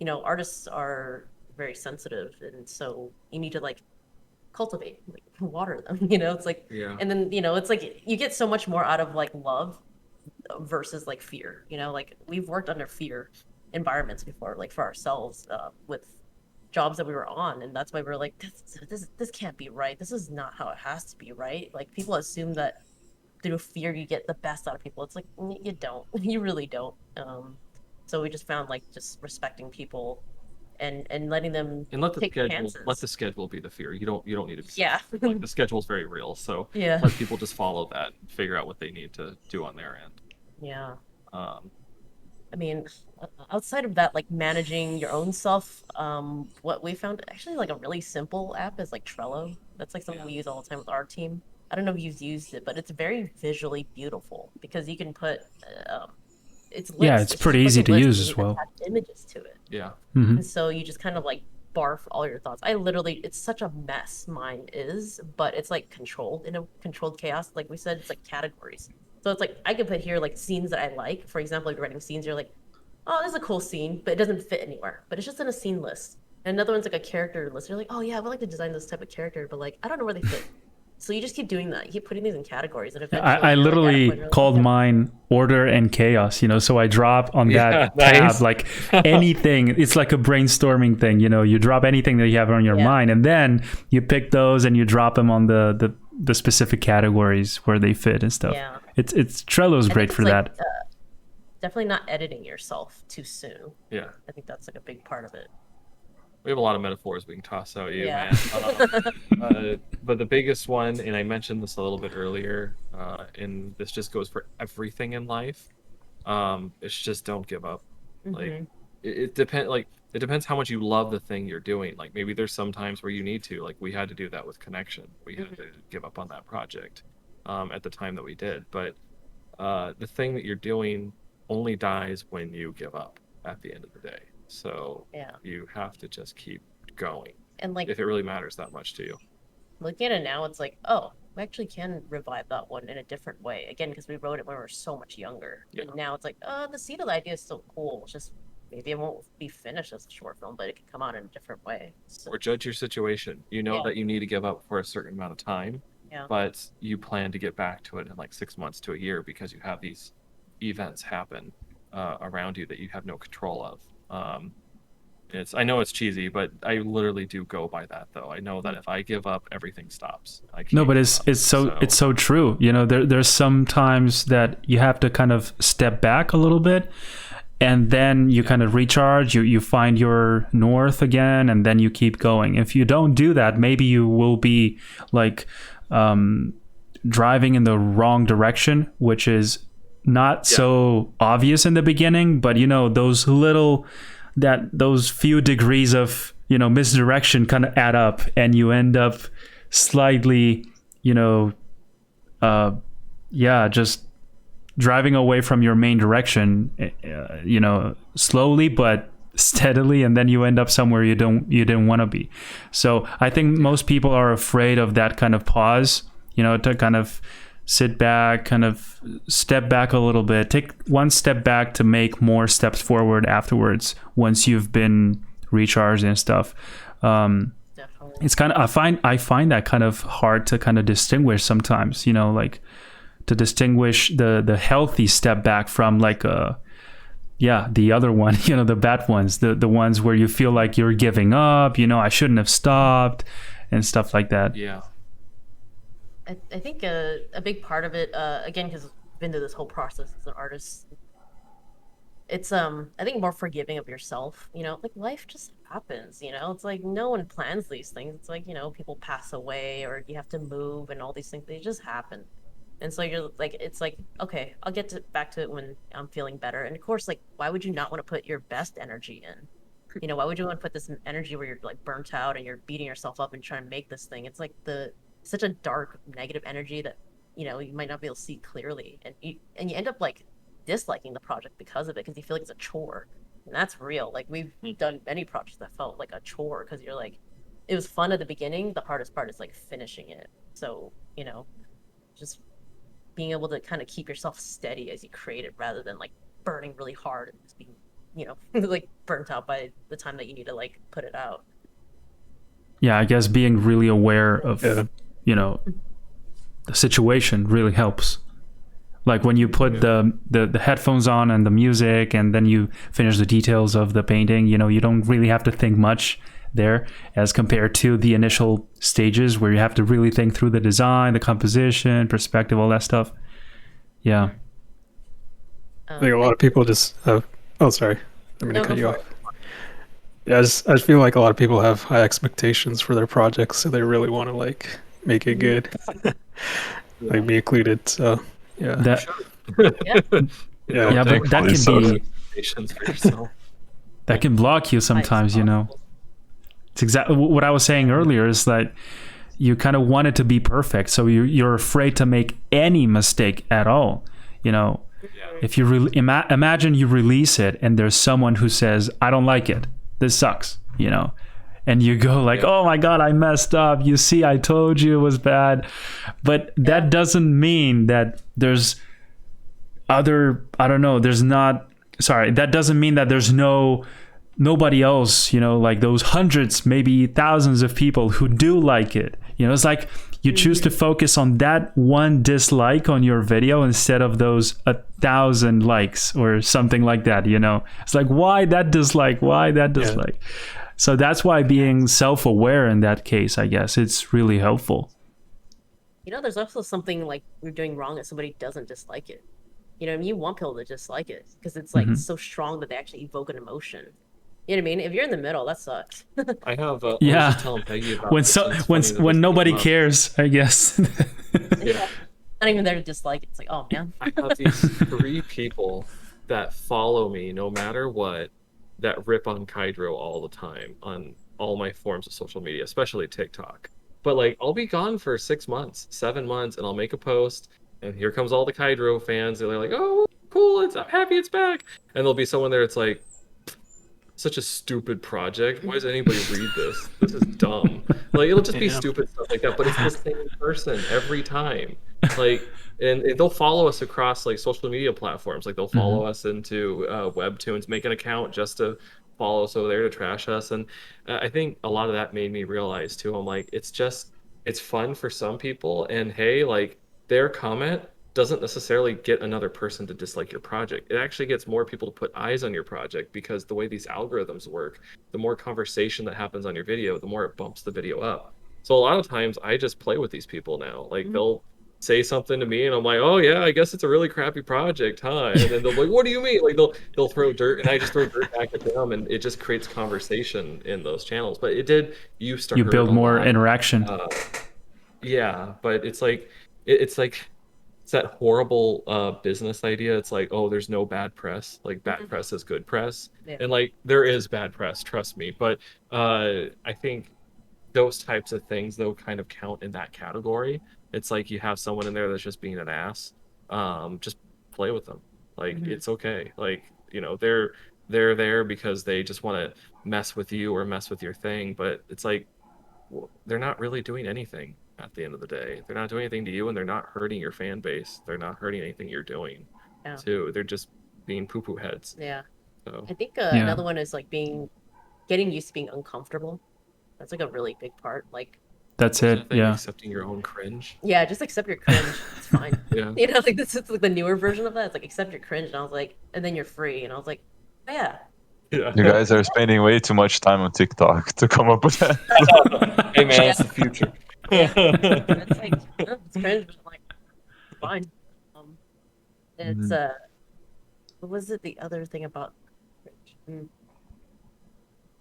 Speaker 3: you know artists are very sensitive, and so you need to like cultivate, like water them, you know. It's like, and then you know it's like you get so much more out of like love versus like fear, you know. Like we've worked under fear environments before, like for ourselves, with jobs that we were on, and that's why we were like this can't be right, this is not how it has to be, right? Like people assume that through fear you get the best out of people. It's like you don't. You really don't. So we just found like just respecting people and letting them
Speaker 4: and let the
Speaker 3: take
Speaker 4: schedule
Speaker 3: chances.
Speaker 4: let the schedule be the fear. You don't need to be
Speaker 3: Yeah.
Speaker 4: the schedule is very real, so
Speaker 3: Yeah.
Speaker 4: let people just follow that and figure out what they need to do on their end.
Speaker 3: Yeah.
Speaker 4: Um,
Speaker 3: I mean, outside of that, like managing your own self, what we found actually like a really simple app is like Trello. That's like something we use all the time with our team. I don't know if you've used it, but it's very visually beautiful because you can put it's lists.
Speaker 2: Yeah, it's pretty easy to use as well.
Speaker 3: Attach images to it.
Speaker 4: yeah.
Speaker 2: Mm-hmm.
Speaker 3: And so you just kind of like barf all your thoughts. I literally, it's such a mess, mine is, but it's like controlled in a controlled chaos. Like we said, it's like categories. So it's like I could put here like scenes that I like. For example, if you're writing scenes, you're like, oh, this is a cool scene, but it doesn't fit anywhere. But it's just in a scene list. And another one's like a character list. You're like, oh yeah, I would like to design this type of character, but like I don't know where they fit. So you just keep doing that. You keep putting these in categories, and eventually
Speaker 2: I literally called mine order and chaos, you know, so I drop on that tab like anything. It's like a brainstorming thing, you know. You drop anything that you have on your mind, and then you pick those and you drop them on the specific categories where they fit and stuff.
Speaker 3: Yeah.
Speaker 2: It's Trello's great for that.
Speaker 3: Definitely not editing yourself too soon.
Speaker 4: Yeah.
Speaker 3: I think that's like a big part of it.
Speaker 4: We have a lot of metaphors we can toss out,
Speaker 3: Yeah.
Speaker 4: man. But the biggest one, and I mentioned this a little bit earlier, and this just goes for everything in life. It's just don't give up. Like it depends. Like it depends how much you love the thing you're doing. Like maybe there's some times where you need to. Like we had to do that with Connection. We had to give up on that project at the time that we did. But the thing that you're doing only dies when you give up at the end of the day. So you have to just keep going.
Speaker 3: And like
Speaker 4: if it really matters that much to you.
Speaker 3: Looking at it now, it's like, oh, we actually can revive that one in a different way. Again, because we wrote it when we were so much younger. Yeah. And now it's like, the seed of the idea is still cool. It's just maybe it won't be finished as a short film, but it can come out in a different way. So,
Speaker 4: or judge your situation. You know that you need to give up for a certain amount of time, but you plan to get back to it in like 6 months to a year because you have these events happen around you that you have no control of. I know it's cheesy, but I literally do go by that though. I know that if I give up, everything stops.
Speaker 2: No, but it's so true. You know, there's some times that you have to kind of step back a little bit, and then you kind of recharge. You find your north again, and then you keep going. If you don't do that, maybe you will be like driving in the wrong direction, which is not so obvious in the beginning, but you know, those few degrees of, you know, misdirection kind of add up, and you end up slightly, you know, just driving away from your main direction, slowly but steadily, and then you end up somewhere you didn't want to be. So I think most people are afraid of that kind of pause, to kind of sit back, kind of step back a little bit, take one step back to make more steps forward afterwards once you've been recharged and stuff.
Speaker 3: Definitely.
Speaker 2: It's kind of, I find that kind of hard to kind of distinguish sometimes, like to distinguish the healthy step back from like the other one, the bad ones, the ones where you feel like you're giving up, I shouldn't have stopped and stuff like that.
Speaker 4: Yeah.
Speaker 3: I think a big part of it, again, because I've been through this whole process as an artist, it's I think more forgiving of yourself. Like life just happens. It's like no one plans these things. It's like people pass away or you have to move and all these things. They just happen. And so you're like, it's like, okay, I'll get back to it when I'm feeling better. And of course, like, why would you not want to put your best energy in? Why would you want to put this energy where you're like burnt out and you're beating yourself up and trying to make this thing? It's like such a dark, negative energy that, you might not be able to see clearly. And you end up like disliking the project because of it, because you feel like it's a chore. And that's real. Like we've done many projects that felt like a chore because you're like, it was fun at the beginning. The hardest part is like finishing it. So, just being able to kind of keep yourself steady as you create it rather than like burning really hard and just being, like burnt out by the time that you need to like put it out.
Speaker 2: Yeah, I guess being really aware of, the situation really helps. Like when you put the headphones on and the music and then you finish the details of the painting, you don't really have to think much there as compared to the initial stages where you have to really think through the design, the composition, perspective, all that stuff. Yeah.
Speaker 5: I think a lot of people just have... Oh, sorry. I'm going to cut you off. Yeah, I just feel like a lot of people have high expectations for their projects, so they really want to like make it good. Like me included, so yeah.
Speaker 2: Yeah, but that can be...
Speaker 4: For yourself.
Speaker 2: That can block you sometimes, It's exactly what I was saying earlier, is that you kind of want it to be perfect, so you're afraid to make any mistake at all. If you imagine you release it and there's someone who says, I don't like it, this sucks, and you go like, oh my God, I messed up. You see, I told you it was bad. But that doesn't mean that there's that doesn't mean that there's nobody else, like those hundreds, maybe thousands of people who do like it. It's like you choose to focus on that one dislike on your video instead of those 1,000 likes or something like that. It's like, why that dislike? So that's why being self-aware in that case, I guess, it's really helpful.
Speaker 3: There's also something like you're doing wrong that somebody doesn't dislike it. You want people to dislike it because it's like so strong that they actually evoke an emotion. You know what I mean? If you're in the middle, that sucks.
Speaker 4: I have I was just telling Peggy about
Speaker 2: when nobody cares, I guess.
Speaker 3: Yeah. Not even there to dislike it. It's like, oh man.
Speaker 4: I have these 3 people that follow me no matter what, that rip on Kaidro all the time on all my forms of social media, especially TikTok. But like, I'll be gone for 6 months, 7 months, and I'll make a post, and here comes all the Kaidro fans, and they're like, "Oh, cool! I'm happy it's back." And there'll be someone there. It's like, such a stupid project. Why does anybody read this? This is dumb. Like, it'll just be stupid stuff like that. But it's the same person every time. Like, and they'll follow us across like social media platforms. Like they'll follow us into Webtoons, make an account just to follow us over there to trash us. And I think a lot of that made me realize too. I'm like, it's fun for some people, and hey, like their comment doesn't necessarily get another person to dislike your project. It actually gets more people to put eyes on your project, because the way these algorithms work, the more conversation that happens on your video, the more it bumps the video up. So a lot of times I just play with these people now. Like they'll say something to me and I'm like, oh yeah, I guess it's a really crappy project, huh? And then they'll be like, what do you mean? Like they'll throw dirt, and I just throw dirt back at them, and it just creates conversation in those channels. But it did used to
Speaker 2: you
Speaker 4: hurt
Speaker 2: build
Speaker 4: a
Speaker 2: more
Speaker 4: lot.
Speaker 2: interaction.
Speaker 4: Yeah, but it's like it's that horrible business idea. It's like, oh, there's no bad press. Like bad press is good press.
Speaker 3: Yeah.
Speaker 4: And like there is bad press, trust me. But I think those types of things though kind of count in that category. It's like you have someone in there that's just being an ass, just play with them. Like it's okay. Like, you know, they're there because they just want to mess with you or mess with your thing, but it's like, well, they're not really doing anything at the end of the day. They're not doing anything to you, and they're not hurting your fan base. They're not hurting anything you're doing
Speaker 3: Yeah.
Speaker 4: too. They're just being poo-poo heads.
Speaker 3: Yeah.
Speaker 4: So
Speaker 3: I think
Speaker 2: Yeah.
Speaker 3: another one is like getting used to being uncomfortable. That's like a really big part. Like,
Speaker 2: That's
Speaker 4: isn't
Speaker 2: it.
Speaker 4: that thing
Speaker 2: Yeah.
Speaker 4: accepting your own cringe.
Speaker 3: yeah, just accept your cringe. It's fine.
Speaker 4: Yeah.
Speaker 3: You know, like this is like the newer version of that. It's like accept your cringe, and I was like, and then you're free, and I was like, oh, yeah.
Speaker 4: Yeah.
Speaker 1: You guys are spending way too much time on TikTok to come up with that.
Speaker 4: Hey man, it's the future.
Speaker 3: It's like it's cringe, but I'm like, it's fine. It's what was it? The other thing about cringe?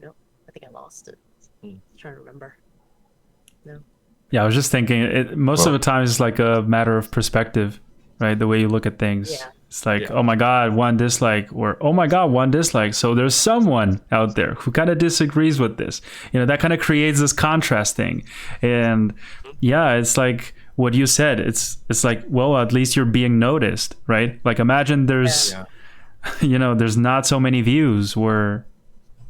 Speaker 3: No, I think I lost it. I'm trying to remember. No.
Speaker 2: Yeah, I was just thinking. Most of
Speaker 1: Well-
Speaker 2: the time, it's like a matter of perspective, right? The way you look at things.
Speaker 3: Yeah.
Speaker 2: It's like,
Speaker 4: Yeah.
Speaker 2: oh my God, one dislike, or oh my God, one dislike. So there's someone out there who kind of disagrees with this. You know, that kind of creates this contrast thing. And yeah, it's like what you said. It's like, well, at least you're being noticed, right? Like imagine there's,
Speaker 4: Yeah.
Speaker 2: you know, there's not so many views where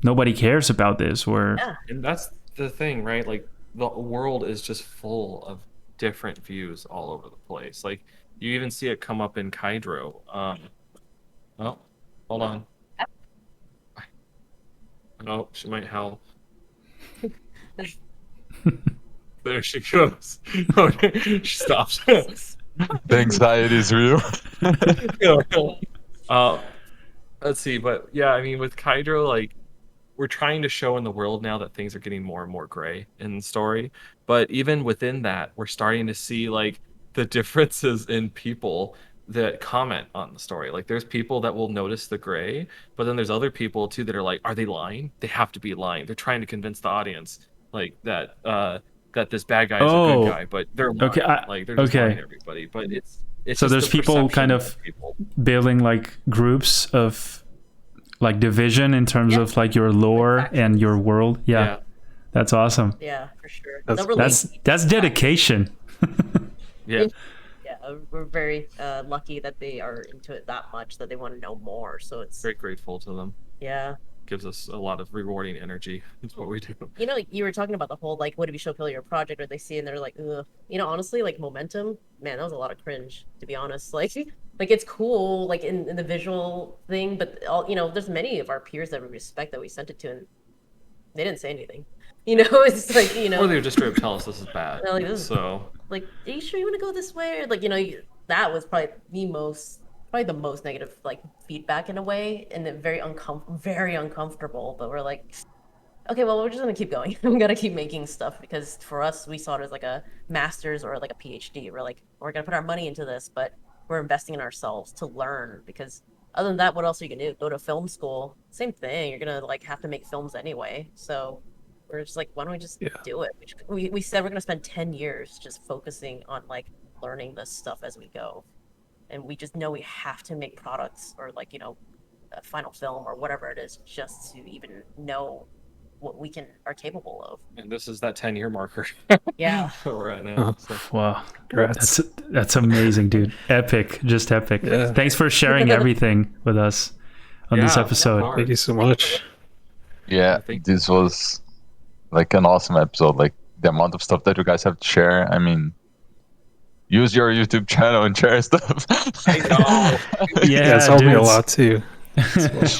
Speaker 2: nobody cares about this. Where
Speaker 3: Yeah.
Speaker 4: And that's the thing, right? Like the world is just full of different views all over the place. Like you even see it come up in Kaidro. Oh, hold on. Oh, she might howl. There she goes. Okay, she stops.
Speaker 1: The anxiety is real.
Speaker 4: Let's see, but yeah, I mean, with Kaidro, like, we're trying to show in the world now that things are getting more and more gray in the story. But even within that, we're starting to see like the differences in people that comment on the story. Like, there's people that will notice the gray, but then there's other people too that are like, are they lying? They have to be lying. They're trying to convince the audience like that that this bad guy is a
Speaker 2: Oh,
Speaker 4: good guy, but they're lying.
Speaker 2: okay,
Speaker 4: Like they're just
Speaker 2: okay.
Speaker 4: lying to everybody. But it's
Speaker 2: So
Speaker 4: just
Speaker 2: there's
Speaker 4: the
Speaker 2: people
Speaker 4: perception
Speaker 2: kind of
Speaker 4: people.
Speaker 2: building like groups of like division in terms
Speaker 3: Yeah.
Speaker 2: of like your lore
Speaker 3: Exactly.
Speaker 2: and your world. Yeah, that's awesome.
Speaker 3: Yeah, for sure.
Speaker 5: That's-
Speaker 3: They'll relate
Speaker 2: That's dedication.
Speaker 4: Yeah.
Speaker 3: Yeah, we're very lucky that they are into it that much that they want to know more. So it's
Speaker 4: Very grateful to them.
Speaker 3: yeah.
Speaker 4: Gives us a lot of rewarding energy. That's what we do.
Speaker 3: You know, you were talking about the whole like, what if you show people your project or they see and they're like, ugh. You know, honestly, like momentum, man, that was a lot of cringe to be honest. Like it's cool, like in the visual thing, but all you know, there's many of our peers that we respect that we sent it to, and they didn't say anything. You know, it's like you know,
Speaker 4: Or they would just straight up tell us this is bad.
Speaker 3: They're like, this is-
Speaker 4: So
Speaker 3: like, are you sure you want to go this way? Or like, you know, that was probably the most negative like feedback in a way, and it very uncomfortable. But we're like, okay, well, we're just gonna keep going. We gotta keep making stuff because for us, we saw it as like a master's or like a PhD. We're like, we're gonna put our money into this, but we're investing in ourselves to learn because other than that, what else are you gonna do? Go to film school? Same thing. You're gonna like have to make films anyway. So we're just like, why don't we just do it? We said we're gonna spend 10 years just focusing on like learning this stuff as we go, and we just know we have to make products or like you know a final film or whatever it is just to even know what we are capable of.
Speaker 4: and this is that 10-year marker
Speaker 3: Yeah.
Speaker 4: right now. So.
Speaker 2: Wow,
Speaker 5: Congrats.
Speaker 2: that's amazing, dude. Epic, just epic.
Speaker 5: Yeah.
Speaker 2: Thanks for sharing everything with us on this
Speaker 4: Yeah,
Speaker 2: episode.
Speaker 4: no
Speaker 5: Thank you so much.
Speaker 1: Yeah, this was like an awesome episode. Like the amount of stuff that you guys have to share. I mean, use your YouTube channel and share stuff.
Speaker 4: I know.
Speaker 2: Yeah,
Speaker 5: It's helped me a
Speaker 2: dudes.
Speaker 5: lot too.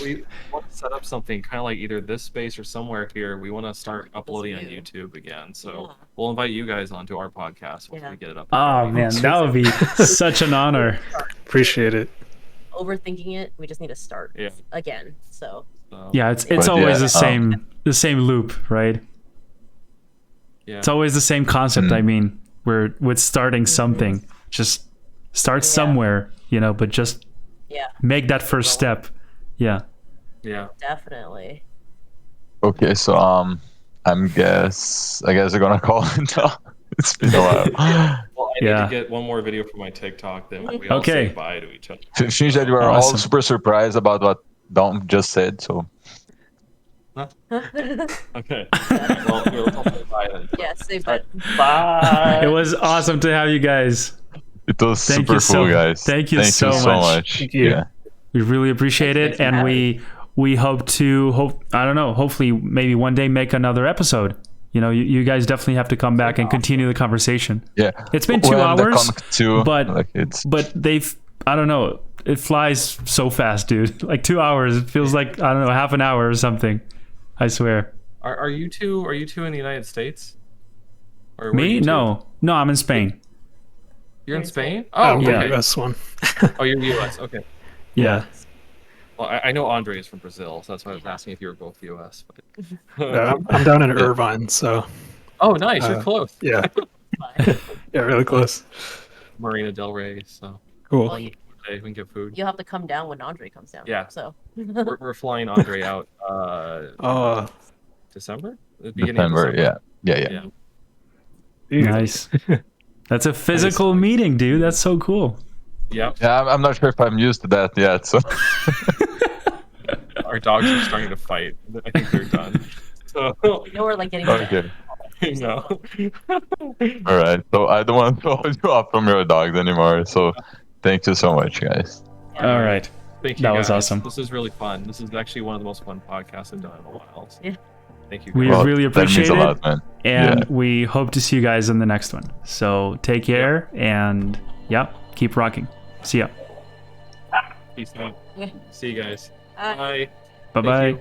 Speaker 4: We want to set up something kind of like either this space or somewhere here. We want to start uploading on
Speaker 3: do.
Speaker 4: YouTube again. So
Speaker 3: Yeah.
Speaker 4: we'll invite you guys onto our podcast once
Speaker 3: Yeah.
Speaker 4: we get it up.
Speaker 2: Oh man, that would be such an honor.
Speaker 5: Appreciate it.
Speaker 3: Overthinking it, we just need to start
Speaker 4: Yeah.
Speaker 3: again. So
Speaker 4: So,
Speaker 2: Yeah, it's
Speaker 1: But
Speaker 2: always
Speaker 1: yeah,
Speaker 2: the same loop, right?
Speaker 4: yeah.
Speaker 2: It's always the same concept.
Speaker 1: Mm.
Speaker 2: I mean, we're with starting something, just start somewhere, you know, but just
Speaker 3: yeah,
Speaker 2: make that first step. Yeah.
Speaker 4: Yeah.
Speaker 3: definitely.
Speaker 1: Okay, so I guess we're gonna call it now. It's been a while.
Speaker 4: Well, I need
Speaker 2: Yeah.
Speaker 4: to get one more video for my TikTok. Then we all
Speaker 2: Okay.
Speaker 4: say bye to each other.
Speaker 1: Since that you are all
Speaker 2: Awesome.
Speaker 1: super surprised about what Dom just said, so
Speaker 4: Okay. Well, we'll say bye then.
Speaker 3: Yeah, say but
Speaker 2: It was awesome to have you guys.
Speaker 1: It was
Speaker 2: Thank
Speaker 1: super
Speaker 2: you so-
Speaker 1: cool, guys.
Speaker 2: thank you so much.
Speaker 5: Thank you.
Speaker 1: Yeah.
Speaker 2: We really appreciate
Speaker 3: Thanks
Speaker 2: it,
Speaker 3: for
Speaker 2: and
Speaker 3: having
Speaker 2: we hope to I don't know, hopefully maybe one day make another episode. You know, you guys definitely have to come back and continue the conversation.
Speaker 1: Yeah.
Speaker 2: It's been 2
Speaker 1: When the
Speaker 2: hours,
Speaker 1: comic 2,
Speaker 2: but
Speaker 1: like it's
Speaker 2: they've I don't know, it flies so fast, dude. Like 2 hours, it feels like I don't know, half an hour or something. I swear.
Speaker 4: Are you two in the United States? Or where are
Speaker 2: Me?
Speaker 4: you two?
Speaker 2: No, I'm in Spain.
Speaker 4: You're in
Speaker 3: You're in
Speaker 4: Spain?
Speaker 3: Spain?
Speaker 4: Oh,
Speaker 5: Yeah.
Speaker 4: okay.
Speaker 5: US one.
Speaker 4: Oh, you're US. Okay.
Speaker 2: Yeah.
Speaker 4: Well, I know Andre is from Brazil, so that's why I was asking if you were both US. But...
Speaker 5: Yeah, I'm down in Irvine, so
Speaker 4: Oh, nice. You're
Speaker 5: Uh,
Speaker 4: close.
Speaker 5: yeah,
Speaker 3: Bye.
Speaker 5: yeah, really close.
Speaker 4: Marina Del Rey. So
Speaker 5: Cool.
Speaker 3: Well,
Speaker 4: hey, we can get food.
Speaker 3: you'll have to come down when Andre comes down.
Speaker 4: Yeah.
Speaker 3: So.
Speaker 4: We're flying Andre out. December. The beginning of
Speaker 1: December.
Speaker 4: December.
Speaker 1: Yeah.
Speaker 4: Yeah.
Speaker 5: Dude.
Speaker 2: Nice. That's a physical meeting, dude. That's so cool.
Speaker 4: Yep.
Speaker 1: Yeah, I'm not sure if I'm used to that yet. So
Speaker 4: Our dogs are starting to fight. I think they're done. So
Speaker 3: You know we're like getting
Speaker 1: okay.
Speaker 4: no.
Speaker 1: All right. So I don't want to hold you up from your dogs anymore. So thank you so much, guys.
Speaker 2: All right.
Speaker 4: Thank you.
Speaker 2: That was
Speaker 4: guys.
Speaker 2: awesome.
Speaker 4: This is really fun. This is actually one of the most fun podcasts I've done in a while. So
Speaker 3: Yeah.
Speaker 4: Thank you.
Speaker 2: We
Speaker 4: guys.
Speaker 2: really
Speaker 1: that means
Speaker 2: appreciate
Speaker 1: a
Speaker 2: it.
Speaker 1: lot, man.
Speaker 2: And
Speaker 1: Yeah.
Speaker 2: we hope to see you guys in the next one. So take care and yeah, keep rocking. See ya.
Speaker 4: Peace out.
Speaker 3: Yeah.
Speaker 4: See you guys.
Speaker 3: Bye.
Speaker 4: Bye.
Speaker 2: Bye
Speaker 4: Thank
Speaker 2: bye.
Speaker 4: you.